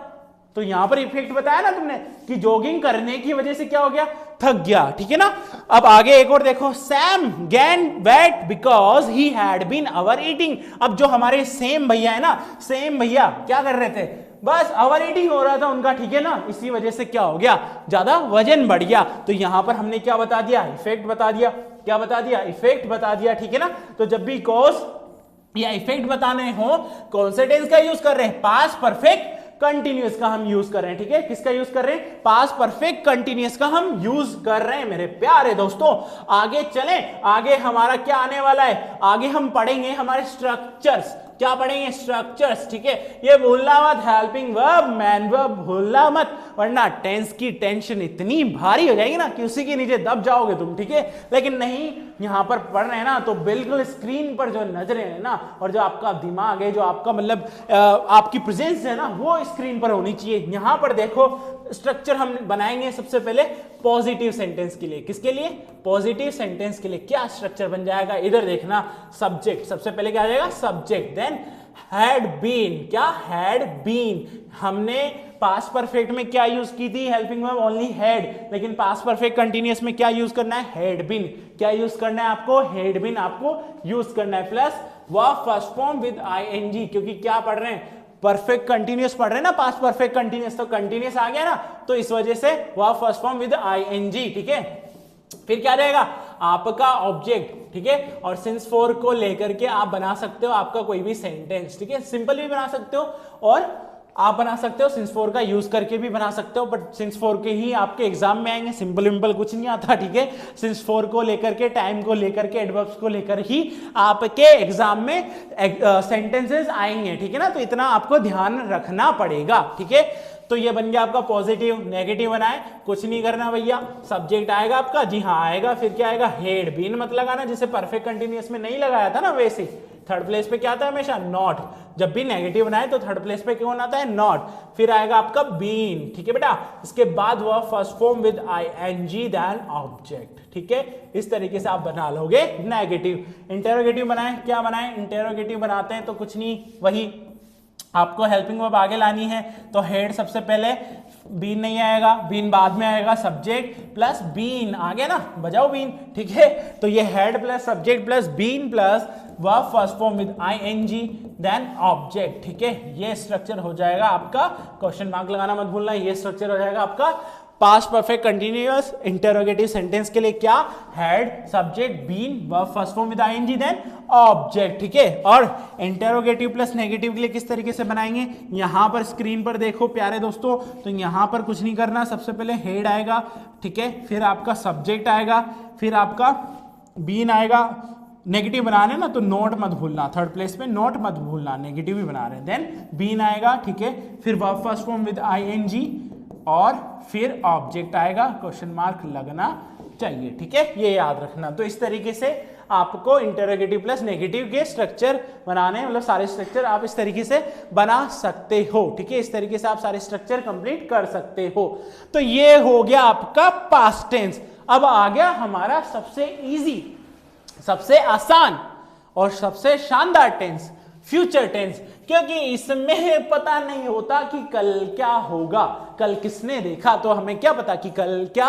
तो यहां पर इफेक्ट बताया ना तुमने कि जॉगिंग करने की वजह से क्या हो गया, थक गया। ठीक है ना, अब आगे एक और देखो, Sam gain weight because he had been over eating. अब जो हमारे सेम भैया है ना, सेम भैया क्या कर रहे थे, बस ओवर ईटिंग हो रहा था उनका। ठीक है ना, इसी वजह से क्या हो गया, ज्यादा वजन बढ़ गया। तो यहां पर हमने क्या बता दिया, इफेक्ट बता दिया। क्या बता दिया, इफेक्ट बता दिया। ठीक है ना, तो जब भी कॉज या इफेक्ट बताने हो, कौन से टेंस का यूज कर रहे हैं, पास्ट परफेक्ट कंटिन्यूअस का हम यूज कर रहे हैं। ठीक है, किसका यूज कर रहे हैं, पास्ट परफेक्ट कंटिन्यूअस का हम यूज कर रहे हैं मेरे प्यारे दोस्तों। आगे चलें, आगे हमारा क्या आने वाला है, आगे हम पढ़ेंगे हमारे स्ट्रक्चर्स। क्या पढ़ेंगे, स्ट्रक्चर्स। ठीक है, ये भूलना मत, हेल्पिंग वर्ब, मैन वर्ब भूलना मत, वरना टेंस की टेंशन इतनी भारी हो जाएगी ना कि उसी के नीचे दब जाओगे तुम। ठीक है, लेकिन नहीं, यहां पर पढ़ रहे हैं ना तो बिल्कुल स्क्रीन पर जो नजरें है ना, और जो आपका दिमाग है, जो आपका मतलब आपकी प्रेजेंस है ना, वो स्क्रीन पर होनी चाहिए। यहां पर देखो, स्ट्रक्चर हम बनाएंगे सबसे पहले पॉजिटिव सेंटेंस के लिए। किसके लिए? पॉजिटिव सेंटेंस के लिए क्या स्ट्रक्चर बन जाएगा, इधर देखना। सब्जेक्ट, सबसे पहले क्या आ जाएगा? Subject, then had been. क्या? Had been. हमने पास्ट परफेक्ट में क्या यूज की थी? हेल्पिंग वर्ब ओनली हैड, लेकिन पास्ट परफेक्ट कंटिन्यूअस में क्या यूज करना है? Had been. क्या यूज करना है आपको? हैड बीन आपको यूज करना है, plus verb first form with ING, क्योंकि क्या पढ़ रहे हैं? परफेक्ट कंटिन्यूअस पढ़ रहे हैं ना, पास्ट परफेक्ट कंटिन्यूअस, तो कंटिन्यूअस आ गया ना, तो इस वजह से verb first form with ING. ठीक है, फिर क्या रहेगा? आपका ऑब्जेक्ट। ठीक है, और सिंस फॉर को लेकर के आप बना सकते हो आपका कोई भी सेंटेंस। ठीक है, सिंपल भी बना सकते हो और आप बना सकते हो सिंस फॉर का यूज करके भी बना सकते हो, बट सिंस फॉर के ही आपके एग्जाम में आएंगे, सिंपल विंपल कुछ नहीं आता। ठीक है, सिंस फॉर को लेकर के, टाइम को लेकर के, एडवर्ब्स को लेकर ही आपके एग्जाम में सेंटेंसेस आएंगे। ठीक है ना, तो इतना आपको ध्यान रखना पड़ेगा। ठीक है, तो ये बन गया आपका पॉजिटिव। नेगेटिव बनाए, कुछ नहीं करना भैया, सब्जेक्ट आएगा आपका, जी हाँ आएगा, फिर क्या आएगा? हेड बीन मत लगाना, जिसे परफेक्ट कंटिन्यूअस में नहीं लगाया था ना, वैसे थर्ड प्लेस पे क्या आता है हमेशा? नॉट। जब भी नेगेटिव बनाए तो थर्ड प्लेस पे कौन आता है? नॉट। फिर आएगा आपका बीन। ठीक है बेटा, इसके बाद वह first form with ING then object. ठीक है, इस तरीके से आप बना लोगे नेगेटिव। इंटेरोगेटिव बनाए, क्या बनाए? इंटेरोगेटिव बनाते हैं तो कुछ नहीं, वही आपको हेल्पिंग वर्ब आगे लानी है, तो हेड सबसे पहले, बीन नहीं आएगा, बीन बाद में आएगा, सब्जेक्ट प्लस बीन आ गया ना, बजाओ बीन। ठीक है, तो ये had plus subject plus been plus verb first form with ING then object. ठीक है, ये स्ट्रक्चर हो जाएगा आपका, क्वेश्चन मार्क लगाना मत भूलना, ये स्ट्रक्चर हो जाएगा आपका past perfect continuous interrogative sentence के लिए। क्या? Had, subject, been, verb first form with ING then object. ठीक है, और इंटरोगेटिव प्लस नेगेटिव के लिए किस तरीके से बनाएंगे? यहां पर स्क्रीन पर देखो प्यारे दोस्तों, तो यहां पर कुछ नहीं करना, सबसे पहले हेड आएगा। ठीक है, फिर आपका सब्जेक्ट आएगा, फिर आपका बीन आएगा। नेगेटिव बना रहे हैं ना, तो नोट मत भूलना, थर्ड प्लेस पे नोट मत भूलना, नेगेटिव ही बना रहे हैं। देन बीन आएगा। ठीक है, फिर verb first form with ING और फिर ऑब्जेक्ट आएगा, क्वेश्चन मार्क लगना चाहिए। ठीक है, ये याद रखना। तो इस तरीके से आपको इंटरोगेटिव प्लस नेगेटिव के स्ट्रक्चर बनाने, मतलब सारे स्ट्रक्चर आप इस तरीके से बना सकते हो। ठीक है, इस तरीके से आप सारे स्ट्रक्चर कंप्लीट कर सकते हो। तो ये हो गया आपका पास्ट टेंस। अब आ गया हमारा सबसे इजी, सबसे आसान और सबसे शानदार टेंस, फ्यूचर टेंस, क्योंकि इसमें पता नहीं होता कि कल क्या होगा। कल किसने देखा, तो हमें क्या पता कि कल क्या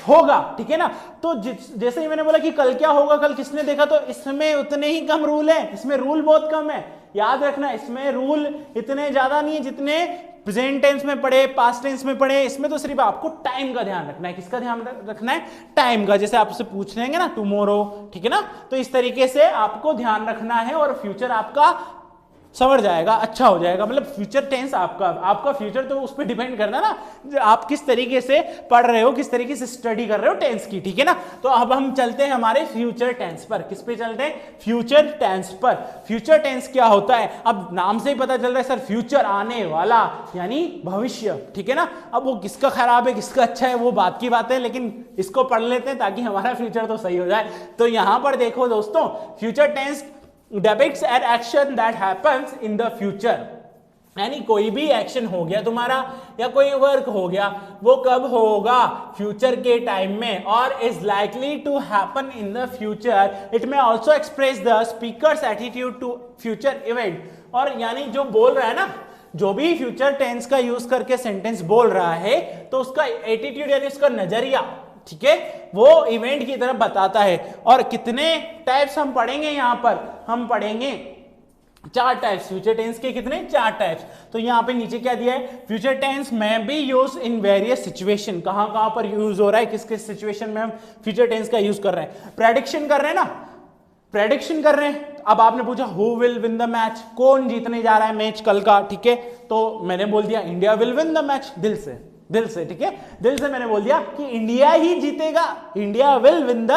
होगा। ठीक है ना, तो जैसे ही मैंने बोला कि कल क्या होगा, कल किसने देखा, तो इसमें उतने ही कम रूल हैं, इसमें रूल बहुत कम है। याद रखना, इसमें रूल इतने ज्यादा नहीं है जितने प्रेजेंट टेंस में पढ़े, पास्ट टेंस में पढ़े। इसमें तो सिर्फ आपको टाइम का ध्यान रखना है। किसका ध्यान रखना है? टाइम का। जैसे आपसे पूछ लेंगे ना टुमारो, ठीक है ना, तो इस तरीके से आपको ध्यान रखना है और फ्यूचर आपका संवर जाएगा, अच्छा हो जाएगा। मतलब फ्यूचर टेंस आपका फ्यूचर तो उस पर डिपेंड करना ना, आप किस तरीके से पढ़ रहे हो, किस तरीके से स्टडी कर रहे हो टेंस की। ठीक है ना, तो अब हम चलते हैं हमारे फ्यूचर टेंस पर। किस पे चलते हैं? फ्यूचर टेंस पर। फ्यूचर टेंस क्या होता है? अब नाम से ही पता चल रहा है सर, फ्यूचर आने वाला यानी भविष्य। ठीक है ना, अब वो किसका खराब है किसका अच्छा है वो बात की बात है, लेकिन इसको पढ़ लेते हैं ताकि हमारा फ्यूचर तो सही हो जाए। तो यहां पर देखो दोस्तों, future tense depicts an action that happens in the future। यानी कोई भी एक्शन हो गया तुम्हारा या कोई वर्क हो गया, वो कब होगा? फ्यूचर के टाइम में। और is likely to happen in the future. It may also express the speaker's attitude to future event. और यानी जो बोल रहा है ना, जो भी फ्यूचर टेंस का यूज करके सेंटेंस बोल रहा है, तो उसका एटीट्यूड यानी उसका नजरिया, ठीक है, वो इवेंट की तरफ बताता है। और कितने टाइप्स हम पढ़ेंगे यहां पर? हम पढ़ेंगे 4 टाइप्स फ्यूचर टेंस के। कितने? 4 टाइप्स। तो यहां पे नीचे क्या दिया है? फ्यूचर टेंस में B use in various situation. कहां कहां पर यूज हो रहा है, किस किस सिचुएशन में हम फ्यूचर टेंस का यूज कर रहे हैं? प्रेडिक्शन कर रहे हैं ना, प्रेडिक्शन कर रहे हैं। अब आपने पूछा who will win the match, कौन जीतने जा रहा है मैच कल का, ठीक है, तो मैंने बोल दिया India will win the match, दिल से, ठीक है, दिल से मैंने बोल दिया कि इंडिया ही जीतेगा, India will win the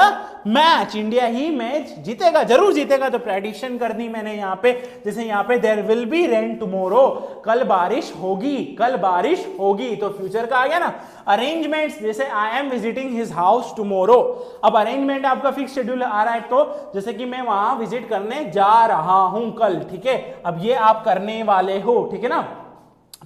match, India he match जीतेगा, जरूर जीतेगा। तो प्रेडिक्शन कर दी मैंने यहाँ पे। जैसे यहाँ पे there will be rain tomorrow, कल बारिश होगी, कल बारिश होगी, तो फ्यूचर का आ गया ना। अरेंजमेंट्स, जैसे I am visiting his house tomorrow. अब अरेंजमेंट आपका फिक्स शेड्यूल आ रहा है, तो जैसे कि मैं वहां विजिट करने जा रहा हूं कल, ठीक है, अब ये आप करने वाले हो, ठीक है ना,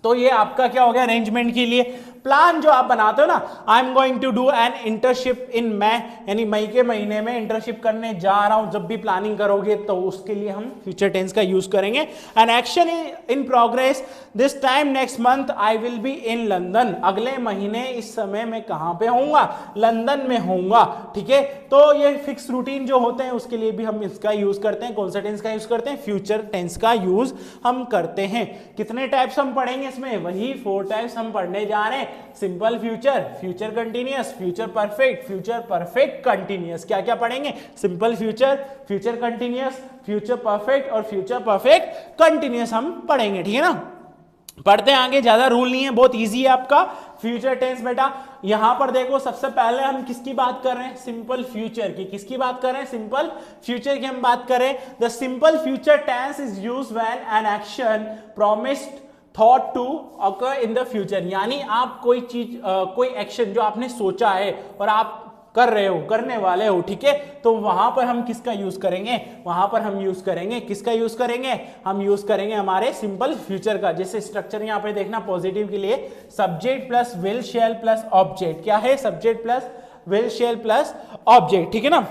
तो ये आपका क्या हो गया? अरेंजमेंट के लिए। प्लान जो आप बनाते हो ना, I am going to do an internship in May, यानी मई के महीने में इंटर्नशिप करने जा रहा हूं, जब भी प्लानिंग करोगे तो उसके लिए हम फ्यूचर टेंस का यूज करेंगे। An action in progress this time next month I will be in London, अगले महीने इस समय मैं कहां पे होऊंगा, लंदन में होऊंगा, ठीक है। तो ये फिक्स रूटीन जो होते हैं उसके लिए भी हम इसका यूज करते हैं। कौन सा टेंस का यूज करते हैं, फ्यूचर टेंस का यूज हम करते हैं। कितने टाइप्स हम पढ़ेंगे इसमें, वही 4 टाइप्स हम पढ़ने जा रहे हैं। Simple future, future continuous, future perfect, future perfect continuous. क्या क्या पढ़ेंगे, simple future, future continuous, future perfect और फ्यूचर परफेक्ट कंटीन्यूअस हम पढ़ेंगे, ठीक है ना। पढ़ते हैं आगे, ज्यादा रूल नहीं है, बहुत इजी है आपका फ्यूचर टेंस बेटा। यहां पर देखो सबसे पहले हम किसकी बात कर रहे हैं, सिंपल फ्यूचर की। किसकी बात कर रहे हैं, सिंपल फ्यूचर की हम बात करें। The simple future tense is used when an action promised thought to occur in the future, यानी आप कोई चीज कोई एक्शन जो आपने सोचा है और आप कर रहे हो, करने वाले हो, ठीक है, तो वहां पर हम किसका यूज करेंगे, वहां पर हम यूज करेंगे, किसका यूज करेंगे, हम यूज करेंगे हमारे सिंपल फ्यूचर का। जैसे स्ट्रक्चर यहां पे देखना, पॉजिटिव के लिए subject plus will shall plus object. क्या है, subject plus will shall plus object, ठीक है ना।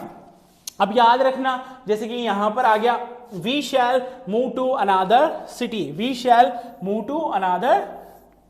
अब याद रखना, जैसे कि यहां पर आ गया we shall move to another city, we shall move to another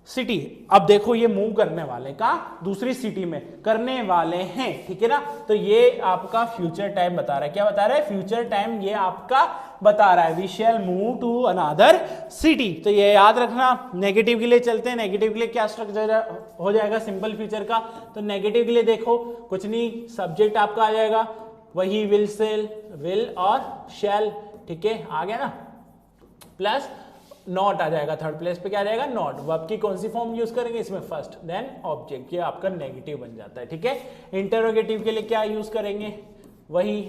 city. अब देखो ये मूव करने वाले का दूसरी सिटी में करने वाले हैं, ठीक है ना। तो ये आपका फ्यूचर टाइम बता रहा है। क्या बता रहा है, फ्यूचर टाइम ये आपका बता रहा है, we shall move to another city. तो ये याद रखना। नेगेटिव के लिए चलते हैं। नेगेटिव के लिए क्या स्ट्रक्चर हो जाएगा सिंपल फ्यूचर का, तो नेगेटिव के लिए देखो कुछ नहीं, सब्जेक्ट आपका आ जाएगा वही विल शैल, विल और शैल, ठीक है, आ गया ना, प्लस नॉट आ जाएगा, थर्ड प्लेस पे क्या आ जाएगा, नॉट। वर्ब की कौन सी फॉर्म यूज करेंगे इसमें, फर्स्ट देन ऑब्जेक्ट, ये आपका नेगेटिव बन जाता है, ठीक है। इंटरोगेटिव के लिए क्या यूज करेंगे, वही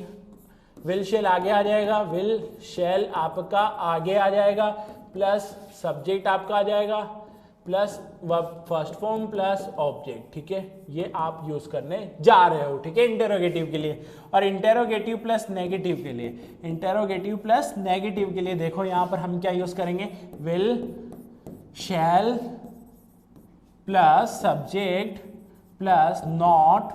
विल शैल आगे आ जाएगा, विल शैल आपका आगे आ जाएगा, प्लस सब्जेक्ट आपका आ जाएगा, plus verb first form plus object, ठीक है। ये आप यूज करने जा रहे हो, ठीक है, इंटरोगेटिव के लिए। और इंटरोगेटिव प्लस नेगेटिव के लिए, इंटरोगेटिव प्लस नेगेटिव के लिए देखो यहां पर हम क्या यूज करेंगे, will shall plus subject plus not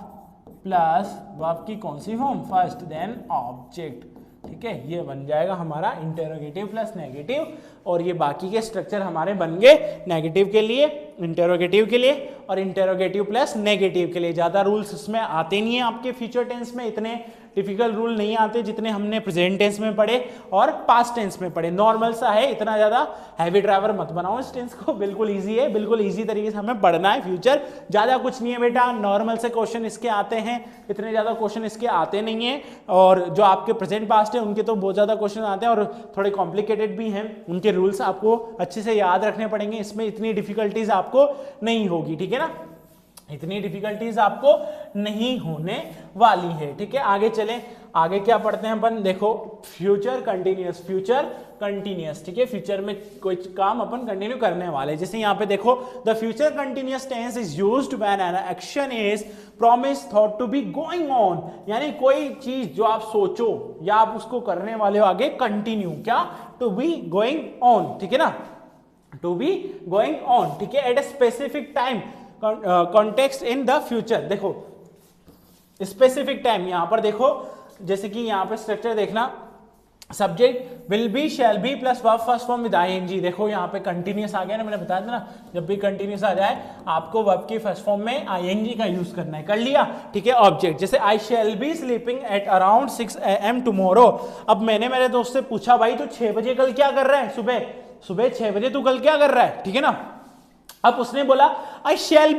plus verb की कौन सी फॉर्म, फर्स्ट देन ऑब्जेक्ट, ठीक है। ये बन जाएगा हमारा इंटरोगेटिव प्लस नेगेटिव। और ये बाकी के स्ट्रक्चर हमारे बन गए नेगेटिव के लिए, इंटरोगेटिव के लिए और इंटरोगेटिव प्लस नेगेटिव के लिए। ज्यादा रूल्स इसमें आते नहीं है आपके फ्यूचर टेंस में, इतने डिफिकल्ट रूल नहीं आते जितने हमने प्रेजेंट टेंस में पढ़े और पास्ट टेंस में पढ़े। नॉर्मल सा है, इतना ज्यादा हैवी ड्राइवर मत बनाओ इस टेंस को, बिल्कुल इजी है, बिल्कुल इजी तरीके से हमें पढ़ना है फ्यूचर। ज्यादा कुछ नहीं है बेटा, नॉर्मल से क्वेश्चन इसके आते हैं, इतने ज्यादा क्वेश्चन इसके आते नहीं है। और जो आपके प्रेजेंट पास्ट है उनके तो बहुत ज्यादा क्वेश्चन आते हैं और थोड़े कॉम्प्लिकेटेड भी हैं, उनके रूल्स आपको अच्छे से याद रखने पड़ेंगे। इसमें इतनी डिफिकल्टीज आपको नहीं होगी, ठीक है ना, इतनी डिफिकल्टीज आपको नहीं होने वाली है, ठीक है। आगे चलें, आगे क्या पढ़ते हैं अपन, देखो फ्यूचर कंटिन्यूअस, फ्यूचर कंटिन्यूअस, ठीक है। फ्यूचर में कोई काम अपन कंटिन्यू करने वाले, जैसे यहां पे देखो the future continuous tense is used when an action is promise thought to be going on, यानी कोई चीज जो आप सोचो या आप उसको करने वाले हो आगे, कंटिन्यू, क्या, टू बी गोइंग ऑन, ठीक है ना, टू बी गोइंग ऑन, ठीक है, at a specific time context in the future. देखो स्पेसिफिक टाइम, यहां पर देखो जैसे कि यहां पर स्ट्रक्चर देखना, subject will be shall be plus verb first form with ING. देखो यहाँ पे कंटिन्यूस आ गया ना, मैंने बताया था ना, जब भी कंटिन्यूस आ जाए आपको वर्ब की फर्स्ट फॉर्म में आईएनजी का यूज करना है, कर लिया, ठीक है। ऑब्जेक्ट, जैसे I shall be sleeping at around 6 AM tomorrow. अब मैंने मेरे दोस्त से पूछा, भाई तू 6 बजे कल क्या कर रहा है, सुबह 6 बजे तू कल क्या कर रहा है, ठीक है ना। अब उसने बोला I shall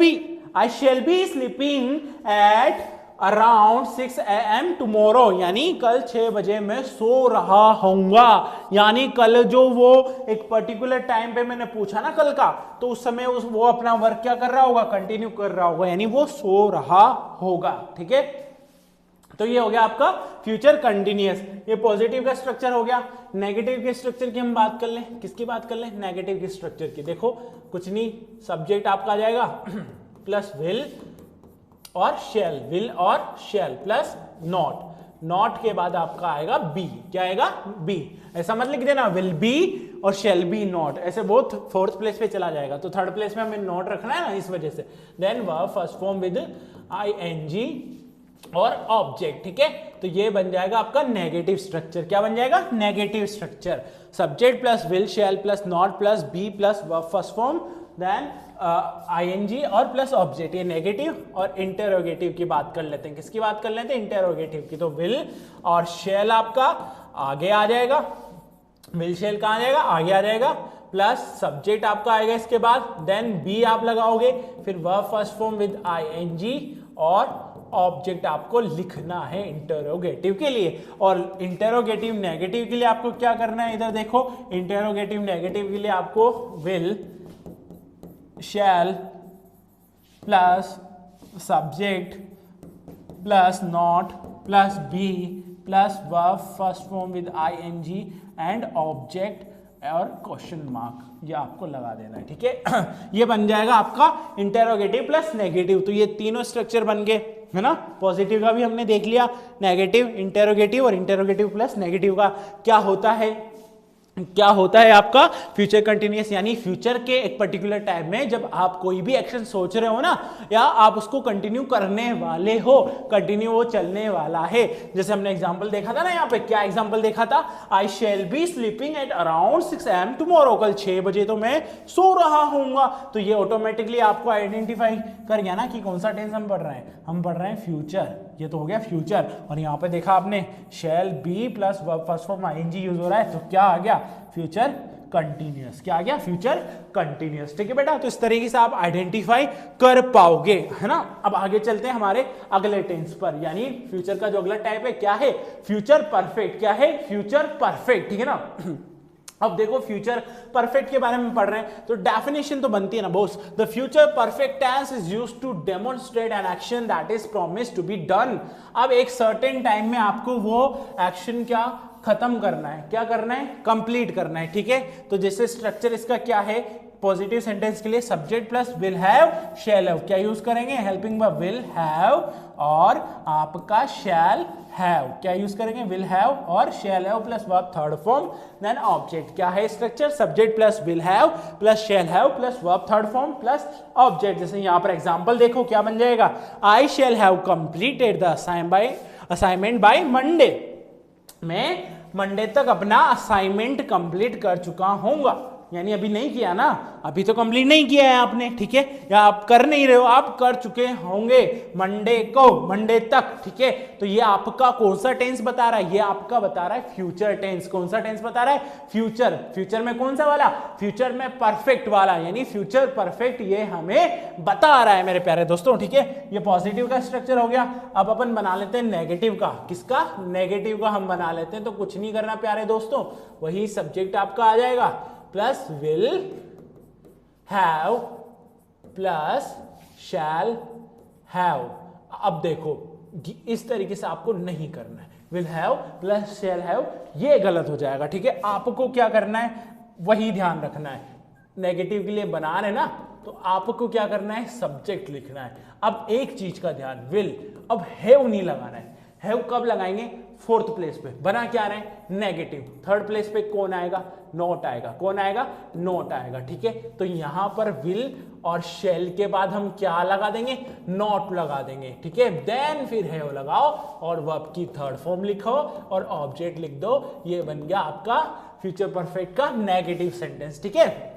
be sleeping at around 6 AM tomorrow, यानी कल 6 बजे मैं सो रहा होऊंगा। यानी कल जो वो एक पर्टिकुलर टाइम पे मैंने पूछा ना कल का, तो उस समय वो अपना वर्क क्या कर रहा होगा, कंटिन्यू कर रहा होगा, यानी वो सो रहा होगा, ठीक है। तो ये हो गया आपका फ्यूचर कंटिन्यूअस। ये पॉजिटिव का स्ट्रक्चर हो गया। नेगेटिव के स्ट्रक्चर की हम बात कर लें, किसकी बात कर लें, नेगेटिव के स्ट्रक्चर की। देखो कुछ नहीं, सब्जेक्ट आपका आ जाएगा प्लस विल और शैल, विल और शैल प्लस नॉट, नॉट के बाद आपका आएगा बी, क्या आएगा, बी। ऐसा मत लिख देना विल बी और शेल बी नॉट, ऐसे बोथ फोर्थ प्लेस पे चला जाएगा, तो थर्ड प्लेस में हमें नॉट रखना है ना, इस वजह से। Then verb first form with ING और ऑब्जेक्ट, ठीक है। तो ये बन जाएगा आपका नेगेटिव स्ट्रक्चर। क्या बन जाएगा? Negative structure. Subject plus will shall plus not plus be plus verb first form then ING और प्लस ऑब्जेक्ट, ये नेगेटिव। और इंटेरोगेटिव की बात कर लेते हैं। किसकी बात कर लेते हैं? इंटेरोगेटिव की। तो विल और शेल आपका आगे आ जाएगा, विल शेल कहाँ आ जाएगा? आगे आ जाएगा, प्लस सब्जेक्ट आपका आएगा इसके बाद, देन बी आप लगाओगे, फिर verb first form with ING और ऑब्जेक्ट आपको लिखना है इंटेरोगेटिव के लिए। और इंटेरोगेटिव नेगेटिव के लिए आपको क्या करना है? इधर देखो, इंटेरोगेटिव नेगेटिव के लिए आपको will shall plus subject plus not plus be plus verb first form with ING and object और क्वेश्चन मार्क, ये आपको लगा देना है, ठीक है। ये बन जाएगा आपका इंटेरोगेटिव प्लस नेगेटिव। तो ये तीनों स्ट्रक्चर बन गए, है ना। पॉजिटिव का भी हमने देख लिया, नेगेटिव, इंटेरोगेटिव और इंटेरोगेटिव प्लस नेगेटिव का क्या होता है। क्या होता है आपका फ्यूचर कंटिन्यूअस, यानी फ्यूचर के एक पर्टिकुलर टाइम में जब आप कोई भी एक्शन सोच रहे हो ना, या आप उसको कंटिन्यू करने वाले हो, कंटिन्यू वो चलने वाला है। जैसे हमने एग्जांपल देखा था ना, यहाँ पे क्या एग्जांपल देखा था? I shall be sleeping at around 6 AM tomorrow, कल 6 बजे तो मैं सो रहा हूँगा। तो ये ऑटोमेटिकली आपको आइडेंटिफाई कर गया ना कि कौन सा टेंस हम पढ़ रहे हैं। हम पढ़ रहे हैं फ्यूचर, ये तो हो गया फ्यूचर। और यहाँ पे देखा आपने shall be plus verb first form ING use हो रहा है, तो क्या आ गया? Future continuous. क्या आ गया? फ्यूचर कंटिन्यूअस, ठीक है बेटा। तो इस तरीके से आप आइडेंटिफाई कर पाओगे, है ना। अब आगे चलते हैं हमारे अगले टेंस पर, यानी फ्यूचर का जो अगला टाइप है क्या है? Future perfect. क्या है? फ्यूचर परफेक्ट, ठीक है ना। अब देखो फ्यूचर परफेक्ट के बारे में पढ़ रहे हैं, तो डेफिनेशन तो बनती है ना boss. The future perfect tense is used to demonstrate an action that is promised to be done. अब एक सर्टेन टाइम में आपको वो एक्शन क्या खत्म करना है, क्या करना है? कंप्लीट करना है, ठीक है। तो जैसे स्ट्रक्चर इसका क्या है? पॉजिटिव सेंटेंस के लिए subject plus will have shall have, क्या यूज करेंगे? हेल्पिंग वर्ब विल हैव और आपका शैल हैव, क्या यूज करेंगे? विल हैव और shall have plus verb third form then object. क्या है structure? Subject plus will have plus shall have plus verb third form plus object. जैसे यहाँ पर एग्जांपल देखो क्या बन जाएगा? I shall have completed the assignment by Monday, मैं मंडे तक अपना असाइनमेंट कंप्लीट कर चुका हूंगा। यानी अभी नहीं किया ना, अभी तो कंप्लीट नहीं किया है आपने, ठीक है, या आप कर नहीं रहे हो, आप कर चुके होंगे मंडे को, मंडे तक, ठीक है। तो ये आपका कौन सा टेंस बता रहा है? ये आपका बता रहा है फ्यूचर टेंस। कौन सा टेंस बता रहा है? फ्यूचर। फ्यूचर में कौन सा वाला? फ्यूचर में परफेक्ट वाला, यानी फ्यूचर परफेक्ट ये हमें बता रहा है मेरे प्यारे दोस्तों, ठीक है। ये पॉजिटिव का स्ट्रक्चर हो गया। अब अपन बना लेते हैं नेगेटिव का। किसका? नेगेटिव का हम बना लेते हैं। तो कुछ नहीं करना प्यारे दोस्तों, वही सब्जेक्ट आपका आ जाएगा plus will have plus shall have. अब देखो इस तरीके से आपको नहीं करना है, will have plus shall have, ये गलत हो जाएगा, ठीक है। आपको क्या करना है? वही ध्यान रखना है। नेगेटिव के लिए बना रहे ना, तो आपको क्या करना है? सब्जेक्ट लिखना है। अब एक चीज का ध्यान, विल, अब हैव नहीं लगाना है। हैव कब लगाएंगे? फोर्थ प्लेस पे। बना क्या रहे? नेगेटिव। थर्ड प्लेस पे कौन आएगा? नॉट आएगा। कौन आएगा? नॉट आएगा, ठीक है। तो यहां पर विल और शेल के बाद हम क्या लगा देंगे? नॉट लगा देंगे, ठीक है। देन फिर हैव लगाओ और वर्ब की थर्ड फॉर्म लिखो और ऑब्जेक्ट लिख दो। ये बन गया आपका फ्यूचर परफेक्ट का नेगेटिव सेंटेंस, ठीक है।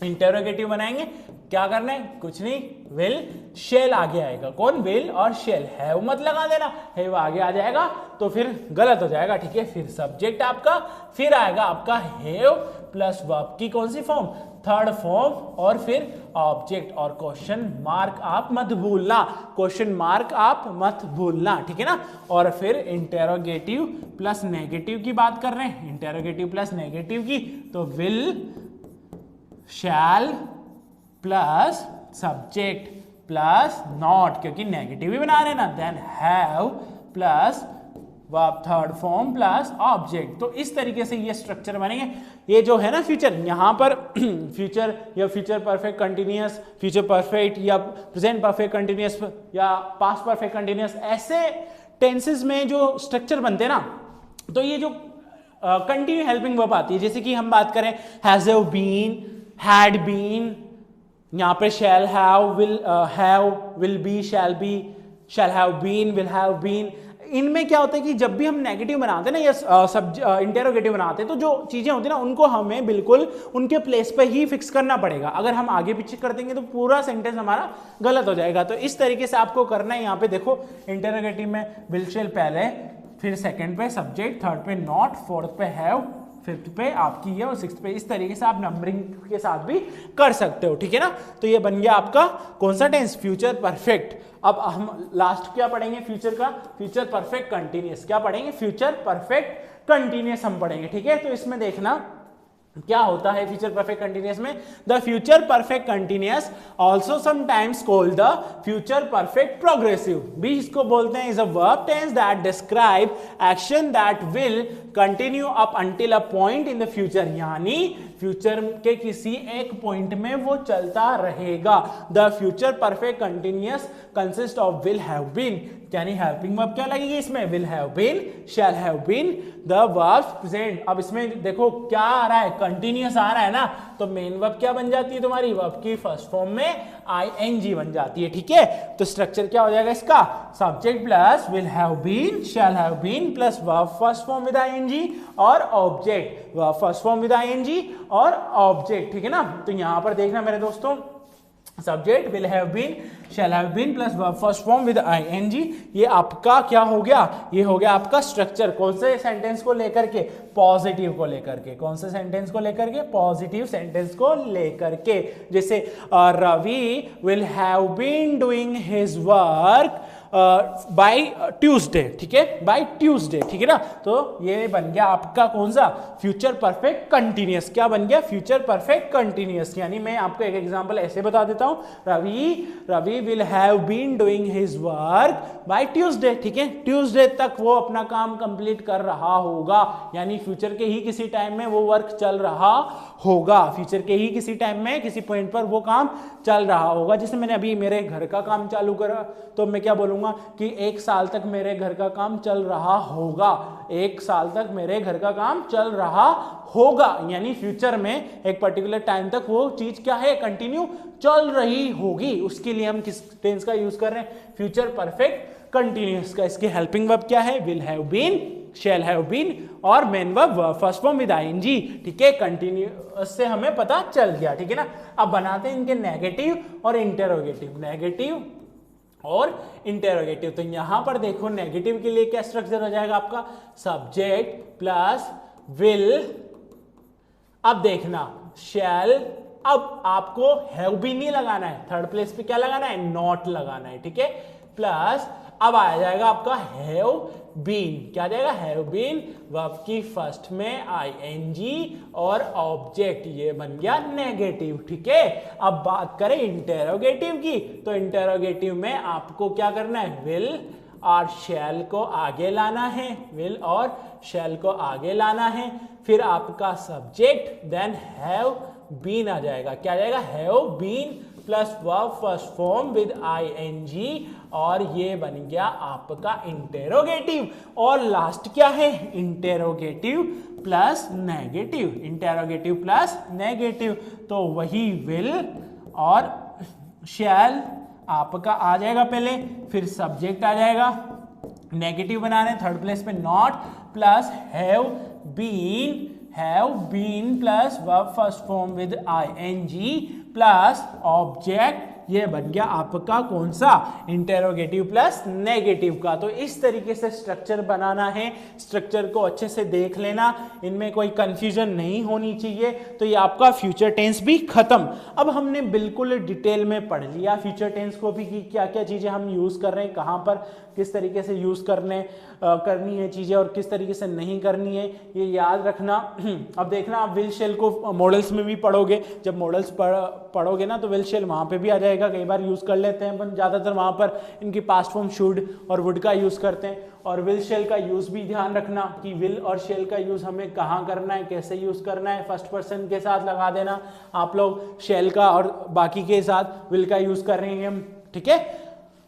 इंटेरोगेटिव बनाएंगे, क्या करना है? कुछ नहीं, विल शेल आगे आएगा। कौन? विल और शेल। हैव मत लगा देना, हैव आगे आ जाएगा तो फिर गलत हो जाएगा, ठीक है। फिर सब्जेक्ट आपका, फिर आएगा आपका हैव प्लस वर्ब की कौन सी फॉर्म? थर्ड फॉर्म, और फिर ऑब्जेक्ट और क्वेश्चन मार्क आप मत भूलना, क्वेश्चन मार्क आप मत भूलना, ठीक है ना। और फिर इंटेरोगेटिव प्लस नेगेटिव की बात कर रहे हैं, इंटेरोगेटिव प्लस नेगेटिव की, तो will shall plus subject plus not, क्योंकि नेगेटिव ही बना रहे ना, then have plus verb third form plus object. तो इस तरीके से ये स्ट्रक्चर बनेंगे। ये जो है ना फ्यूचर, यहां पर फ्यूचर या future perfect continuous, future perfect या प्रेजेंट परफेक्ट कंटिन्यूअस या पास्ट परफेक्ट कंटिन्यूअस, ऐसे टेंसेस में जो स्ट्रक्चर बनते हैं ना, तो ये जो कंटिन्यू हेल्पिंग वर्ब आती है। जैसे कि हम बात करें has have been, had been, यहाँ पे shall have, will be, shall be, shall have been, will have been. इनमें क्या होता है कि जब भी हम नेगेटिव बनाते हैं ना या इंटेरोगेटिव बनाते हैं तो जो चीजें होती है ना उनको हमें बिल्कुल उनके प्लेस पे ही फिक्स करना पड़ेगा। अगर हम आगे पीछे कर देंगे तो पूरा सेंटेंस हमारा गलत हो जाएगा। तो इस तरीके से आपको करना है। यहाँ पे देखो इंटेरोगेटिव में विल शेल पहले, फिर सेकंड पे सब्जेक्ट, थर्ड पे नॉट, फोर्थ पे हैव, फिफ्थ पे आपकी है और सिक्स्थ पे। इस तरीके से आप नंबरिंग के साथ भी कर सकते हो, ठीक है ना। तो ये बन गया आपका कौन सा टेंस, फ्यूचर परफेक्ट। अब हम लास्ट क्या पढ़ेंगे फ्यूचर का, फ्यूचर परफेक्ट कंटिन्यूअस। क्या पढ़ेंगे, फ्यूचर परफेक्ट कंटिन्यूअस हम पढ़ेंगे, ठीक है। तो इसमें देखना क्या होता है फ्यूचर परफेक्ट कंटिन्यूअस में, the future perfect continuous also sometimes called the future perfect progressive भी इसको बोलते हैं, is a verb tense that describe action that will continue up until a point in the future, यानी future के किसी एक point में वो चलता रहेगा। The future perfect continuous consist of will have been, यानी हेल्पिंग वर्ब क्या लगेगी इसमें, will have been, shall have been, the verbs present. अब इसमें देखो क्या आ रहा है, कंटिन्यूअस आ रहा है ना, तो मेन वर्ब क्या बन जाती है तुम्हारी, वर्ब की फर्स्ट फॉर्म में आईएनजी बन जाती है, ठीक है। तो स्ट्रक्चर क्या हो जाएगा इसका, subject plus will have been, shall have been plus verb first form with ING और object, verb first form with ING और ऑब्जेक्ट, ठीक है ना। तो यहां पर देखना मेरे दोस्तों, subject will have been, shall have been plus verb first form with ING, ये आपका क्या हो गया, ये हो गया आपका स्ट्रक्चर। कौन से सेंटेंस को लेकर के, पॉजिटिव को लेकर के। कौन से सेंटेंस को लेकर के, पॉजिटिव सेंटेंस को लेकर के। जैसे Ravi will have been doing his work by Tuesday, ठीक है, बाय ट्यूसडे, ठीक है ना। तो ये बन गया आपका कौन सा, फ्यूचर परफेक्ट कंटिन्यूअस। क्या बन गया, फ्यूचर परफेक्ट कंटिन्यूअस। यानी मैं आपको एक एग्जांपल ऐसे बता देता हूं, Ravi will have been doing his work by Tuesday, ठीक है, ट्यूसडे तक वो अपना काम कंप्लीट कर रहा होगा, यानी फ्यूचर के ही किसी टाइम में वो वर्क चल रहा होगा, फ्यूचर के ही किसी टाइम में किसी पॉइंट पर वो काम चल रहा होगा। जैसे मैंने अभी मेरे घर का काम चालू करा तो मैं क्या बोलूंगा कि 1 साल तक मेरे घर का काम चल रहा होगा, 1 साल तक मेरे घर का काम चल रहा होगा, यानी फ्यूचर में एक पर्टिकुलर टाइम तक वो चीज क्या है, कंटिन्यू चल रही होगी। उसके लिए हम किस टेंस का यूज कर रहे हैं, फ्यूचर परफेक्ट कंटिन्यूअस का। इसके हेल्पिंग वर्ब क्या है, will have been, shall have been और main verb first form with ING, ठीक है। कंटिन्यूअस से हमें पता चल गया, ठीक है ना। अब बनाते हैं इनके नेगेटिव और इंटेरोगेटिव, नेगेटिव और इंटेरोगेटिव। तो यहां पर देखो नेगेटिव के लिए क्या स्ट्रक्चर हो जाएगा आपका, सब्जेक्ट प्लस विल, अब देखना शैल, अब आपको हैव बीन नहीं लगाना है, थर्ड प्लेस पे क्या लगाना है, नॉट लगाना है, ठीक है, प्लस अब आ जाएगा आपका हैव बीन, क्या जाएगा, हैव बीन, वर्ब की फर्स्ट में आईएनजी और ऑब्जेक्ट, ये बन गया नेगेटिव, ठीक है। अब बात करें इंटेरोगेटिव की, तो इंटेरोगेटिव में आपको क्या करना है, विल और शैल को आगे लाना है, विल और शैल को आगे लाना है, फिर आपका सब्जेक्ट देन हैव बीन आ जाएगा, क्या आ जाएगा, have been plus verb first form with ING और ये बन गया आपका इंटेरोगेटिव। और लास्ट क्या है, interrogative plus negative, interrogative plus negative, तो वही विल और शैल आपका आ जाएगा पहले, फिर सब्जेक्ट आ जाएगा, नेगेटिव बना रहे हैं थर्ड प्लेस पे not, plus have been plus verb first form with ING plus object, ये बन गया आपका कौन सा, इंटेरोगेटिव प्लस नेगेटिव का। तो इस तरीके से स्ट्रक्चर बनाना है, स्ट्रक्चर को अच्छे से देख लेना, इनमें कोई कंफ्यूजन नहीं होनी चाहिए। तो ये आपका फ्यूचर टेंस भी खत्म। अब हमने बिल्कुल डिटेल में पढ़ लिया फ्यूचर टेंस को भी कि क्या क्या चीजें हम यूज कर रहे हैं, कहां पर किस तरीके से यूज करनी है चीजें और किस तरीके से नहीं करनी है, ये याद रखना। अब देखना आप विल शेल को मॉडल्स में भी पढ़ोगे, जब मॉडल्स पढ़ोगे ना तो विल शेल वहां पे भी आ जाएगा, कई बार यूज कर लेते हैं, पर ज्यादातर वहां पर इनकी पास्ट फॉर्म शुड और वुड का यूज करते हैं। और विल शेल का यूज भी ध्यान रखना कि विल और शेल का यूज हमें कहाँ करना है, कैसे यूज करना है, फर्स्ट पर्सन के साथ लगा देना आप लोग शेल का और बाकी के साथ विल का यूज कर रहे हैं हम, ठीक है।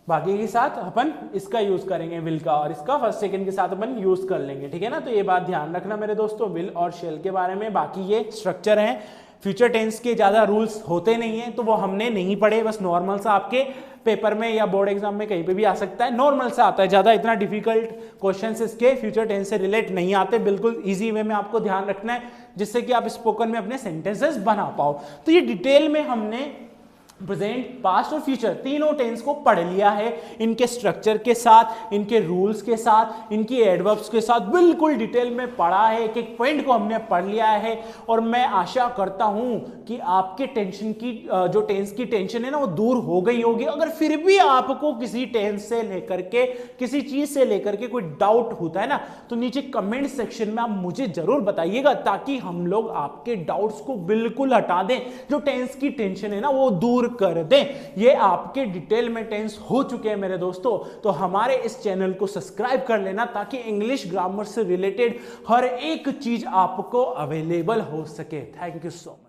बाकी के साथ अपन इसका यूज करेंगे विल का, और इसका फर्स्ट सेकंड के साथ अपन यूज कर लेंगे, ठीक है ना। तो ये बात ध्यान रखना मेरे दोस्तों विल और शेल के बारे में। बाकी ये स्ट्रक्चर है, फ्यूचर टेंस के ज्यादा रूल्स होते नहीं है, तो वो हमने नहीं पढ़े, बस नॉर्मल सा आपके पेपर में या बोर्ड एग्जाम में कहीं पे भी आ सकता है, नॉर्मल सा आता है, ज्यादा इतना डिफिकल्ट क्वेश्चंस इसके फ्यूचर टेंस से रिलेट नहीं आते, बिल्कुल इजी वे में आपको ध्यान रखना है जिससे कि आप स्पोकन में अपने सेंटेंसेस बना पाओ। तो ये डिटेल में हमने प्रेजेंट, पास्ट और फ्यूचर तीनों टेंस को पढ़ लिया है, इनके स्ट्रक्चर के साथ, इनके रूल्स के साथ, इनकी एडवर्ब्स के साथ बिल्कुल डिटेल में पढ़ा है, एक एक पॉइंट को हमने पढ़ लिया है। और मैं आशा करता हूं कि आपके टेंशन की जो टेंस की टेंशन है ना वो दूर हो गई होगी। अगर फिर भी आपको किसी टेंस से लेकर के, किसी चीज से लेकर के कोई डाउट होता है ना, तो नीचे कमेंट सेक्शन में आप मुझे जरूर बताइएगा, ताकि हम लोग आपके डाउट्स को बिल्कुल हटा दें, जो टेंस की टेंशन है ना वो दूर कर दें। ये आपके डिटेल में टेंस हो चुके हैं मेरे दोस्तों, तो हमारे इस चैनल को सब्सक्राइब कर लेना, ताकि इंग्लिश ग्रामर से रिलेटेड हर एक चीज आपको अवेलेबल हो सके। Thank you so much.